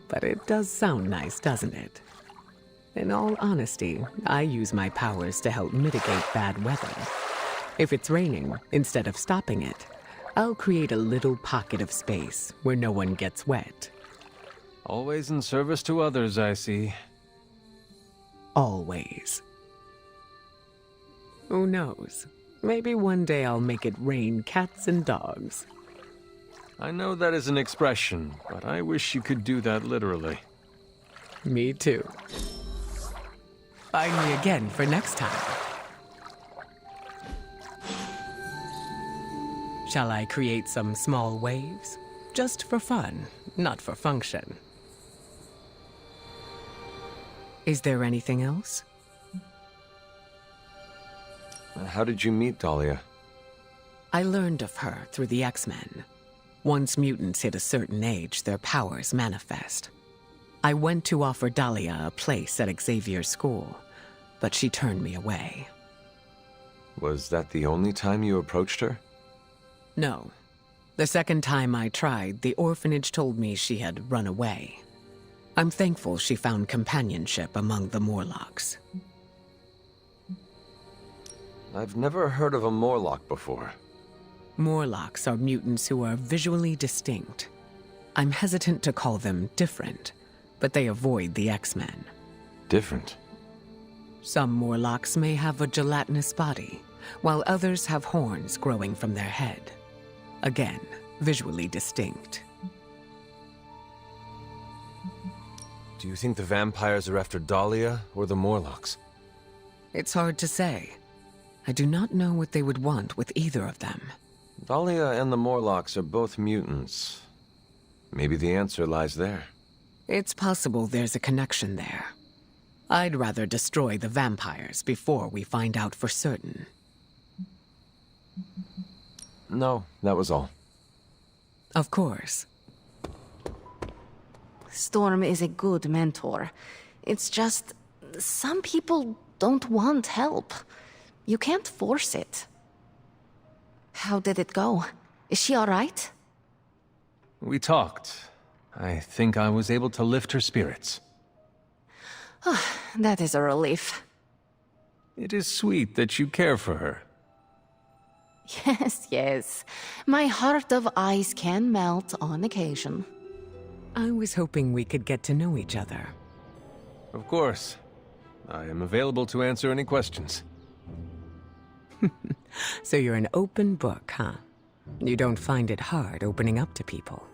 T: but it does sound nice, doesn't it? In all honesty, I use my powers to help mitigate bad weather. If it's raining, instead of stopping it, I'll create a little pocket of space where no one gets wet.
P: Always in service to others, I see.
T: Always. Who knows? Maybe one day I'll make it rain cats and dogs.
P: I know that is an expression, but I wish you could do that literally.
T: Me too. Find me again for next time. Shall I create some small waves? Just for fun, not for function. Is there anything else?
P: How did you meet Dahlia?
T: I learned of her through the X-Men. Once mutants hit a certain age, their powers manifest. I went to offer Dahlia a place at Xavier's school, but she turned me away.
P: Was that the only time you approached her?
T: No. The second time I tried, the orphanage told me she had run away. I'm thankful she found companionship among the Morlocks.
P: I've never heard of a Morlock before.
T: Morlocks are mutants who are visually distinct. I'm hesitant to call them different, but they avoid the X-Men.
P: Different?
T: Some Morlocks may have a gelatinous body, while others have horns growing from their head. Again, visually distinct.
P: Do you think the vampires are after Dahlia or the Morlocks?
T: It's hard to say. I do not know what they would want with either of them.
P: Dahlia and the Morlocks are both mutants. Maybe the answer lies there.
T: It's possible there's a connection there. I'd rather destroy the vampires before we find out for certain.
P: No, that was all.
T: Of course.
V: Storm is a good mentor. It's just, some people don't want help. You can't force it. How did it go? Is she all right?
P: We talked. I think I was able to lift her spirits.
V: That is a relief.
P: It is sweet that you care for her.
V: Yes, yes. My heart of ice can melt on occasion.
T: I was hoping we could get to know each other.
P: Of course. I am available to answer any questions.
T: So you're an open book, huh? You don't find it hard opening up to people?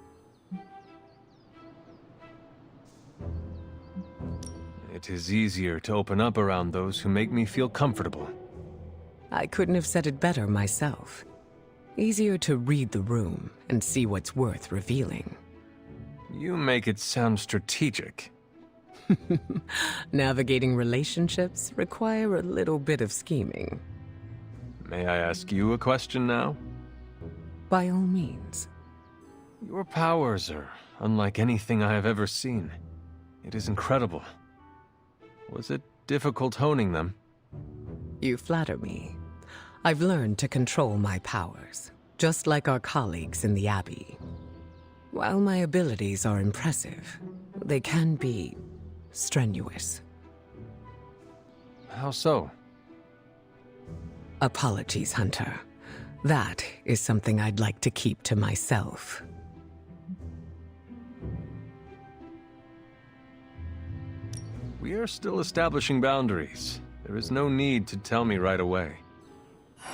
P: It is easier to open up around those who make me feel comfortable.
T: I couldn't have said it better myself. Easier to read the room and see what's worth revealing.
P: You make it sound strategic.
T: Navigating relationships require a little bit of scheming.
P: May I ask you a question now?
T: By all means.
P: Your powers are unlike anything I have ever seen. It is incredible. Was it difficult honing them?
T: You flatter me. I've learned to control my powers, just like our colleagues in the Abbey. While my abilities are impressive, they can be strenuous.
P: How so?
T: Apologies, Hunter. That is something I'd like to keep to myself.
P: We are still establishing boundaries. There is no need to tell me right away.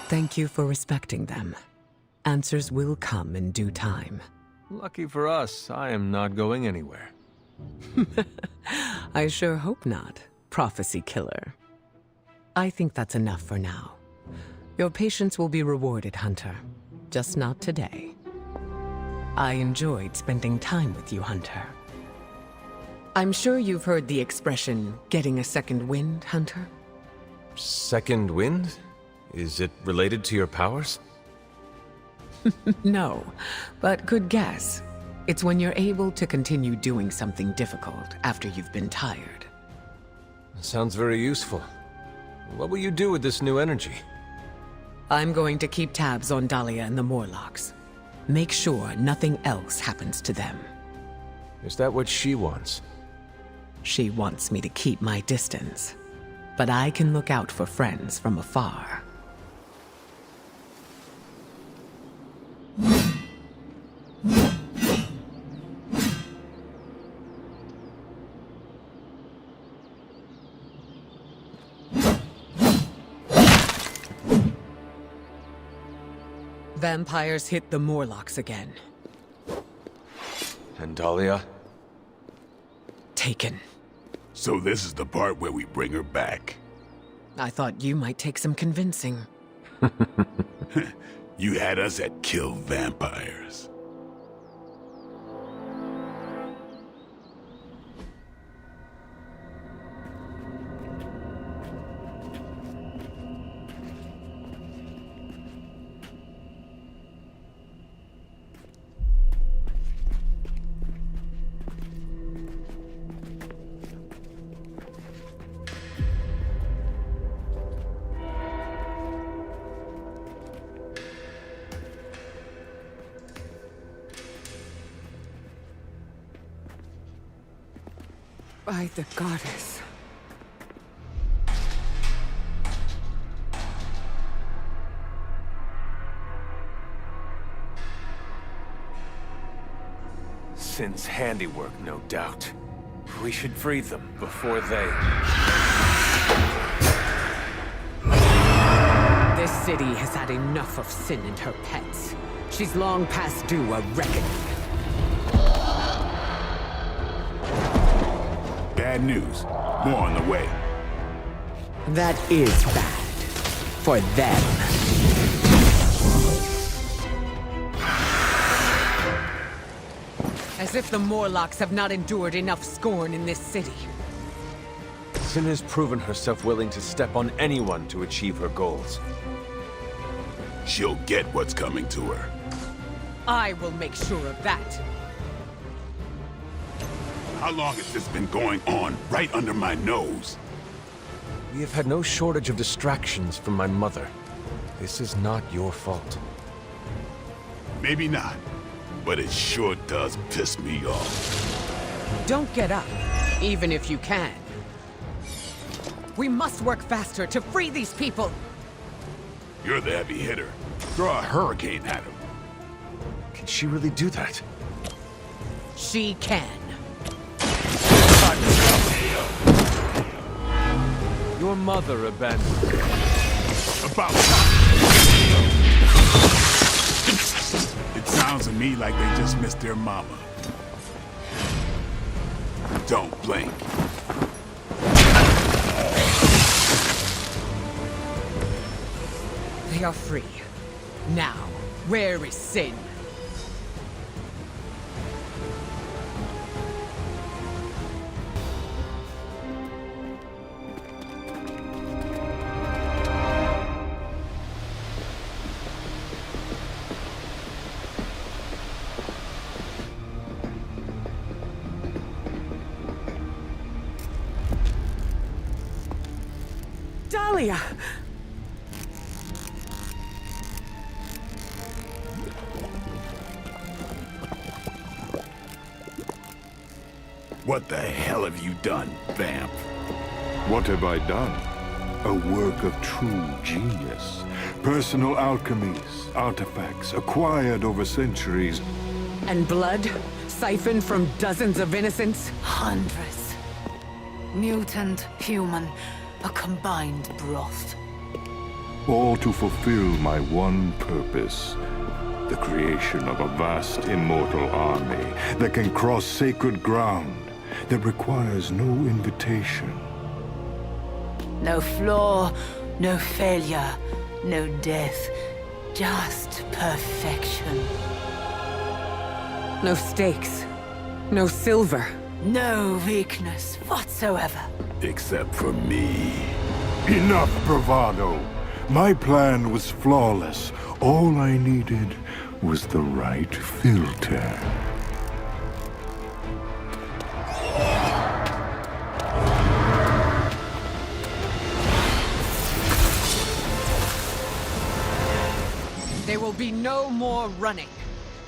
T: Thank you for respecting them. Answers will come in due time.
P: Lucky for us, I am not going anywhere.
T: I sure hope not, prophecy killer. I think that's enough for now. Your patience will be rewarded, Hunter. Just not today. I enjoyed spending time with you, Hunter. I'm sure you've heard the expression, getting a second wind, Hunter?
P: Second wind? Is it related to your powers?
T: No, but good guess. It's when you're able to continue doing something difficult after you've been tired.
P: Sounds very useful. What will you do with this new energy?
T: I'm going to keep tabs on Dahlia and the Morlocks. Make sure nothing else happens to them.
P: Is that what she wants?
T: She wants me to keep my distance, but I can look out for friends from afar. Vampires hit the Morlocks again.
P: And Dahlia?
T: Taken.
H: So this is the part where we bring her back.
T: I thought you might take some convincing.
H: You had us at kill vampires.
T: By the goddess.
P: Sin's handiwork, no doubt. We should free them before they...
T: This city has had enough of Sin and her pets. She's long past due a reckoning.
H: Bad news. More on the way.
T: That is bad. For them. As if the Morlocks have not endured enough scorn in this city.
P: Sin has proven herself willing to step on anyone to achieve her goals.
H: She'll get what's coming to her.
T: I will make sure of that.
H: How long has this been going on right under my nose?
P: We have had no shortage of distractions from my mother. This is not your fault.
H: Maybe not, but it sure does piss me off.
T: Don't get up, even if you can. We must work faster to free these people.
H: You're the heavy hitter. Throw a hurricane at him.
P: Can she really do that?
T: She can.
P: Your mother abandoned you.
H: About It sounds to me like they just missed their mama. Don't blink.
T: They are free. Now, where is Sin? Dahlia!
H: What the hell have you done, Vamp?
K: What have I done? A work of true genius. Personal alchemies, artifacts acquired over centuries.
T: And blood? Siphoned from dozens of innocents?
R: Hundreds. Mutant, human, a combined broth.
K: All to fulfill my one purpose. The creation of a vast immortal army that can cross sacred ground, that requires no invitation.
R: No flaw, no failure, no death. Just perfection.
T: No stakes. No silver.
R: No weakness whatsoever.
H: Except for me.
K: Enough bravado. My plan was flawless. All I needed was the right filter.
T: There will be no more running.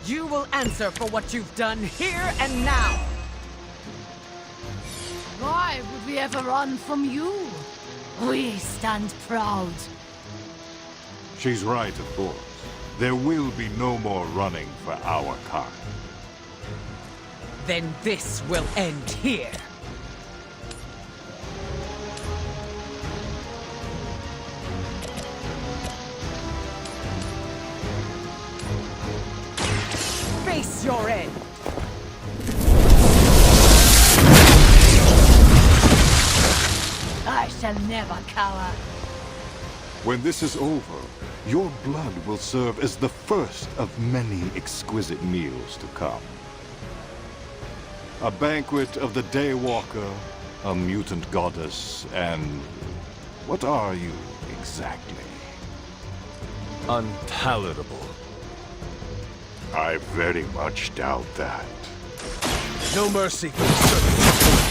T: You will answer for what you've done here and now.
R: Why would we ever run from you? We stand proud.
K: She's right, of course. There will be no more running for our kind.
T: Then this will end here. Face your end.
R: I shall never cower.
K: When this is over, your blood will serve as the first of many exquisite meals to come. A banquet of the Daywalker, a mutant goddess, and... what are you exactly?
P: Unpalatable.
K: I very much doubt that.
P: No mercy for the servant.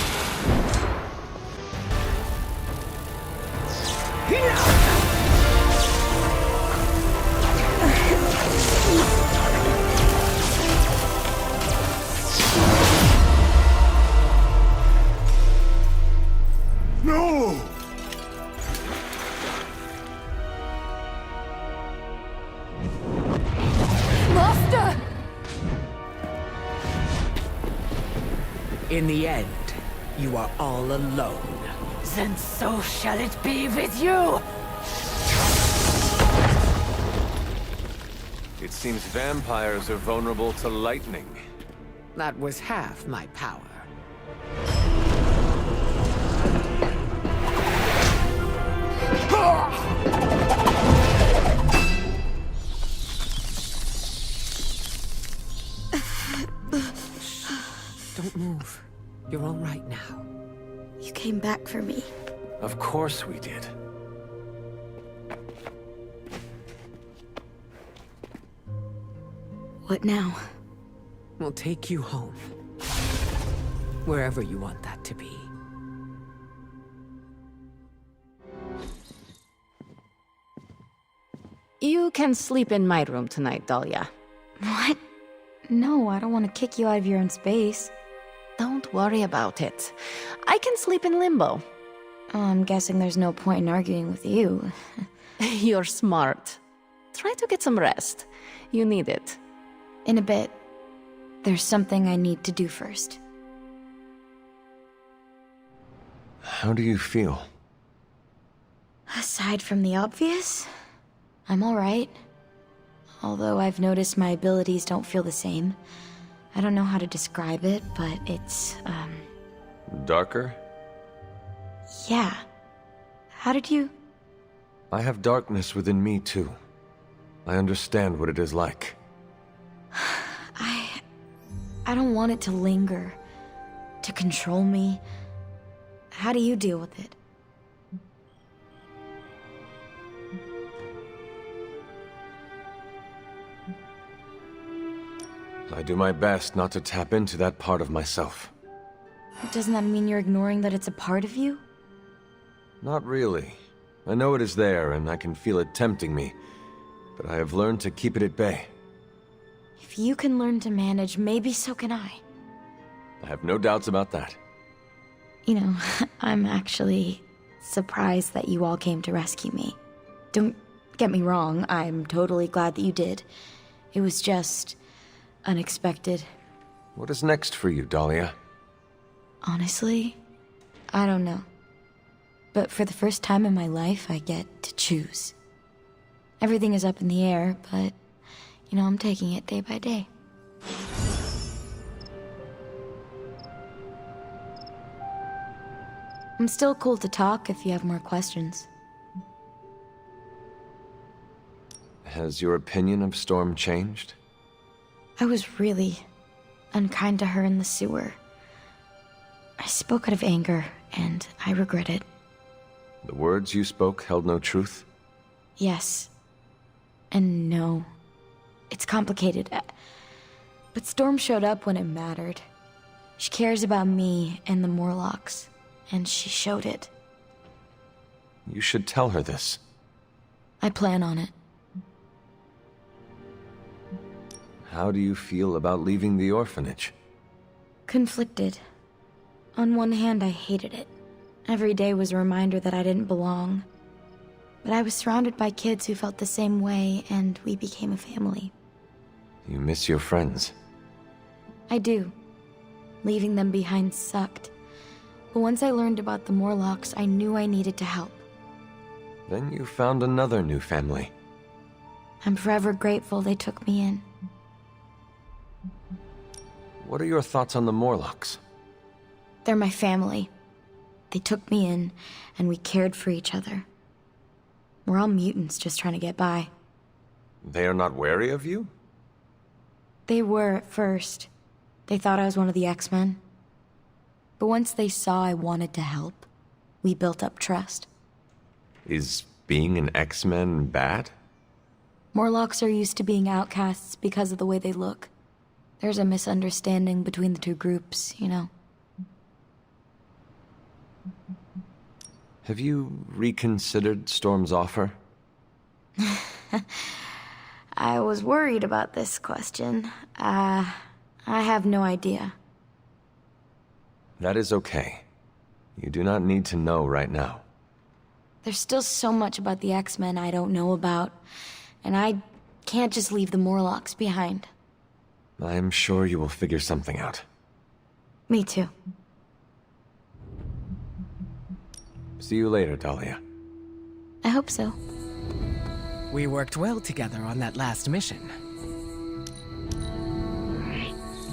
K: No!
R: Master!
T: In the end, you are all alone.
R: Then so shall it be with you!
P: It seems vampires are vulnerable to lightning.
T: That was half my power.
U: back for me.
P: Of course we did.
U: What now?
T: We'll take you home. Wherever you want that to be.
V: You can sleep in my room tonight, Dahlia.
U: What? No, I don't want to kick you out of your own space.
V: Don't worry about it. I can sleep in limbo.
U: Oh, I'm guessing there's no point in arguing with you.
V: You're smart. Try to get some rest. You need it.
U: In a bit. There's something I need to do first.
P: How do you feel?
U: Aside from the obvious, I'm alright. Although I've noticed my abilities don't feel the same. I don't know how to describe it, but it's,
P: Darker?
U: yeah. How did you...
P: I have darkness within me, too. I understand what it is like.
U: I don't want it to linger, to control me. How do you deal with it?
P: I do my best not to tap into that part of myself.
U: Doesn't that mean you're ignoring that it's a part of you?
P: Not really. I know it is there, and I can feel it tempting me, but I have learned to keep it at bay.
U: If you can learn to manage, maybe so can I.
P: I have no doubts about that.
U: You know, I'm actually surprised that you all came to rescue me. Don't get me wrong, I'm totally glad that you did. It was just... unexpected.
P: What is next for you, Dahlia?
U: Honestly, I don't know. But for the first time in my life, I get to choose. Everything is up in the air, but, you know, I'm taking it day by day. I'm still cool to talk if you have more questions.
P: Has your opinion of Storm changed?
U: I was really unkind to her in the sewer. I spoke out of anger, and I regret it.
P: The words you spoke held no truth?
U: Yes. And no. It's complicated. But Storm showed up when it mattered. She cares about me and the Morlocks, and she showed it.
P: You should tell her this.
U: I plan on it.
P: How do you feel about leaving the orphanage?
U: Conflicted. On one hand, I hated it. Every day was a reminder that I didn't belong. But I was surrounded by kids who felt the same way, and we became a family.
P: You miss your friends.
U: I do. Leaving them behind sucked. But once I learned about the Morlocks, I knew I needed to help.
P: Then you found another new family.
U: I'm forever grateful they took me in.
P: What are your thoughts on the Morlocks?
U: They're my family. They took me in, and we cared for each other. We're all mutants just trying to get by.
P: They are not wary of you?
U: They were at first. They thought I was one of the X-Men. But once they saw I wanted to help, we built up trust.
P: Is being an X-Men bad?
U: Morlocks are used to being outcasts because of the way they look. There's a misunderstanding between the two groups, you know.
P: Have you reconsidered Storm's offer?
U: I was worried about this question. I have no idea.
P: That is okay. You do not need to know right now.
U: There's still so much about the X-Men I don't know about, and I can't just leave the Morlocks behind.
P: I am sure you will figure something out.
U: Me too.
P: See you later, Dahlia.
U: I hope so.
T: We worked well together on that last mission.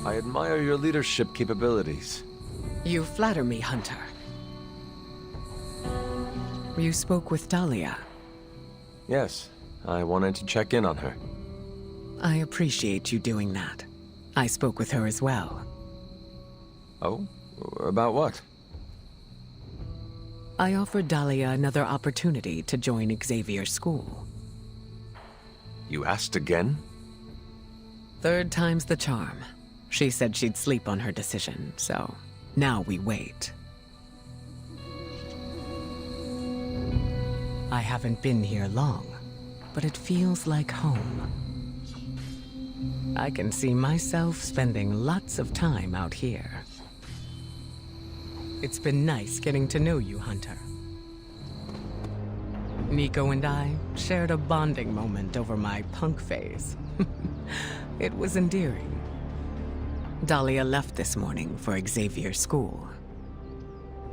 P: I admire your leadership capabilities.
T: You flatter me, Hunter. You spoke with Dahlia.
P: Yes, I wanted to check in on her.
T: I appreciate you doing that. I spoke with her as well.
P: Oh? About what?
T: I offered Dahlia another opportunity to join Xavier's school.
P: You asked again?
T: Third time's the charm. She said she'd sleep on her decision, so now we wait. I haven't been here long, but it feels like home. I can see myself spending lots of time out here. It's been nice getting to know you, Hunter. Nico and I shared a bonding moment over my punk phase. It was endearing. Dahlia left this morning for Xavier's school.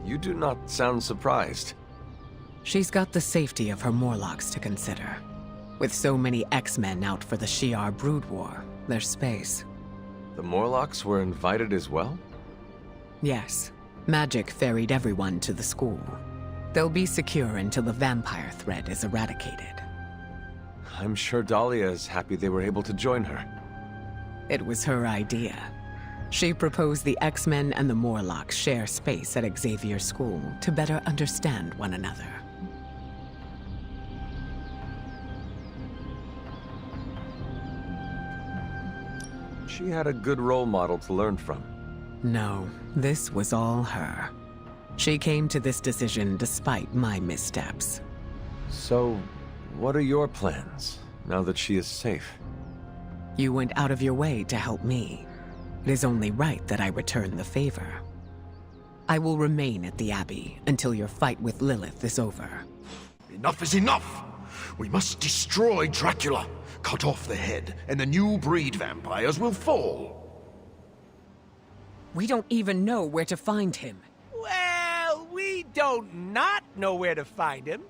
P: You do not sound surprised.
T: She's got the safety of her Morlocks to consider. With so many X-Men out for the Shi'ar Brood War, there's space.
P: The Morlocks were invited as well?
T: Yes. Magic ferried everyone to the school. They'll be secure until the vampire threat is eradicated.
P: I'm sure Dahlia is happy they were able to join her.
T: It was her idea. She proposed the X-Men and the Morlocks share space at Xavier's school to better understand one another.
P: She had a good role model to learn from.
T: No, this was all her. She came to this decision despite my missteps.
P: So, what are your plans, now that she is safe?
T: You went out of your way to help me. It is only right that I return the favor. I will remain at the Abbey until your fight with Lilith is over.
O: Enough is enough! We must destroy Dracula, cut off the head, and the new breed vampires will fall.
T: We don't even know where to find him.
E: Well, we don't not know where to find him.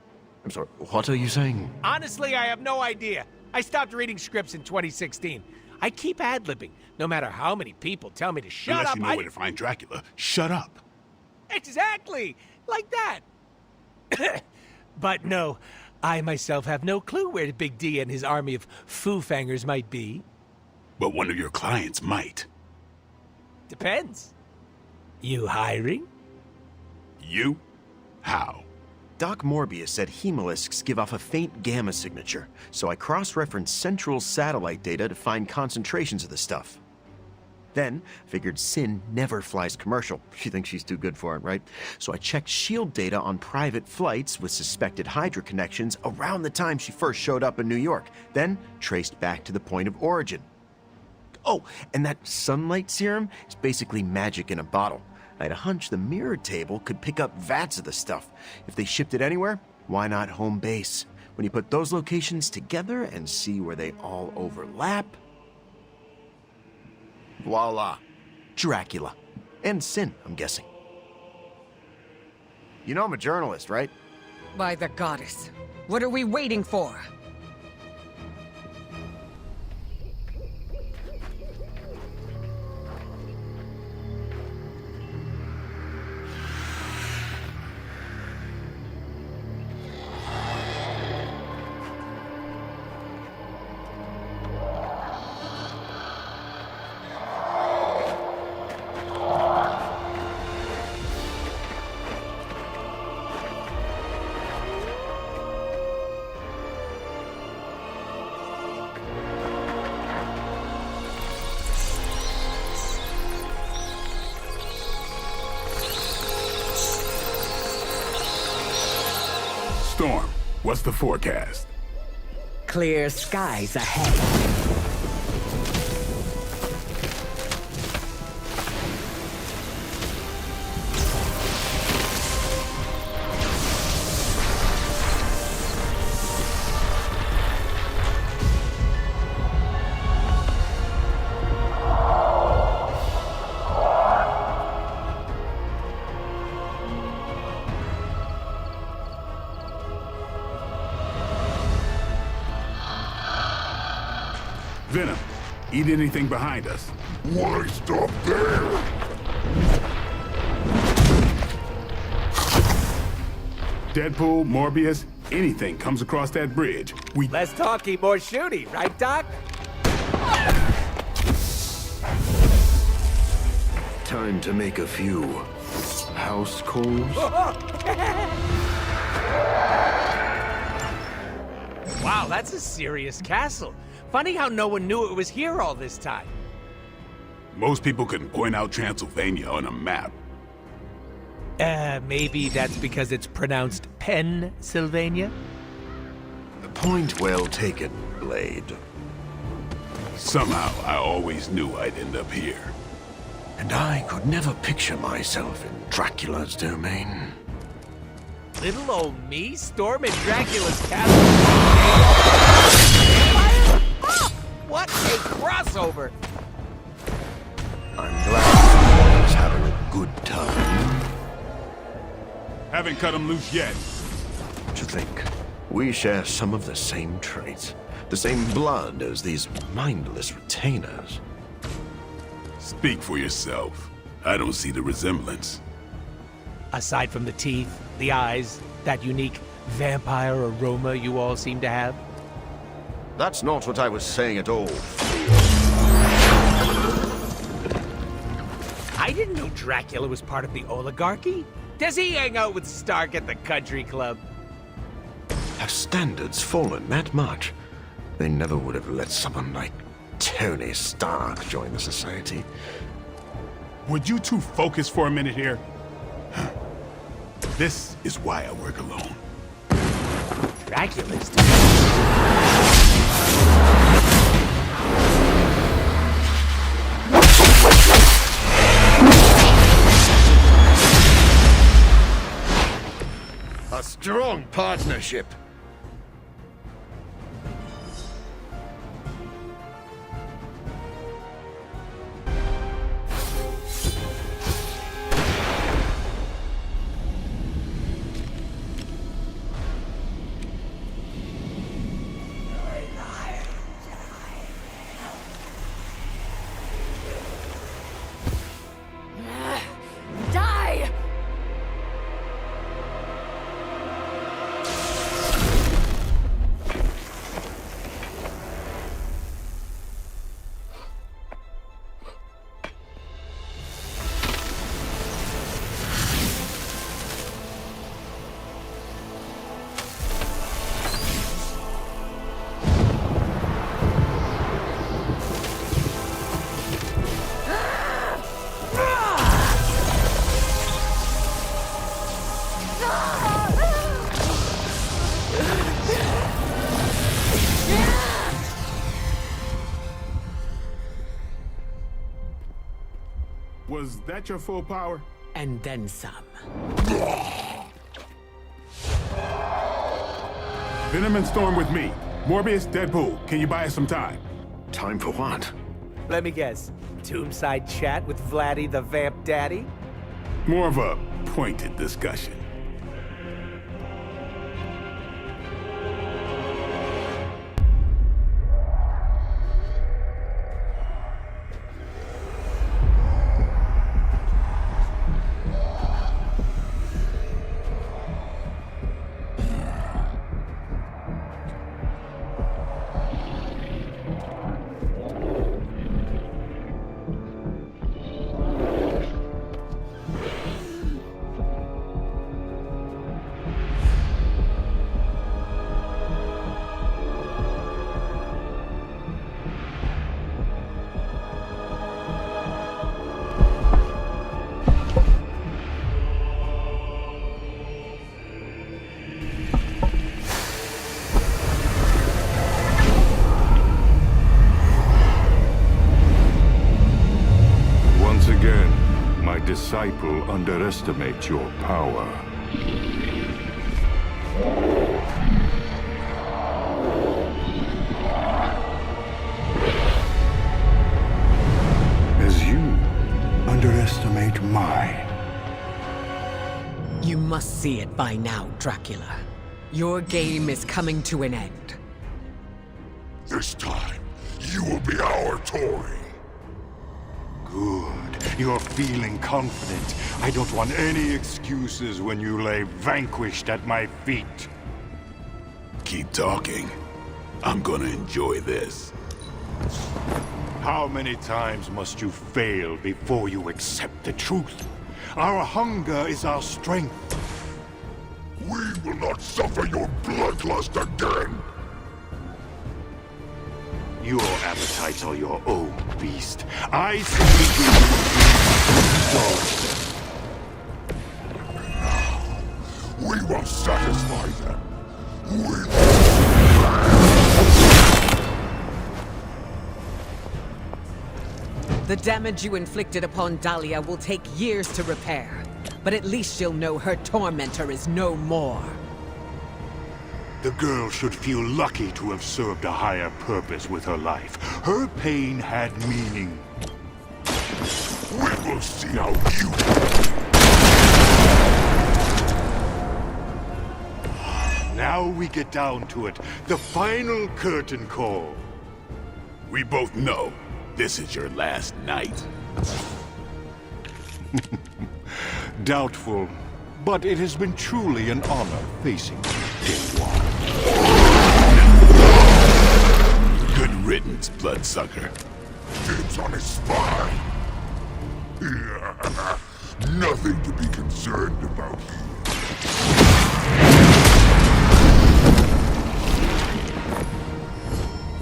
O: I'm sorry, what are you saying?
E: Honestly, I have no idea. I stopped reading scripts in 2016. I keep ad-libbing, no matter how many people tell me to shut
H: Unless
E: up.
H: you know where to find Dracula, shut up.
E: Exactly, like that. But no, I myself have no clue where Big D and his army of foo-fangers might be.
H: But one of your clients might.
E: Depends. You hiring?
H: You? How?
O: Doc Morbius said hemolisks give off a faint gamma signature, so I cross-referenced central satellite data to find concentrations of the stuff. Then, figured Sin never flies commercial. She thinks she's too good for it, right? So I checked SHIELD data on private flights with suspected Hydra connections around the time she first showed up in New York, then traced back to the point of origin. Oh, and that sunlight serum is basically magic in a bottle. I had a hunch the mirror table could pick up vats of the stuff. If they shipped it anywhere, why not home base? When you put those locations together and see where they all overlap... voila. Dracula. And Sin, I'm guessing. You know I'm a journalist, right?
T: By the goddess. What are we waiting for?
H: Storm, what's the forecast?
T: Clear skies ahead.
H: Venom, eat anything behind us. Why stop there? Deadpool, Morbius, anything comes across that bridge.
E: Less talky, more shooty, right, Doc?
A: Time to make a few house calls.
G: Wow, that's a serious castle. Funny how no one knew it was here all this time.
M: Most people couldn't point out Transylvania on a map.
G: Maybe that's because it's pronounced Pennsylvania?
K: Point well taken, Blade.
M: Somehow, I always knew I'd end up here.
K: And I could never picture myself in Dracula's domain.
G: Little old me storming Dracula's castle. Ah, what a crossover!
K: I'm glad he's having a good time.
M: Haven't cut him loose yet.
K: To think, we share some of the same traits, the same blood as these mindless retainers.
M: Speak for yourself. I don't see the resemblance.
G: Aside from the teeth, the eyes, that unique vampire aroma you all seem to have.
K: That's not what I was saying at all.
G: I didn't know Dracula was part of the oligarchy. Does he hang out with Stark at the country club?
K: Have standards fallen that much? They never would have let someone like Tony Stark join the society.
M: Would you two focus for a minute here? This is why I work alone.
G: Dracula's
K: A strong partnership.
R: Die!
M: Was that your full power?
T: And then some.
M: Venom and Storm with me. Morbius, Deadpool, can you buy us some time?
K: Time for what?
G: Let me guess. Tombside chat with Vladdy the Vamp Daddy?
M: More of a pointed discussion.
K: Disciple underestimates your power. As you underestimate mine.
T: You must see it by now, Dracula. Your game is coming to an end.
K: This time, you will be our Tory. Good. You're feeling confident. I don't want any excuses when you lay vanquished at my feet.
M: Keep talking. I'm gonna enjoy this.
K: How many times must you fail before you accept the truth? Our hunger is our strength. We will not suffer your bloodlust again. Your appetites are your own, beast. I simply give you we must satisfy them.
T: The damage you inflicted upon Dahlia will take years to repair, but at least she'll know her tormentor is no more.
K: The girl should feel lucky to have served a higher purpose with her life. Her pain had meaning. We will see how you... Now we get down to it. The final curtain call.
H: We both know this is your last night.
K: Doubtful, but it has been truly an honor facing you, Day One.
H: Good riddance, bloodsucker.
K: Dibs on his spine. Nothing to be concerned about here.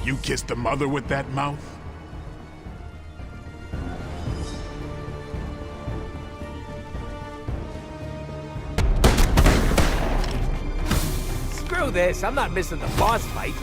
H: You kissed the mother with that mouth?
E: Screw this, I'm not missing the boss fight.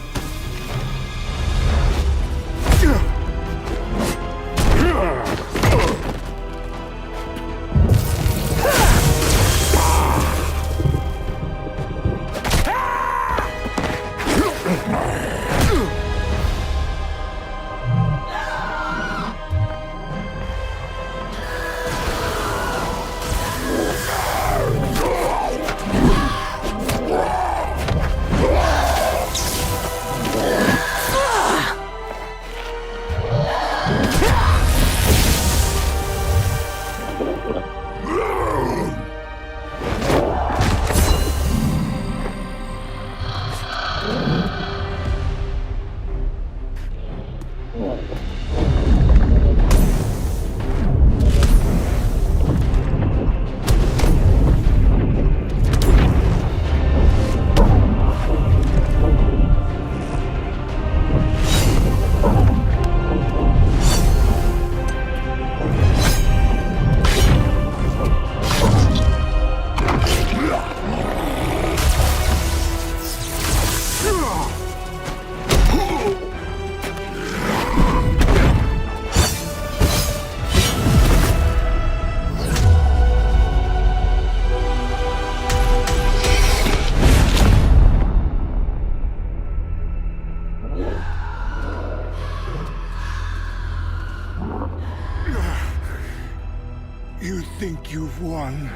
K: You think you've won?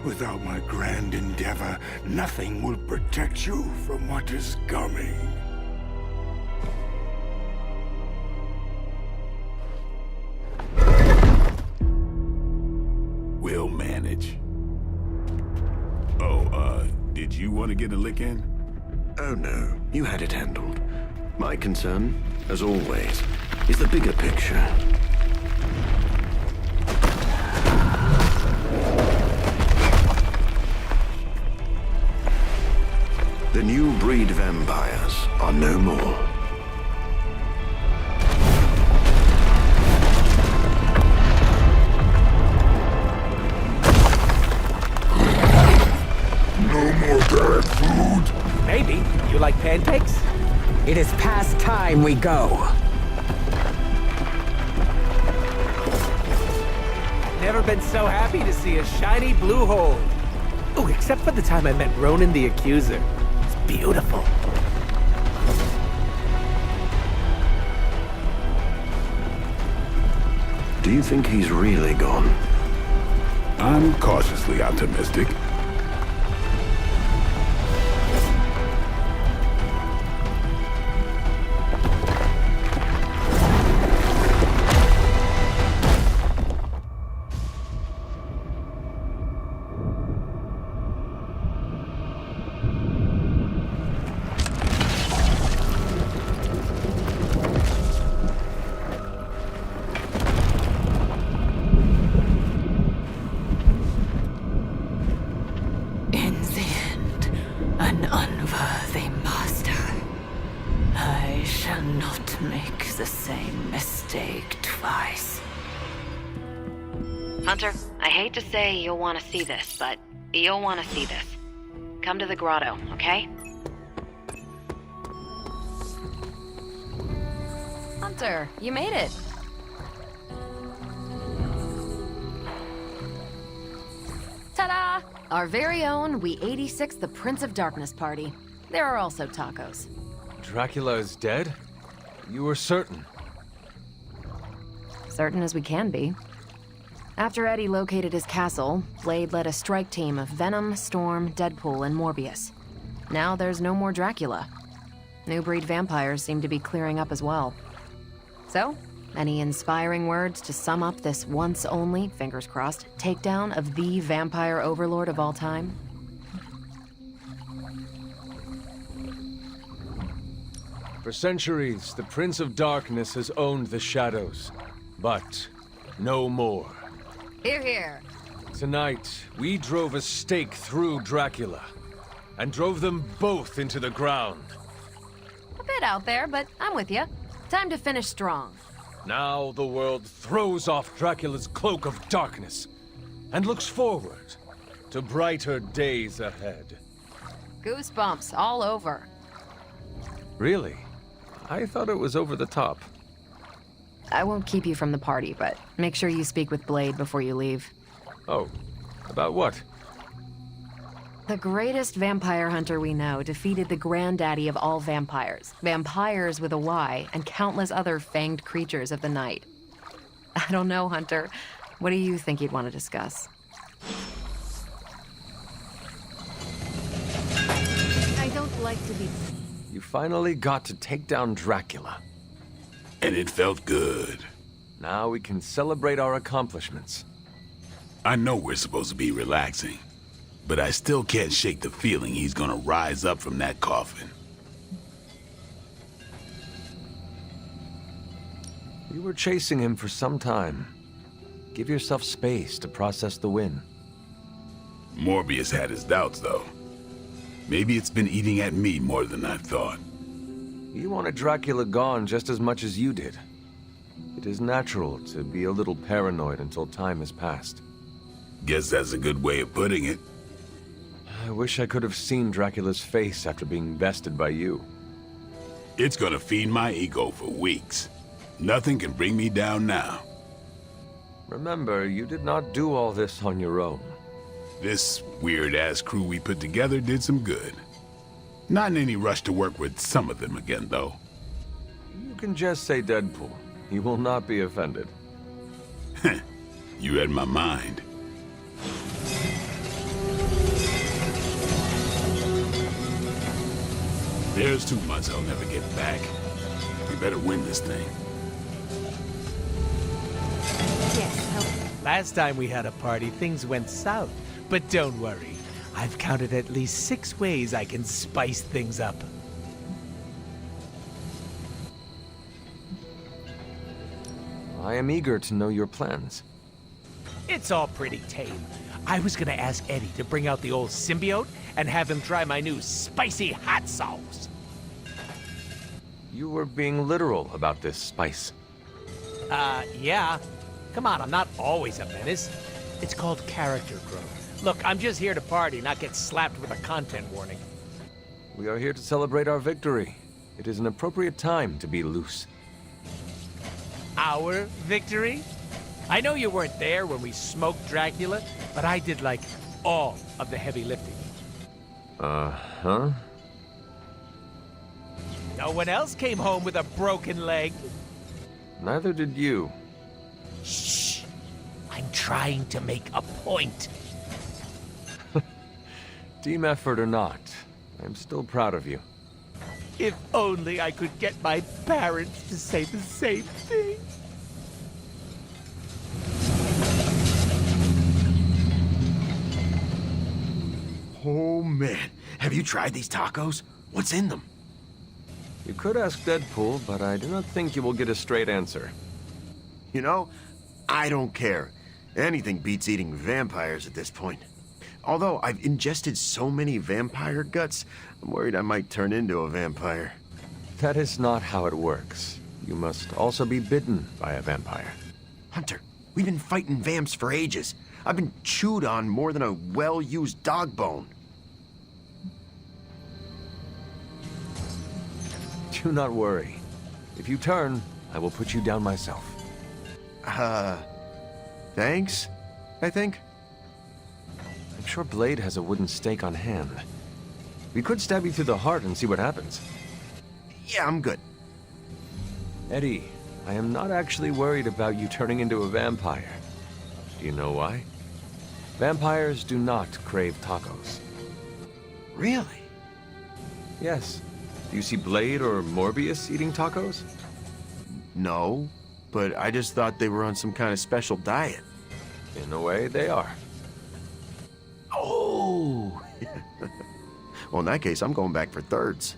K: Without my grand endeavor, nothing will protect you from what is coming.
H: We'll manage. Oh, did you want to get a lick in?
A: Oh no, you had it handled. My concern, as always, is the bigger picture. The new breed vampires are no more.
K: No more bad food?
E: Maybe. You like pancakes?
T: It is past time we go.
E: Never been so happy to see a shiny blue hole. Oh, except for the time I met Ronan the Accuser. It's beautiful.
A: Do you think he's really gone?
H: I'm cautiously optimistic.
J: I shall not make the same mistake twice.
B: Hunter, I hate to say you'll want to see this, but you'll want to see this. Come to the grotto, okay? Hunter, you made it. Ta-da! Our very own We 86 the Prince of Darkness party. There are also tacos.
P: Dracula is dead? You were certain?
B: Certain as we can be. After Eddie located his castle, Blade led a strike team of Venom, Storm, Deadpool, and Morbius. Now there's no more Dracula. New breed vampires seem to be clearing up as well. So, any inspiring words to sum up this once only, fingers crossed, takedown of the vampire overlord of all time?
P: For centuries, the Prince of Darkness has owned the shadows. But no more.
B: Hear, hear.
P: Tonight, we drove a stake through Dracula, and drove them both into the ground.
B: A bit out there, but I'm with you. Time to finish strong.
P: Now the world throws off Dracula's cloak of darkness, and looks forward to brighter days ahead.
B: Goosebumps all over.
P: Really? I thought it was over the top.
B: I won't keep you from the party, but make sure you speak with Blade before you leave.
P: Oh, about what?
B: The greatest vampire hunter we know defeated the granddaddy of all vampires, vampires with a Y, and countless other fanged creatures of the night. I don't know, Hunter. What do you think you'd want to discuss? I don't like to be...
P: You finally got to take down Dracula.
M: And it felt good.
P: Now we can celebrate our accomplishments.
M: I know we're supposed to be relaxing, but I still can't shake the feeling he's gonna rise up from that coffin.
P: You were chasing him for some time. Give yourself space to process the win.
M: Morbius had his doubts, though. Maybe it's been eating at me more than I thought.
P: You wanted Dracula gone just as much as you did. It is natural to be a little paranoid until time has passed.
M: Guess that's a good way of putting it.
P: I wish I could have seen Dracula's face after being bested by you.
M: It's gonna feed my ego for weeks. Nothing can bring me down now.
P: Remember, you did not do all this on your own.
M: This weird-ass crew we put together did some good. Not in any rush to work with some of them again, though.
P: You can just say Deadpool. He will not be offended.
M: You read my mind. There's 2 months I'll never get back. We better win this thing.
G: Last time we had a party, things went south. But don't worry. I've counted at least 6 ways I can spice things up.
P: I am eager to know your plans.
G: It's all pretty tame. I was gonna ask Eddie to bring out the old symbiote and have him try my new spicy hot sauce.
P: You were being literal about this spice.
G: Yeah. Come on, I'm not always a menace. It's called character growth. Look, I'm just here to party, not get slapped with a content warning.
P: We are here to celebrate our victory. It is an appropriate time to be loose.
G: Our victory? I know you weren't there when we smoked Dracula, but I did, like, all of the heavy lifting.
P: Uh-huh.
G: No one else came home with a broken leg.
P: Neither did you.
G: Shh! I'm trying to make a point.
P: Team effort or not, I'm still proud of you.
G: If only I could get my parents to say the same thing.
O: Oh man, have you tried these tacos? What's in them?
P: You could ask Deadpool, but I do not think you will get a straight answer.
A: You know, I don't care. Anything beats eating vampires at this point. Although I've ingested so many vampire guts, I'm worried I might turn into a vampire.
P: That is not how it works. You must also be bitten by a vampire.
O: Hunter, we've been fighting vamps for ages. I've been chewed on more than a well-used dog bone.
P: Do not worry. If you turn, I will put you down myself.
O: Thanks, I think.
P: I'm sure Blade has a wooden stake on hand. We could stab you through the heart and see what happens.
O: Yeah, I'm good.
P: Eddie, I am not actually worried about you turning into a vampire. Do you know why? Vampires do not crave tacos.
O: Really?
P: Yes. Do you see Blade or Morbius eating tacos?
O: No, but I just thought they were on some kind of special diet.
P: In a way, they are.
O: Oh! Well, in that case, I'm going back for thirds.